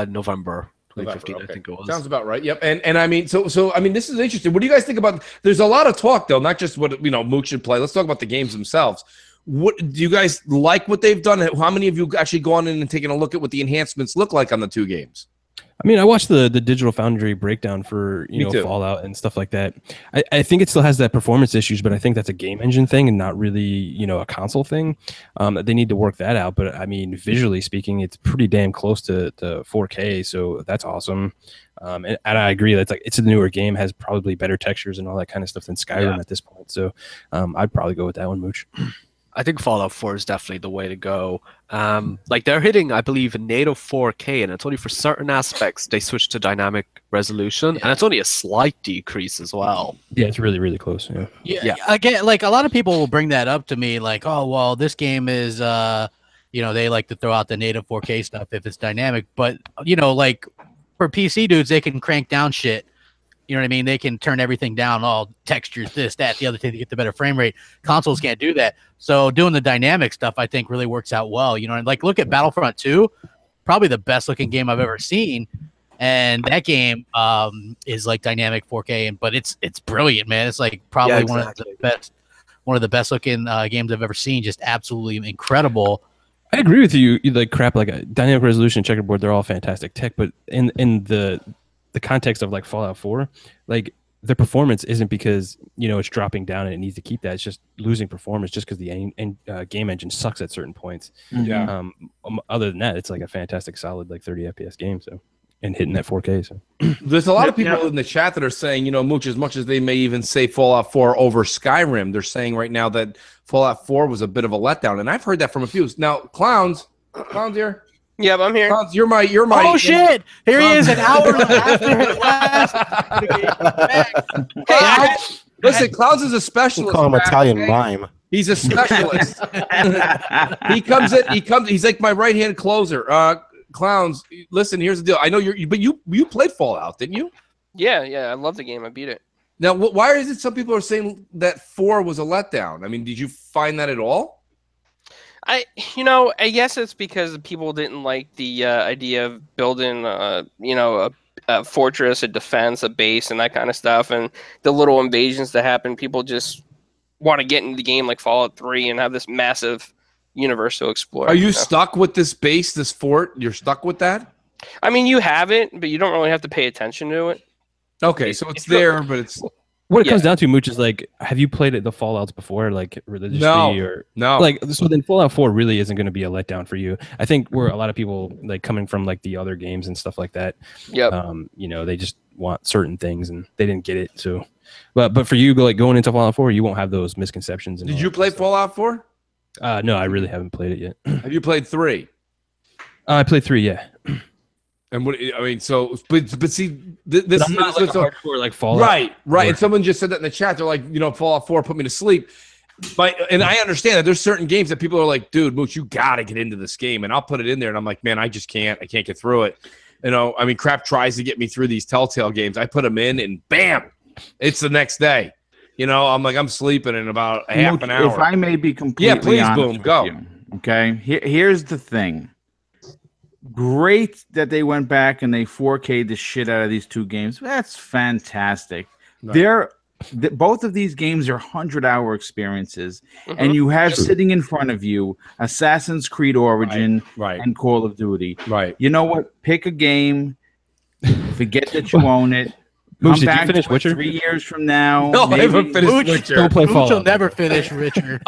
November. 2015, okay. I think it was.
Sounds about right. Yep. And I mean, so I mean, this is interesting. What do you guys think about? There's a lot of talk though, not just what Mook should play. Let's talk about the games themselves. What do you guys like? What they've done? How many of you actually gone in and taken a look at what the enhancements look like on the two games?
I mean, I watched the Digital Foundry breakdown for Fallout and stuff like that. I think it still has that performance issues, but I think that's a game engine thing and not really a console thing. They need to work that out. But I mean, visually speaking, it's pretty damn close to 4K, so that's awesome. And I agree that it's a newer game, has probably better textures and all that kind of stuff than Skyrim at this point. So I'd probably go with that one, Mooch.
I think Fallout 4 is definitely the way to go. Like they're hitting, I believe, a native 4K, and it's only for certain aspects they switch to dynamic resolution, and it's only a slight decrease as well.
Yeah, it's really, really close.
Yeah. Again, like a lot of people will bring that up to me, like, oh, well, this game is, they like to throw out the native 4K stuff if it's dynamic, but like for PC dudes, they can crank down shit. You know what I mean? They can turn everything down, all textures, this, that, the other thing to get the better frame rate. Consoles can't do that. So doing the dynamic stuff, I think, really works out well. And like look at Battlefront 2, probably the best looking game I've ever seen. And that game is like dynamic 4K, but it's brilliant, man. It's like probably one of the best looking games I've ever seen. Just absolutely incredible.
I agree with you. Like crap, like a dynamic resolution, checkerboard, they're all fantastic tech, but in the context of like Fallout 4, like the performance isn't because it's dropping down and it needs to keep that. It's just losing performance just because the game engine sucks at certain points.
Yeah.
Other than that, it's like a fantastic, solid like 30 FPS game. So and hitting that 4K. So
there's a lot of people in the chat that are saying, Mooch, as much as they may even say Fallout 4 over Skyrim, they're saying right now that Fallout 4 was a bit of a letdown, and I've heard that from a few. Now, clowns here.
Yeah, I'm here.
Clowns, you're my.
Oh shit! Here he is, an hour after his last.
Hey, listen, Clowns is a specialist.
Call him Italian mime.
He's a specialist. He comes in. He's like my right hand closer. Clowns, listen. Here's the deal. I know you played Fallout, didn't you?
Yeah. I love the game. I beat it.
Now, why is it some people are saying that 4 was a letdown? I mean, did you find that at all?
I guess it's because people didn't like the idea of building, a fortress, a defense, a base, and that kind of stuff, and the little invasions that happen. People just want to get into the game like Fallout 3 and have this massive universe to explore.
Are you stuck with this base, this fort? You're stuck with that?
I mean, you have it, but you don't really have to pay attention to it.
Okay, so it's there, but it's...
What it comes down to, Mooch, is like, have you played the Fallouts before, like religiously?
No.
Like, so then Fallout 4 really isn't going to be a letdown for you. I think where a lot of people like coming from like the other games and stuff like that.
Yep.
They just want certain things and they didn't get it. So, but for you, like going into Fallout 4, you won't have those misconceptions.
Did you play Fallout 4?
No, I really haven't played it yet.
Have you played 3?
I played 3, yeah.
And what I mean, so but see, this
I'm not like hardcore like Fallout.
Right. And someone just said that in the chat. They're like, Fallout 4 put me to sleep. And I understand that there's certain games that people are like, dude, Mooch, you gotta get into this game. And I'll put it in there, and I'm like, man, I just can't. I can't get through it. I mean, crap tries to get me through these Telltale games. I put them in, and bam, it's the next day. I'm like, I'm sleeping in about half an hour.
If I may be completely
please,
honest
Boom,
with
go.
you, okay, here's the thing. Great that they went back and they 4K'd the shit out of these two games. That's fantastic. Right. Both of these games are 100-hour experiences, and you have sitting in front of you Assassin's Creed Origin and Call of Duty.
Right.
You know what? Pick a game. Forget that you own it.
Mooch, did you finish Witcher?
3 years from now.
No, I haven't finished Witcher.
Don't play Fallout.
Mooch will never finish Witcher.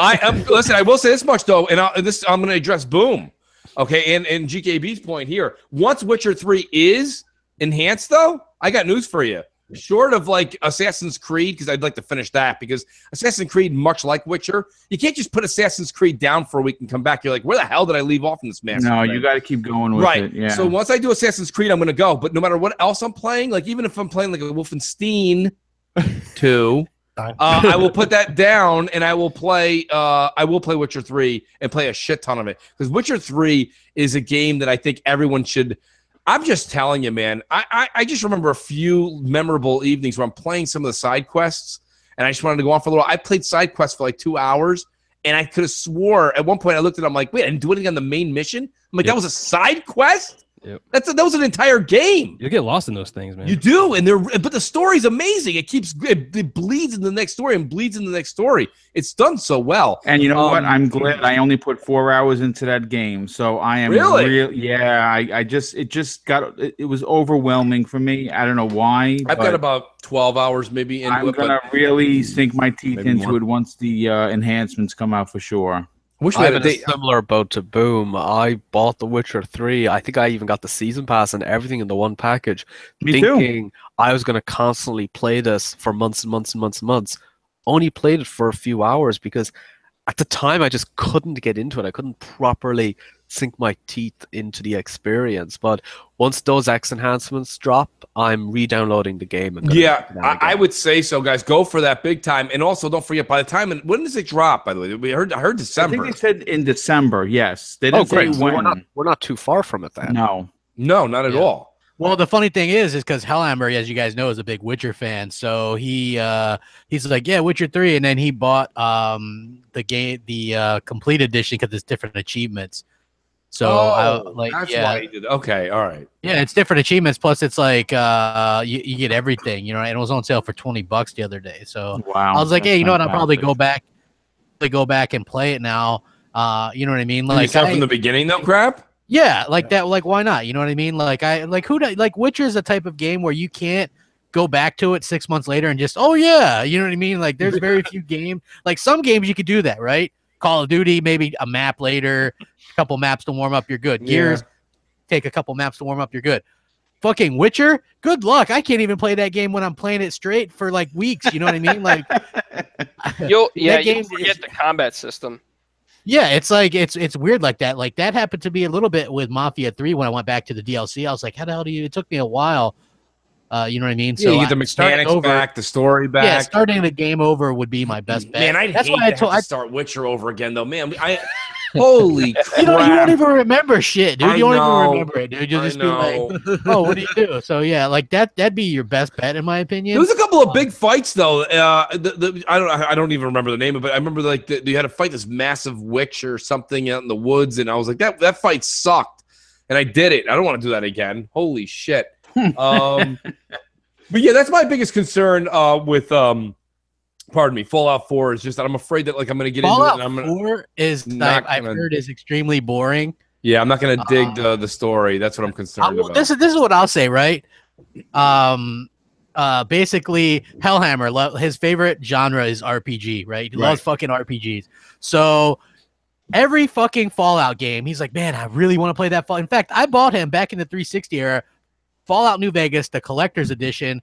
Listen, I will say this much though, and I'm going to address Boom. Okay, and GKB's point here, once Witcher 3 is enhanced, though, I got news for you. Short of like Assassin's Creed, because I'd like to finish that, because Assassin's Creed, much like Witcher, you can't just put Assassin's Creed down for a week and come back. You're like, where the hell did I leave off in this mess?
No, you got to keep going with it. Yeah.
So once I do Assassin's Creed, I'm going to go. But no matter what else I'm playing, like even if I'm playing like a Wolfenstein 2, I will put that down and I will play Witcher 3 and play a shit ton of it, because Witcher 3 is a game that I think everyone should. I'm just telling you, man. I just remember a few memorable evenings where I'm playing some of the side quests and I just wanted to go on for a little. I played side quests for like 2 hours and I could have swore at one point I looked at it, I'm like, wait, I didn't do anything on the main mission. I'm like, that was a side quest?
Yep.
That was an entire game.
You get lost in those things, man.
You do, but the story's amazing. It bleeds in the next story and bleeds in the next story. It's done so well.
And you know what? I'm glad I only put 4 hours into that game. So I am
really,
yeah. It was overwhelming for me. I don't know why.
I've got about 12 hours maybe into
I'm gonna really sink my teeth into it once the enhancements come out for sure.
Wish
we had a similar boat to Boom. I bought The Witcher 3. I think I even got the season pass and everything in the one package. Thinking I was going to constantly play this for months and months and months and months. Only played it for a few hours because at the time I just couldn't get into it. I couldn't properly sink my teeth into the experience. But once those X enhancements drop, I'm re-downloading the game. And
I would say so, guys. Go for that big time. And also, don't forget, by the time, when does it drop, by the way? I heard December.
I think they said in December, yes. They didn't say when.
We're not too far from it then.
No,
not at all.
Well, the funny thing is because Hellhammer, as you guys know, is a big Witcher fan. So he's like, yeah, Witcher 3. And then he bought the complete edition because it's different achievements. So
that's why he did. Okay, all right.
Yeah, it's different achievements. Plus, it's like you get everything, and it was on sale for $20 the other day. So
wow,
I was like, hey, you know what? I'll probably go back and play it now. You know what I mean? Like
from the beginning, though, crap.
Yeah, like that. Like why not? You know what I mean? Like Witcher is a type of game where you can't go back to it 6 months later and just you know what I mean? Like there's very few games. Like some games you could do that, right? Call of Duty, maybe a map later. Couple maps to warm up, you're good. Gears, take a couple maps to warm up, you're good. Fucking Witcher, good luck. I can't even play that game when I'm playing it straight for like weeks. You know what I mean? Like,
you'll forget the combat system.
Yeah, it's like it's weird like that. Like that happened to me a little bit with Mafia 3 when I went back to the DLC. I was like, how the hell do you? It took me a while. You know what I mean?
So you get the mechanics back, the story back.
Yeah, starting the game over would be my best bet.
Man, I'd start Witcher over again, though. Man, holy crap.
You don't even remember shit, dude. You don't even remember it, dude. You'll just be like, oh, what do you do? So, yeah, like that'd be your best bet, in my opinion.
There was a couple of big fights, though. I don't even remember the name of it. I remember, like, you had to fight this massive witch or something out in the woods, and I was like, that fight sucked. And I did it. I don't want to do that again. Holy shit. But yeah, that's my biggest concern with Fallout 4 is just that I'm afraid that like I'm gonna get into it. And I'm gonna, 4
is I've heard is extremely boring.
Yeah, I'm not gonna dig the story. That's what I'm concerned about.
This is what I'll say, right? Basically, Hellhammer, his favorite genre is RPG, right? He loves fucking RPGs. So every fucking Fallout game, he's like, man, I really want to play that. In fact, I bought him back in the 360 era. Fallout New Vegas, the collector's edition,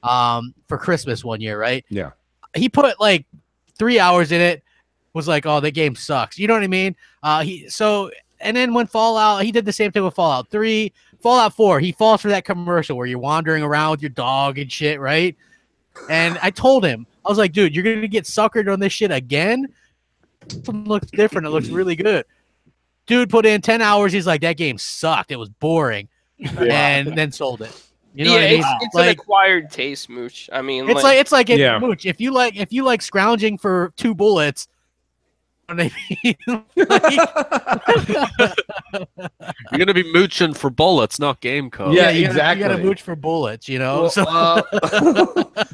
for Christmas one year, right?
Yeah.
He put like 3 hours in it, was like, oh, the game sucks. You know what I mean? And then when Fallout, he did the same thing with Fallout 3. Fallout 4, he falls for that commercial where you're wandering around with your dog and shit, right? And I told him, I was like, dude, you're going to get suckered on this shit again? It looks different. It looks really good. Dude put in 10 hours. He's like, that game sucked. It was boring. And then sold it. You know what I mean?
It's like, an acquired taste, Mooch. I mean,
Mooch. If you like scrounging for 2 bullets, you know what
I mean? You're gonna be mooching for bullets, not game code.
Yeah, exactly.
You gotta mooch for bullets, you know.
Well,
so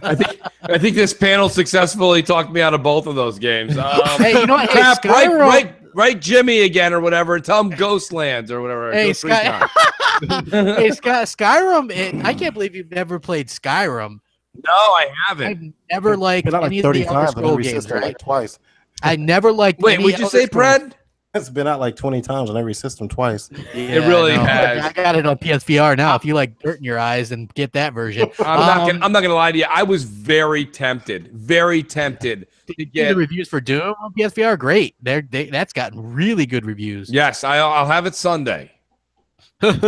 I think this panel successfully talked me out of both of those games.
Hey, you know what? Hey,
Write Jimmy again or whatever. Tell him Ghostlands or whatever.
Hey, hey, Skyrim. I can't believe you've never played Skyrim.
No, I haven't.
I've never liked any of the Elder Scrolls games. Right?
Like twice.
I never liked.
Wait, would you say, Pred?
It's been out like 20 times on every system twice.
Yeah, it really has.
I got it on PSVR now. If you like dirt in your eyes, then get that version.
I'm not gonna lie to you. I was very tempted to get
the reviews for Doom on PSVR. Great, that's gotten really good reviews.
Yes, I'll have it Sunday.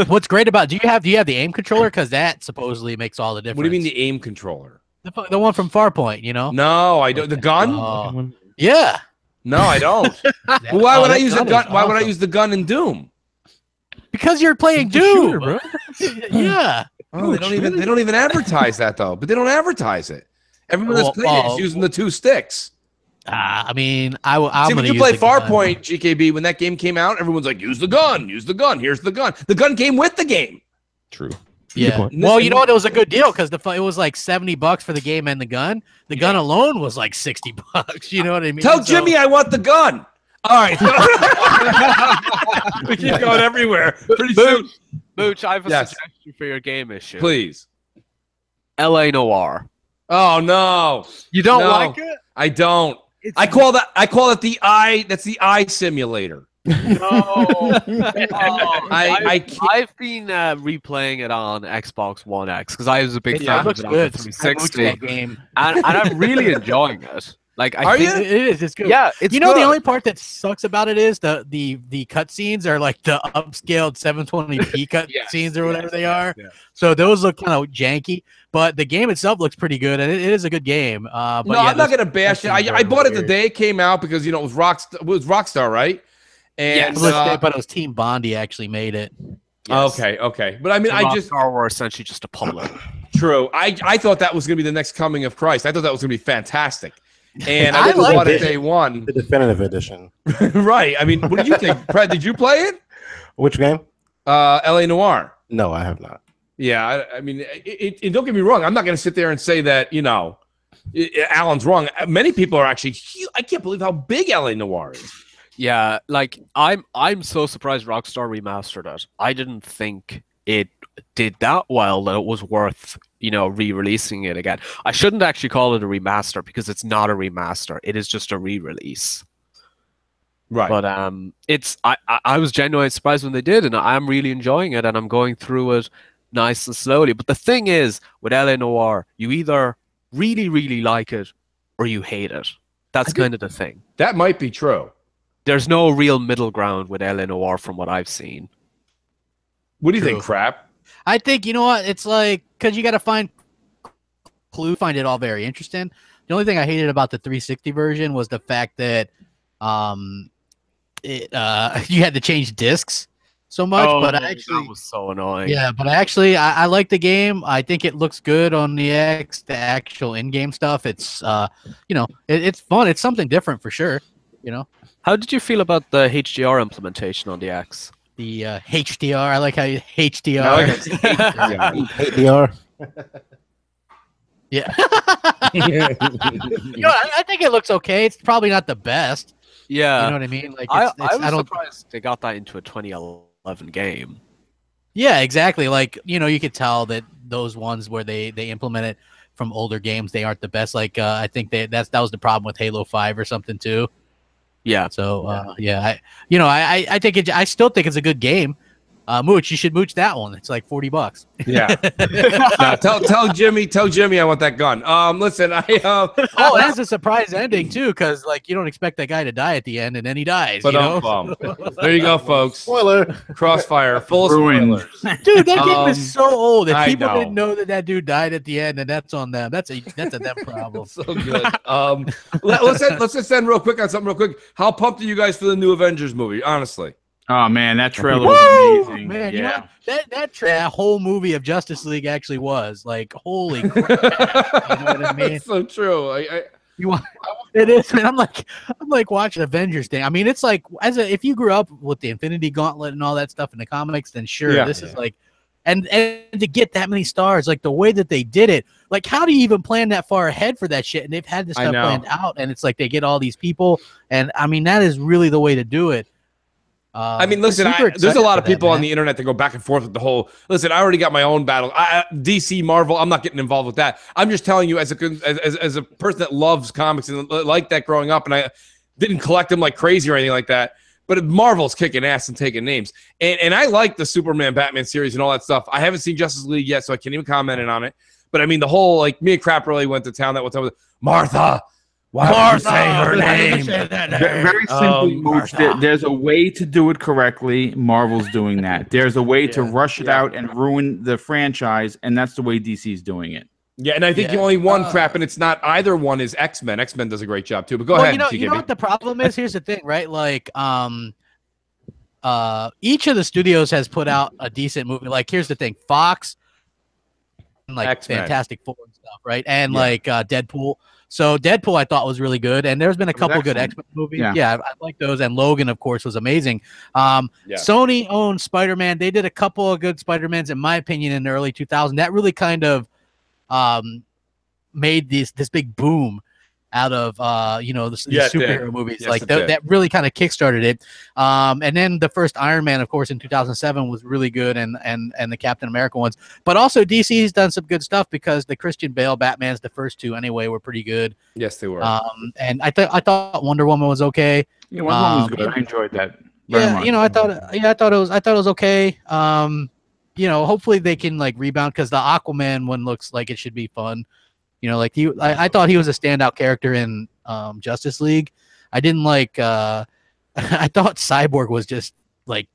What's great about do you have the aim controller? Because that supposedly makes all the difference.
What do you mean the aim controller?
The one from Farpoint, you know?
No, I don't. The gun?
Yeah.
No, I don't. Well, why would I use a gun? Awesome. Why would I use the gun in Doom?
Because you're playing Doom, shooter, bro. Yeah.
Oh, they don't even advertise that though. But they don't advertise it. Everyone that's playing it is using the 2 sticks.
I mean, I'm
See, when
gonna
you
use
play
the gun.
Farpoint, GKB, when that game came out, everyone's like, use the gun, use the gun, here's the gun. The gun came with the game.
True.
Yeah. Well, you know what? It was a good deal because it was like $70 for the game and the gun. The gun alone was like $60. You know what I mean?
Tell Jimmy I want the gun. All right. We keep going everywhere. Pretty soon.
Mooch, I have a suggestion for your game issue.
Please.
LA Noire.
Oh no.
You don't like it?
I don't. I call it the eye. That's the eye simulator.
No.
I've
been replaying it on Xbox One X because I was a big fan of it on
good.
the 360
game.
and I'm really enjoying it. Like,
It is. It's good.
Yeah, it's
the only part that sucks about it is the cutscenes are like the upscaled 720p cutscenes or whatever they are. Yeah. So those look kind of janky, but the game itself looks pretty good, and it is a good game. But
no, I'm not gonna bash it. I bought it the day it came out because it was Rockstar, right? And
but it was Team Bondi actually made it.
Yes. Okay. But I mean,
Rockstar were essentially just a public.
True. I thought that was gonna be the next coming of Christ. I thought that was gonna be fantastic. And I bought it day one.
The definitive edition.
Right. I mean, what did you think? Brad, did you play it?
Which game?
LA Noire.
No, I have not.
Yeah, I mean, don't get me wrong. I'm not going to sit there and say that, Alan's wrong. Many people are actually, I can't believe how big LA Noire is.
Yeah, like, I'm so surprised Rockstar remastered it. I didn't think it did that well that it was worth re-releasing it again. I shouldn't actually call it a remaster because it's not a remaster. It is just a re-release.
Right.
But I was genuinely surprised when they did, and I'm really enjoying it, and I'm going through it nice and slowly. But the thing is, with LA Noire, you either really, really like it or you hate it. That's kind of the thing.
That might be true.
There's no real middle ground with LA Noire from what I've seen.
What do you think, Crap?
I think, you know what? It's like, because you got to find it all very interesting. The only thing I hated about the 360 version was the fact that you had to change discs so much. But actually,
that was so annoying.
Yeah, but actually, I like the game. I think it looks good on the X. The actual in-game stuff, it's it's fun. It's something different for sure.
How did you feel about the HDR implementation on the X?
The HDR. I like how you HDR.
HDR.
Yeah. I think it looks okay. It's probably not the best.
Yeah.
You know what I mean? Like,
I was surprised they got that into a 2011 game.
Yeah, exactly. Like, you could tell that those ones where they implement it from older games, they aren't the best. Like, I think that was the problem with Halo 5 or something too.
Yeah.
So, I think I still think it's a good game. Mooch, you should mooch that one. It's like $40.
Yeah. Tell Jimmy I want that gun. Listen,
it has a surprise ending too, because you don't expect that guy to die at the end, and then he dies.
But there you go, folks.
Spoiler.
Crossfire, full of spoilers.
Dude, that game is so old. If people didn't know that dude died at the end, and that's on them. That's a them problem.
So good. Let's just end real quick on something real quick. How pumped are you guys for the new Avengers movie? Honestly.
Oh man, that trailer was amazing.
Man, yeah, that whole movie of Justice League actually was like, holy crap. You know what I mean?
It's so true.
It is, man. I'm like watching Avengers thing. I mean, it's like if you grew up with the Infinity Gauntlet and all that stuff in the comics, then sure, this is like, and to get that many stars, like the way that they did it, like how do you even plan that far ahead for that shit? And they've had this stuff planned out, and it's like they get all these people, and I mean that is really the way to do it.
I mean, listen, there's a lot of people on the internet that go back and forth with the whole. Listen, I already got my own battle. DC, Marvel. I'm not getting involved with that. I'm just telling you, as a person that loves comics and like that growing up, and I didn't collect them like crazy or anything like that. But Marvel's kicking ass and taking names, and I like the Superman, Batman series and all that stuff. I haven't seen Justice League yet, so I can't even comment on it. But I mean, the whole me and Crap really went to town that one time with Martha. Why did you say her name?
Very simply, Mooch, there's a way to do it correctly. Marvel's doing that. There's a way to rush it out and ruin the franchise, and that's the way DC's doing it.
Yeah, and I think the only one Crap, and it's not either one, is X-Men. X-Men does a great job too. But go ahead.
You know what the problem is? Here's the thing, right? Like, each of the studios has put out a decent movie. Like, here's the thing: Fox, like X-Men. Fantastic Four and stuff, right? And like Deadpool. So Deadpool I thought was really good, and there's been a couple good
excellent.
X-Men movies.
Yeah.
Yeah, I like those, and Logan, of course, was amazing. Sony owned Spider-Man. They did a couple of good Spider-Mans, in my opinion, in the early 2000s. That really kind of made this big boom out of these superhero movies.
Yes,
like that really kind of kickstarted it. And then the first Iron Man, of course, in 2007 was really good, and the Captain America ones. But also DC's done some good stuff, because the Christian Bale Batmans, the first two anyway, were pretty good.
Yes, they were.
And I thought Wonder Woman was okay.
Yeah, Wonder Woman was good. I enjoyed that. Very much.
I thought it was okay. Hopefully they can like rebound, because the Aquaman one looks like it should be fun. I thought he was a standout character in Justice League. I didn't like. I thought Cyborg was just like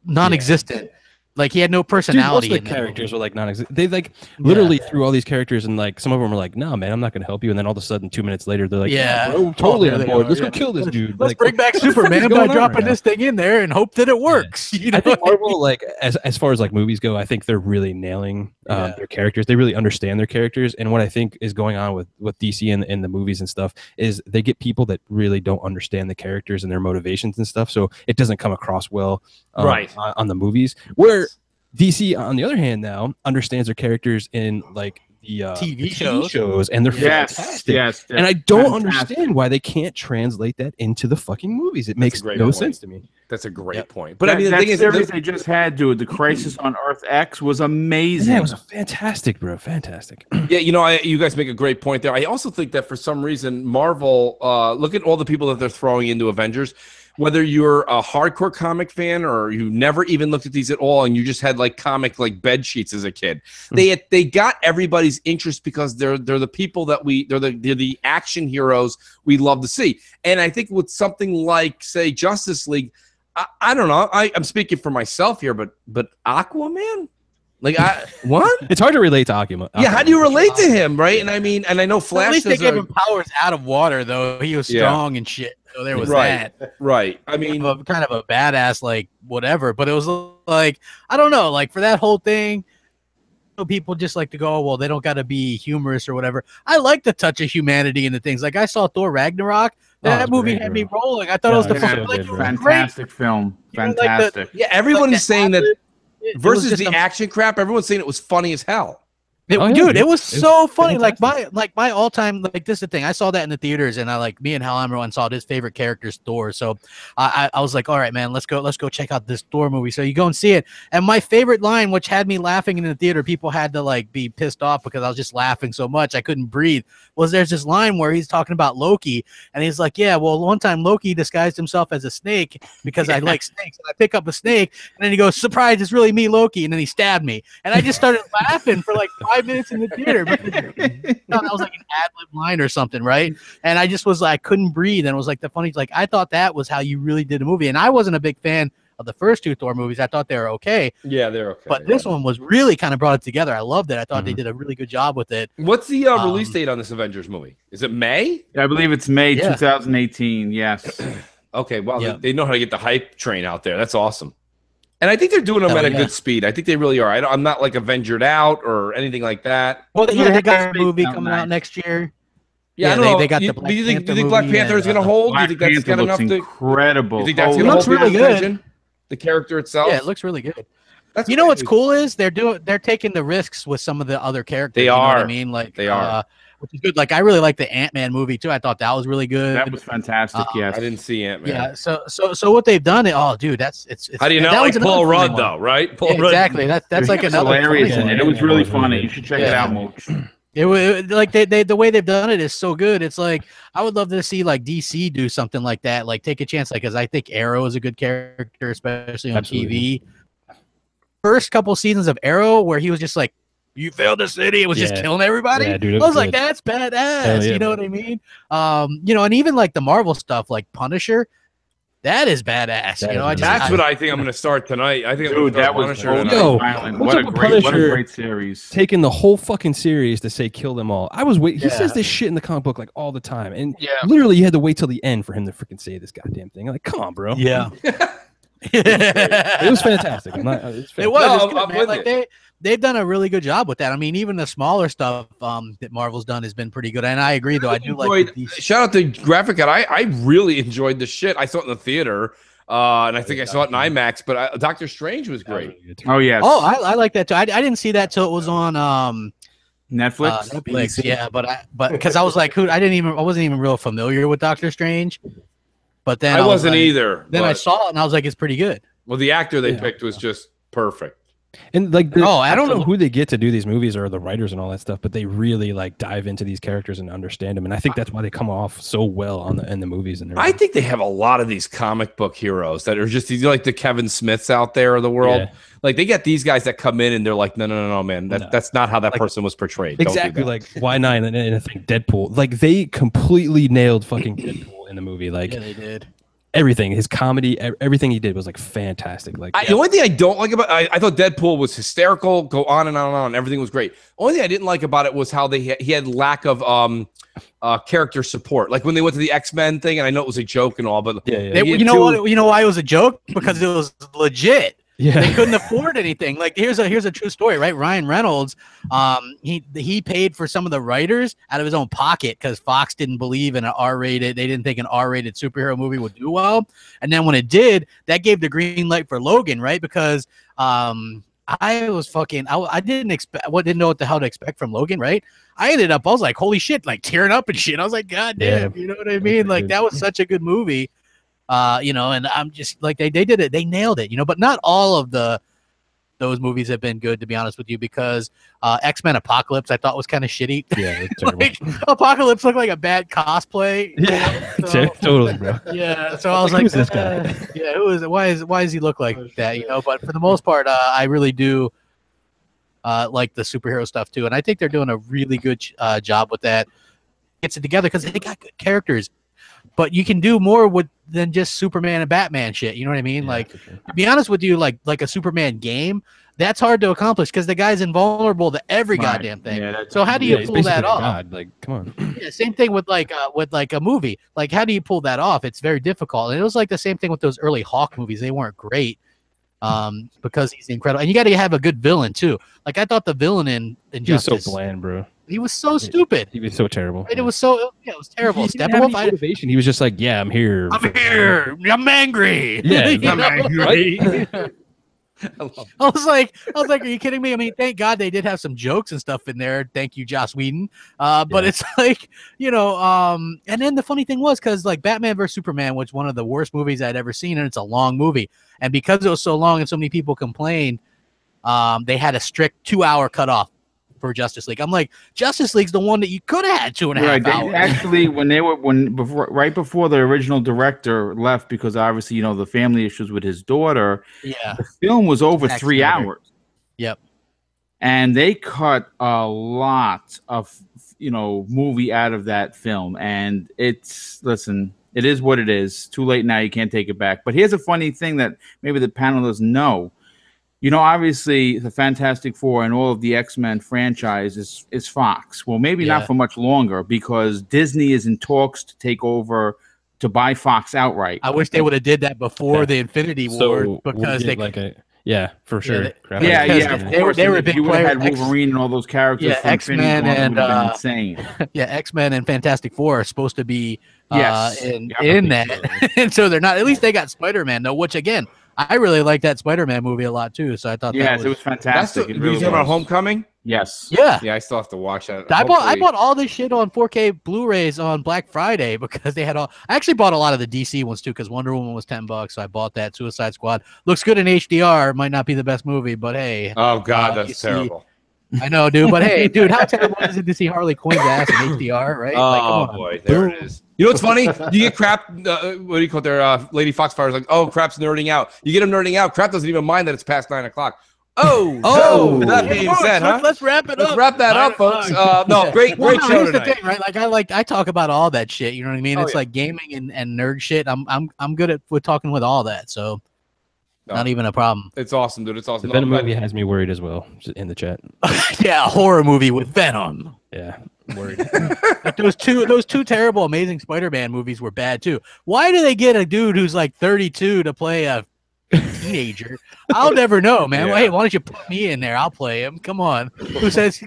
non-existent. Like he had no personality.
Dude, most of the characters were like non-existent. They like literally threw all these characters, and like some of them were like, "No, man, I'm not going to help you." And then all of a sudden, 2 minutes later, they're like, "Yeah, bro, totally on board. Let's go kill this dude.
Let's bring back Superman by dropping this thing in there and hope that it works."
I think Marvel, like as far as like movies go, I think they're really nailing their characters. They really understand their characters, and what I think is going on with DC and the movies and stuff is they get people that really don't understand the characters and their motivations and stuff, so it doesn't come across well on the movies. Where DC, on the other hand, now understands their characters in like the
TV
shows, and they're fantastic.
Yes,
and I don't understand why they can't translate that into the fucking movies. It makes no sense to me.
That's a great point. But I mean, the thing is,
series they just had, dude, the Crisis on Earth X was amazing.
Yeah, it was fantastic, bro. Fantastic.
Yeah, you guys make a great point there. I also think that for some reason, Marvel, look at all the people that they're throwing into Avengers. Whether you're a hardcore comic fan or you never even looked at these at all, and you just had like comic like bed sheets as a kid, they got everybody's interest, because they're the people that they're the action heroes we love to see. And I think with something like, say, Justice League, I don't know. I'm speaking for myself here, but Aquaman. Like what?
It's hard to relate to Aquaman.
Yeah, how do you relate to him, right? And I mean, and I know Flash.
At least they gave him powers out of water, though. He was strong and shit. So there was that.
Right. I mean,
kind of a badass, like whatever. But it was like, I don't know, like for that whole thing, people just like to go, well, they don't got to be humorous or whatever. I like the touch of humanity in the things. Like I saw Thor Ragnarok. That movie had me rolling. I thought it was the
fantastic film. Fantastic.
Everyone is saying that. Versus the action crap, everyone's saying it was funny as hell.
Dude, it was so funny. Like my all-time, like this is the thing. I saw that in the theaters, and me and Hal Hammer saw his favorite character's Thor. So I was like, all right, man, let's go check out this Thor movie. So you go and see it. And my favorite line, which had me laughing in the theater, people had to like be pissed off because I was just laughing so much I couldn't breathe, was there's this line where he's talking about Loki, and he's like, yeah, well, one time Loki disguised himself as a snake because I like snakes, and I pick up a snake, and then he goes, surprise, it's really me, Loki, and then he stabbed me. And I just started laughing for like 5 minutes in the theater. That was like an ad-lib line or something, right? And I just was like, I couldn't breathe, and it was like the funny, like I thought that was how you really did a movie. And I wasn't a big fan of the first two Thor movies. I thought they were okay.
Yeah, they're okay.
But this one was really kind of brought it together. I loved it. I thought they did a really good job with it.
What's the release date on this Avengers movie? Is it May?
I believe it's May 2018. Yes.
Okay, well, they know how to get the hype train out there. That's awesome. And I think they're doing them at a good speed. I think they really are. I'm not like Avengered out or anything like that.
Well, they got a movie coming out next year.
Yeah, they got the Black Panther. Do you think Black Panther is going to hold? Do you think that's got enough to?
Incredible.
You think that's going to hold really good? The character itself.
Yeah, it looks really good. You know what's cool is they're taking the risks with some of the other characters.
They are.
You know what I mean? Like
they are.
Which is good. Like I really like the Ant-Man movie too. I thought that was really good.
That was fantastic. Yes,
I didn't see Ant-Man.
Yeah. So what they've done? Dude, it's.
How do you not like Paul Rudd though? Right? Paul Rudd.
Exactly. That's like another
hilarious. It was really funny. You should check it out, Mooch.
It was like the way they've done it is so good. It's like I would love to see like DC do something like that. Like take a chance, like because I think Arrow is a good character, especially on TV. First couple seasons of Arrow, where he was just like, "You failed the city," it was just killing everybody.
Yeah, dude,
I was like, "That's badass." You know what I mean? And even like the Marvel stuff, like Punisher. That is badass.
That's what I think I'm going to start tonight. I think
that was what a great series.
Taking the whole fucking series to say kill them all. I was waiting. He says this shit in the comic book like all the time, and literally you had to wait till the end for him to freaking say this goddamn thing. Like, come on, bro.
Yeah.
It was fantastic. It was.
Good, man. Like they've done a really good job with that. I mean, even the smaller stuff that Marvel's done has been pretty good. And I agree, though. I do like these.
Shout out to Graphic Guide. I really enjoyed the shit. I saw it in the theater, and I think I saw it in IMAX. But Doctor Strange was great.
Oh yes.
Oh, I like that too. I didn't see that till it was on
Netflix.
Netflix, yeah. But because I was like, I wasn't even real familiar with Doctor Strange. But then
I wasn't either.
Then I saw it and I was like, it's pretty good.
Well, the actor they picked was just perfect.
And like,
I don't know
who they get to do these movies or the writers and all that stuff, but they really like dive into these characters and understand them. And I think that's why they come off so well in the movies. And
I think they have a lot of these comic book heroes that are just like the Kevin Smiths out there of the world. Yeah. Like they get these guys that come in and they're like, no, man, that's not how that person was portrayed.
Exactly. Like Y9 and I think Deadpool. Like they completely nailed fucking Deadpool in the movie. Like
yeah, they did.
Everything, his comedy, everything he did was like fantastic. Like
the only thing I don't like about I thought Deadpool was hysterical, go on and on and on. Everything was great. Only thing I didn't like about it was how he had lack of character support. Like when they went to the X-Men thing, and I know it was a joke and all, but
you know why it was a joke? Because it was legit. Yeah. They couldn't afford anything. Like here's a true story, right? Ryan Reynolds, he paid for some of the writers out of his own pocket because Fox didn't believe in an R-rated. They didn't think an R-rated superhero movie would do well. And then when it did, that gave the green light for Logan, right? Because I didn't know what the hell to expect from Logan, right? I was like, holy shit, like tearing up and shit. I was like, God damn, you know what I mean? Like that was such a good movie. And I'm just like they did it, they nailed it, but not all of those movies have been good, to be honest with you, because X-Men Apocalypse I thought was kind of shitty. Yeah, it's terrible. Like, Apocalypse looked like a bad cosplay.
Yeah, totally, bro.
Yeah, so I was like, who's this guy? Why does he look like that? But for the most part, I really do like the superhero stuff too, and I think they're doing a really good job with that. Gets it together because they got good characters. But you can do more than just Superman and Batman shit. You know what I mean? Yeah, like, to be honest with you, like a Superman game, that's hard to accomplish because the guy's invulnerable to every goddamn thing. Yeah, so how do you pull that off?
God, like, come on.
Yeah, same thing with a movie. Like, how do you pull that off? It's very difficult. And it was like the same thing with those early Hawk movies. They weren't great because he's incredible. And you got to have a good villain too. Like I thought the villain in Justice.
He was so bland, bro.
He was so stupid.
He was so terrible.
Right? It was terrible.
He didn't have any motivation. He was just like, yeah, I'm here.
I'm angry.
Yeah, I'm angry.
I was like, are you kidding me? I mean, thank God they did have some jokes and stuff in there. Thank you, Joss Whedon. But it's like, and then the funny thing was because like Batman vs Superman was one of the worst movies I'd ever seen, and it's a long movie. And because it was so long and so many people complained, they had a strict 2-hour cutoff for Justice League. I'm like, Justice League's the one that you could have had 2.5 hours.
Actually, right before the original director left, because obviously the family issues with his daughter.
Yeah,
the film was over 3 hours.
Yep,
and they cut a lot of movie out of that film, and it is what it is. Too late now, you can't take it back. But here's a funny thing that maybe the panel doesn't know. Obviously, the Fantastic Four and all of the X-Men franchise is Fox. Well, maybe not for much longer because Disney is in talks to take over, to buy Fox outright.
I wish they would have did that before the Infinity War because they
for sure.
Of course. They were a big player. Had Wolverine and all those characters.
Yeah, X-Men and
insane.
Yeah, X-Men and Fantastic Four are supposed to be in that, and so they're not. At least they got Spider-Man though, which again. I really like that Spider-Man movie a lot too, so I thought
it was fantastic.
Did you talk about Homecoming?
Yes.
Yeah.
Yeah, I still have to watch that.
I bought all this shit on 4K Blu-rays on Black Friday because they had all. I actually bought a lot of the DC ones too because Wonder Woman was $10, so I bought that. Suicide Squad looks good in HDR. Might not be the best movie, but hey.
Oh God, that's terrible.
I know, dude. But hey, dude, how terrible is it to see Harley Quinn's ass in HDR? Right?
Oh boy, there it is. You know what's funny? You get Crap. What do you call it there? Lady Foxfire is like, oh, Crap's nerding out. You get him nerding out. Crap doesn't even mind that it's past 9 o'clock. So that being said,
let's wrap it up.
Let's wrap that up, folks. Great show tonight. The thing,
right? Like I talk about all that shit. You know what I mean? It's like gaming and nerd shit. I'm good with talking with all that. So. Not even a problem.
It's awesome, dude. It's awesome.
The Venom movie has me worried as well. Just in the chat.
Yeah, a horror movie with Venom.
Yeah, worried.
Like those two terrible Amazing Spider-Man movies were bad too. Why do they get a dude who's like 32 to play a teenager. I'll never know, man.
Yeah.
Well, hey, why don't you put me in there? I'll play him. Come on. Who says?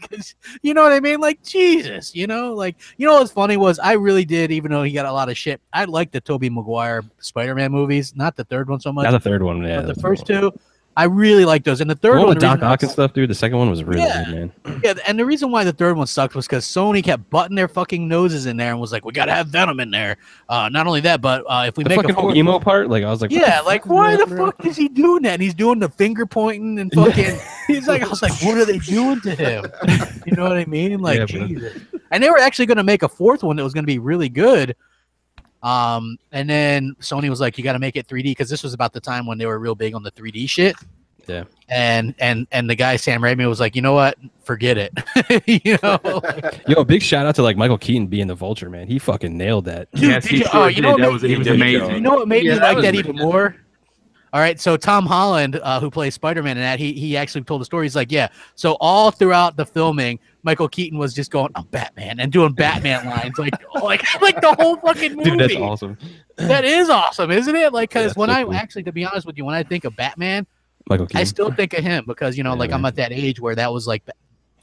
You know what I mean? Like, Jesus. Like, what's funny was I really did, even though he got a lot of shit. I liked the Tobey Maguire Spider-Man movies, not the third one so much.
Not the third one, yeah.
But the first two, I really like those. And the third one,
with Doc Ock and stuff, dude. The second one was really good, man.
Yeah, and the reason why the third one sucked was because Sony kept butting their fucking noses in there and was like, "We gotta have Venom in there." Not only that, but if we
the
make
fucking
a
emo part, like I was like,
yeah, like why the fuck is he doing that? And he's doing the finger pointing and fucking. He's like, I was like, what are they doing to him? You know what I mean? Like, Jesus. And they were actually going to make a fourth one that was going to be really good. And then Sony was like, you got to make it 3D because this was about the time when they were real big on the 3D shit.
Yeah.
And the guy Sam Raimi was like, you know what? Forget it.
Yo, big shout out to like Michael Keaton being the Vulture, man. He fucking nailed that.
Dude,
Yes, he sure did. He was amazing.
You know what made me like that even more? All right, so Tom Holland, who plays Spider-Man in that, he actually told the story. He's like, yeah, so all throughout the filming, Michael Keaton was just going, "I'm Batman," and doing Batman lines, like the whole fucking movie.
Dude, that's awesome.
That is awesome, isn't it? Like, because when
so cool.
actually, to be honest with you, when I think of Batman,
Michael Keaton.
I still think of him because like I'm at that age where that was like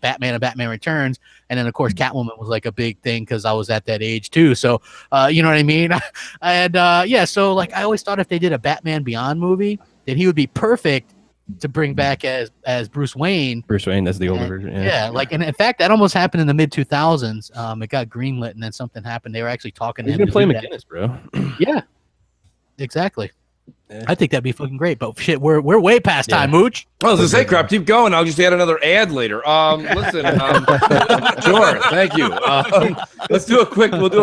Batman and Batman Returns, and then of course Catwoman was like a big thing because I was at that age too. So you know what I mean? And so like I always thought if they did a Batman Beyond movie, then he would be perfect to bring back as Bruce Wayne.
Bruce Wayne, that's the older version.
Yeah, like, and in fact, that almost happened in the mid 2000s. It got greenlit, and then something happened. They were actually talking to him.
He's gonna play McGinnis, bro.
Yeah, exactly. Yeah. I think that'd be fucking great, but shit, we're way past time, Mooch.
Well, I was gonna say, crap, keep going. I'll just add another ad later. Listen, sure, thank you. We'll do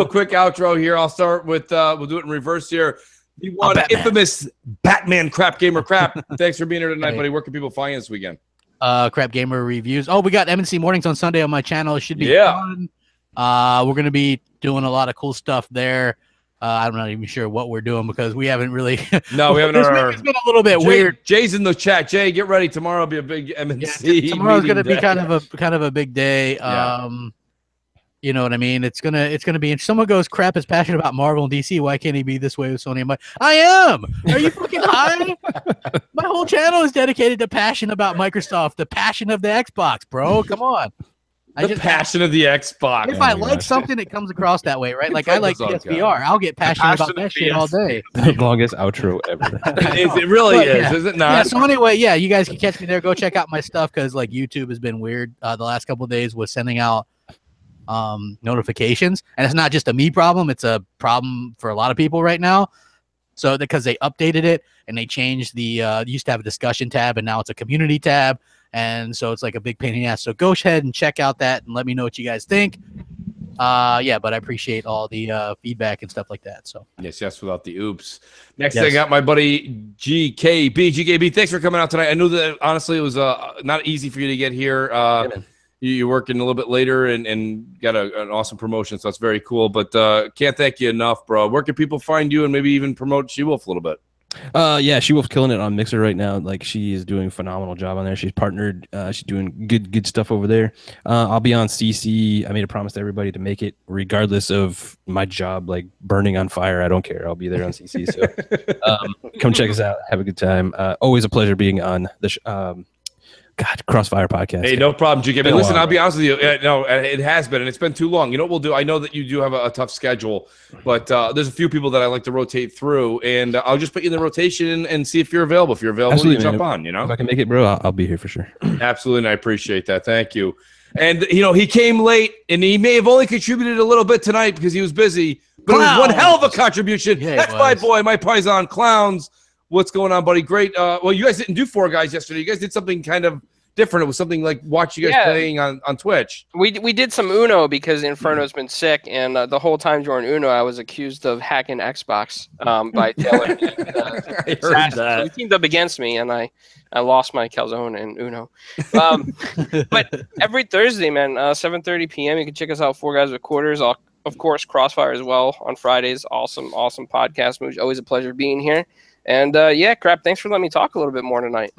a quick outro here. I'll start with we'll do it in reverse here. The one infamous Batman Crap Gamer Crap. Thanks for being here tonight, buddy. Where can people find you this weekend?
Crap Gamer Reviews. Oh, we got MNC Mornings on Sunday on my channel. It should be fun. We're gonna be doing a lot of cool stuff there. I'm not even sure what we're doing because we haven't really.
No, we haven't.
It's been a little bit weird.
Jay's in the chat. Jay, get ready. Tomorrow will be a big MNC.
Yeah, tomorrow's going to be kind of a big day. Yeah. You know what I mean? It's gonna be. And someone goes, "Crap is passionate about Marvel and DC. Why can't he be this way with Sony?" I'm like, I am. Are you fucking high? My whole channel is dedicated to passion about Microsoft, the passion of the Xbox, bro. Come on.
The passion of the Xbox.
If I like something, it comes across that way, right? Like I like PSVR. I'll get passionate about that shit all day.
The longest outro ever.
It really is it not?
Yeah, so anyway, you guys can catch me there. Go check out my stuff because like YouTube has been weird the last couple of days with sending out notifications. And it's not just a me problem. It's a problem for a lot of people right now. So because they updated it and they changed the used to have a discussion tab and now it's a community tab. And so it's like a big pain in the ass. So go ahead and check out that and let me know what you guys think. But I appreciate all the feedback and stuff like that. So
yes, without the oops. Next thing, I got my buddy GKB. GKB, thanks for coming out tonight. I knew that honestly it was not easy for you to get here. You're working a little bit later and got an awesome promotion, so that's very cool. But can't thank you enough, bro. Where can people find you and maybe even promote She-Wolf a little bit?
She-Wolf's killing it on Mixer right now. Like she is doing a phenomenal job on there. She's partnered. She's doing good stuff over there. I'll be on CC. I made a promise to everybody to make it, regardless of my job like burning on fire. I don't care. I'll be there on CC. So come check us out. Have a good time. Always a pleasure being on the Crossfire podcast.
Hey, no problem, GK. Listen, I'll be honest with you. No, it has been, and it's been too long. You know what we'll do? I know that you do have a tough schedule, but there's a few people that I like to rotate through, and I'll just put you in the rotation and see if you're available. If you're available, you jump on. You know,
if I can make it, bro, I'll be here for sure.
Absolutely, and I appreciate that. Thank you. And he came late, and he may have only contributed a little bit tonight because he was busy, but it was one hell of a contribution. Yeah, that's my boy, my Paisan Clowns. What's going on, buddy? Great. Well, you guys didn't do Four Guys yesterday. You guys did something kind of different. It was something like watch you guys playing on Twitch.
We did some Uno because Inferno's been sick, and the whole time during Uno, I was accused of hacking Xbox by Taylor.
I heard that.
So he teamed up against me, and I lost my calzone in Uno. But every Thursday, man, 7:30 p.m., you can check us out. Four Guys with Quarters. Of course, Crossfire as well on Fridays. Awesome podcast. Always a pleasure being here. And yeah, Crap, thanks for letting me talk a little bit more tonight.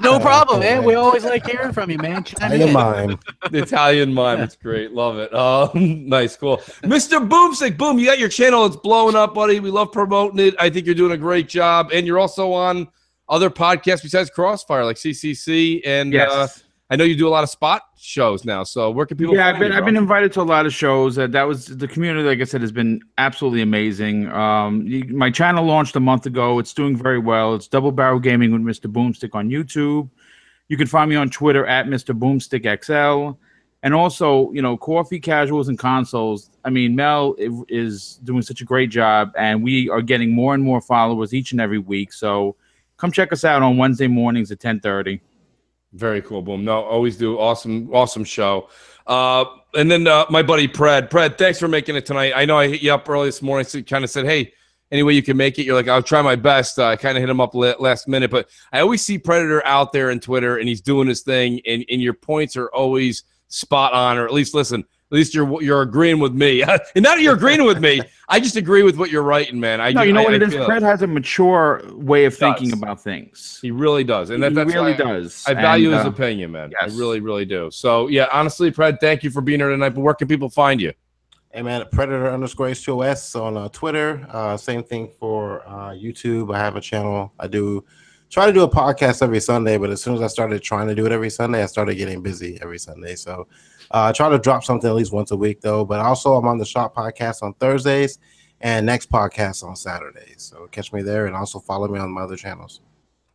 No problem, man. We always like hearing from you, man.
Italian mime.
The Italian mime. It's great. Love it. Nice. Cool. Mr. Boomstick. Boom, you got your channel. It's blowing up, buddy. We love promoting it. I think you're doing a great job. And you're also on other podcasts besides CrossFire, like CCC. And
Yes.
I know you do a lot of spot shows now. So where can people find you,
I've been invited to a lot of shows. That was the community, like I said, has been absolutely amazing. My channel launched a month ago. It's doing very well. It's Double Barrel Gaming with Mr. Boomstick on YouTube. You can find me on Twitter at Mr. Boomstick XL. And also, you know, Coffee Casuals and Consoles. I mean, Mel is doing such a great job, and we are getting more and more followers each and every week. So come check us out on Wednesday mornings at 10:30.
Very cool, Boom. No, always do. Awesome show. And then my buddy Pred, thanks for making it tonight. I know I hit you up early this morning, so kind of said, hey, any way you can make it. You're like, I'll try my best. I kind of hit him up last minute, but I always see Predator out there on Twitter, and he's doing his thing, and your points are always spot on, or at least listen. At least you're agreeing with me. And now that you're agreeing with me, I just agree with what you're writing, man.
You know what it is? Fred has a mature way of thinking about things.
He really does. And that's
really does.
I value his opinion, man.
Yes.
I really, really do. So, yeah, honestly, Fred, thank you for being here tonight. But where can people find you?
Hey, man, Predator_H2OS on Twitter. Same thing for YouTube. I have a channel. I try to do a podcast every Sunday, but as soon as I started trying to do it every Sunday, I started getting busy every Sunday. So I try to drop something at least once a week, though. But also, I'm on the Shop Podcast on Thursdays and next podcast on Saturdays. So catch me there, and also follow me on my other channels.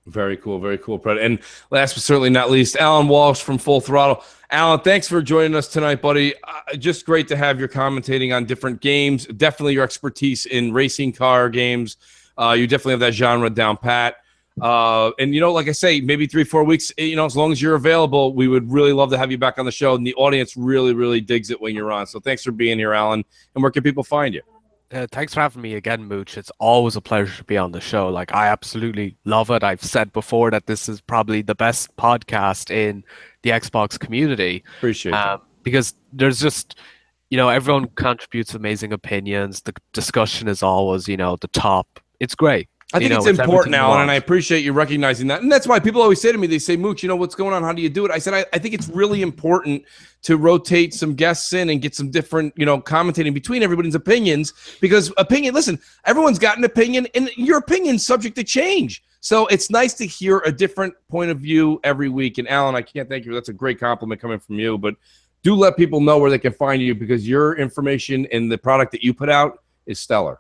Very cool, Fred. And last but certainly not least, Alan Walsh from Full Throttle. Alan, thanks for joining us tonight, buddy. Just great to have your commentating on different games. Definitely your expertise in racing car games. You definitely have that genre down pat. And, you know, like I say, maybe 3-4 weeks, you know, as long as you're available, we would really love to have you back on the show. And the audience really, really digs it when you're on. So thanks for being here, Alan. And where can people find you?
Thanks for having me again, Mooch. It's always a pleasure to be on the show. Like, I absolutely love it. I've said before that this is probably the best podcast in the Xbox community.
Appreciate that.
Because there's just, you know, everyone contributes amazing opinions. The discussion is always, you know, the top. It's great.
I think it's important, Alan, and I appreciate you recognizing that. And that's why people always say to me, they say, Mooch, you know, what's going on? How do you do it? I said, I think it's really important to rotate some guests in and get some different, you know, commentating between everybody's opinions, because listen, everyone's got an opinion, and your opinion's subject to change. So it's nice to hear a different point of view every week. And Alan, I can't thank you. That's a great compliment coming from you, but do let people know where they can find you, because your information and the product that you put out is stellar.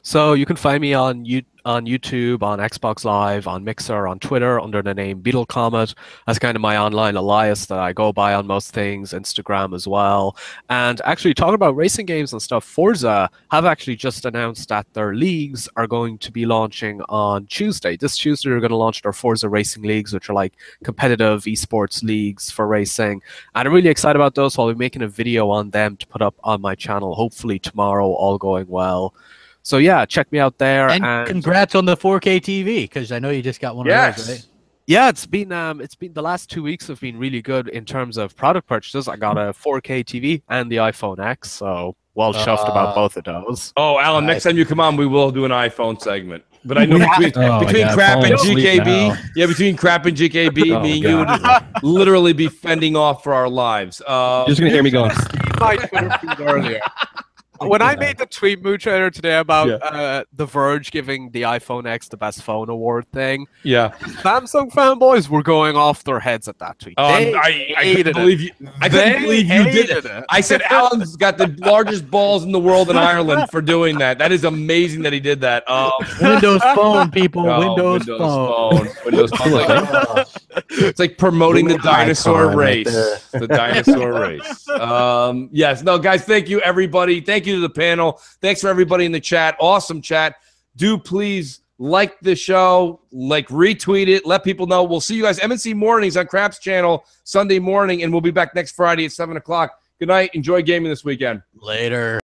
So you can find me on YouTube, on Xbox Live, on Mixer, on Twitter under the name Beetle Comet. That's kind of my online alias that I go by on most things, Instagram as well. And actually, talking about racing games and stuff, Forza have actually just announced that their leagues are going to be launching on Tuesday. This Tuesday, they're going to launch their Forza Racing Leagues, which are like competitive esports leagues for racing. And I'm really excited about those, so I'll be making a video on them to put up on my channel, hopefully tomorrow, all going well. So yeah, check me out there.
And congrats on the 4K TV, because I know you just got one of those, right?
Yeah, it's been the last 2 weeks have been really good in terms of product purchases. I got a 4K TV and the iPhone X, so well chuffed about both of those.
Oh, Alan, next time you come on, we will do an iPhone segment. But I know between Crap and GKB, between Crap and GKB, me and you would literally be fending off for our lives.
You're just gonna hear me going.
My Twitter feed earlier. When I made the tweet, Mooch, today about The Verge giving the iPhone X the best phone award thing, Samsung fanboys were going off their heads at that tweet.
I couldn't believe you. I couldn't believe you did it. I said Alan's got the largest balls in the world in Ireland for doing that. That is amazing that he did that.
Windows Phone, people. Windows Phone.
Windows Phone. It's like promoting the dinosaur race. The dinosaur race. Yes. No, guys, thank you, everybody. Thank you to the panel. Thanks for everybody in the chat. Awesome chat. Do please like the show, retweet it, let people know. We'll see you guys MNC mornings on Crap's channel Sunday morning, and we'll be back next Friday at 7 o'clock. Good night. Enjoy gaming this weekend.
Later.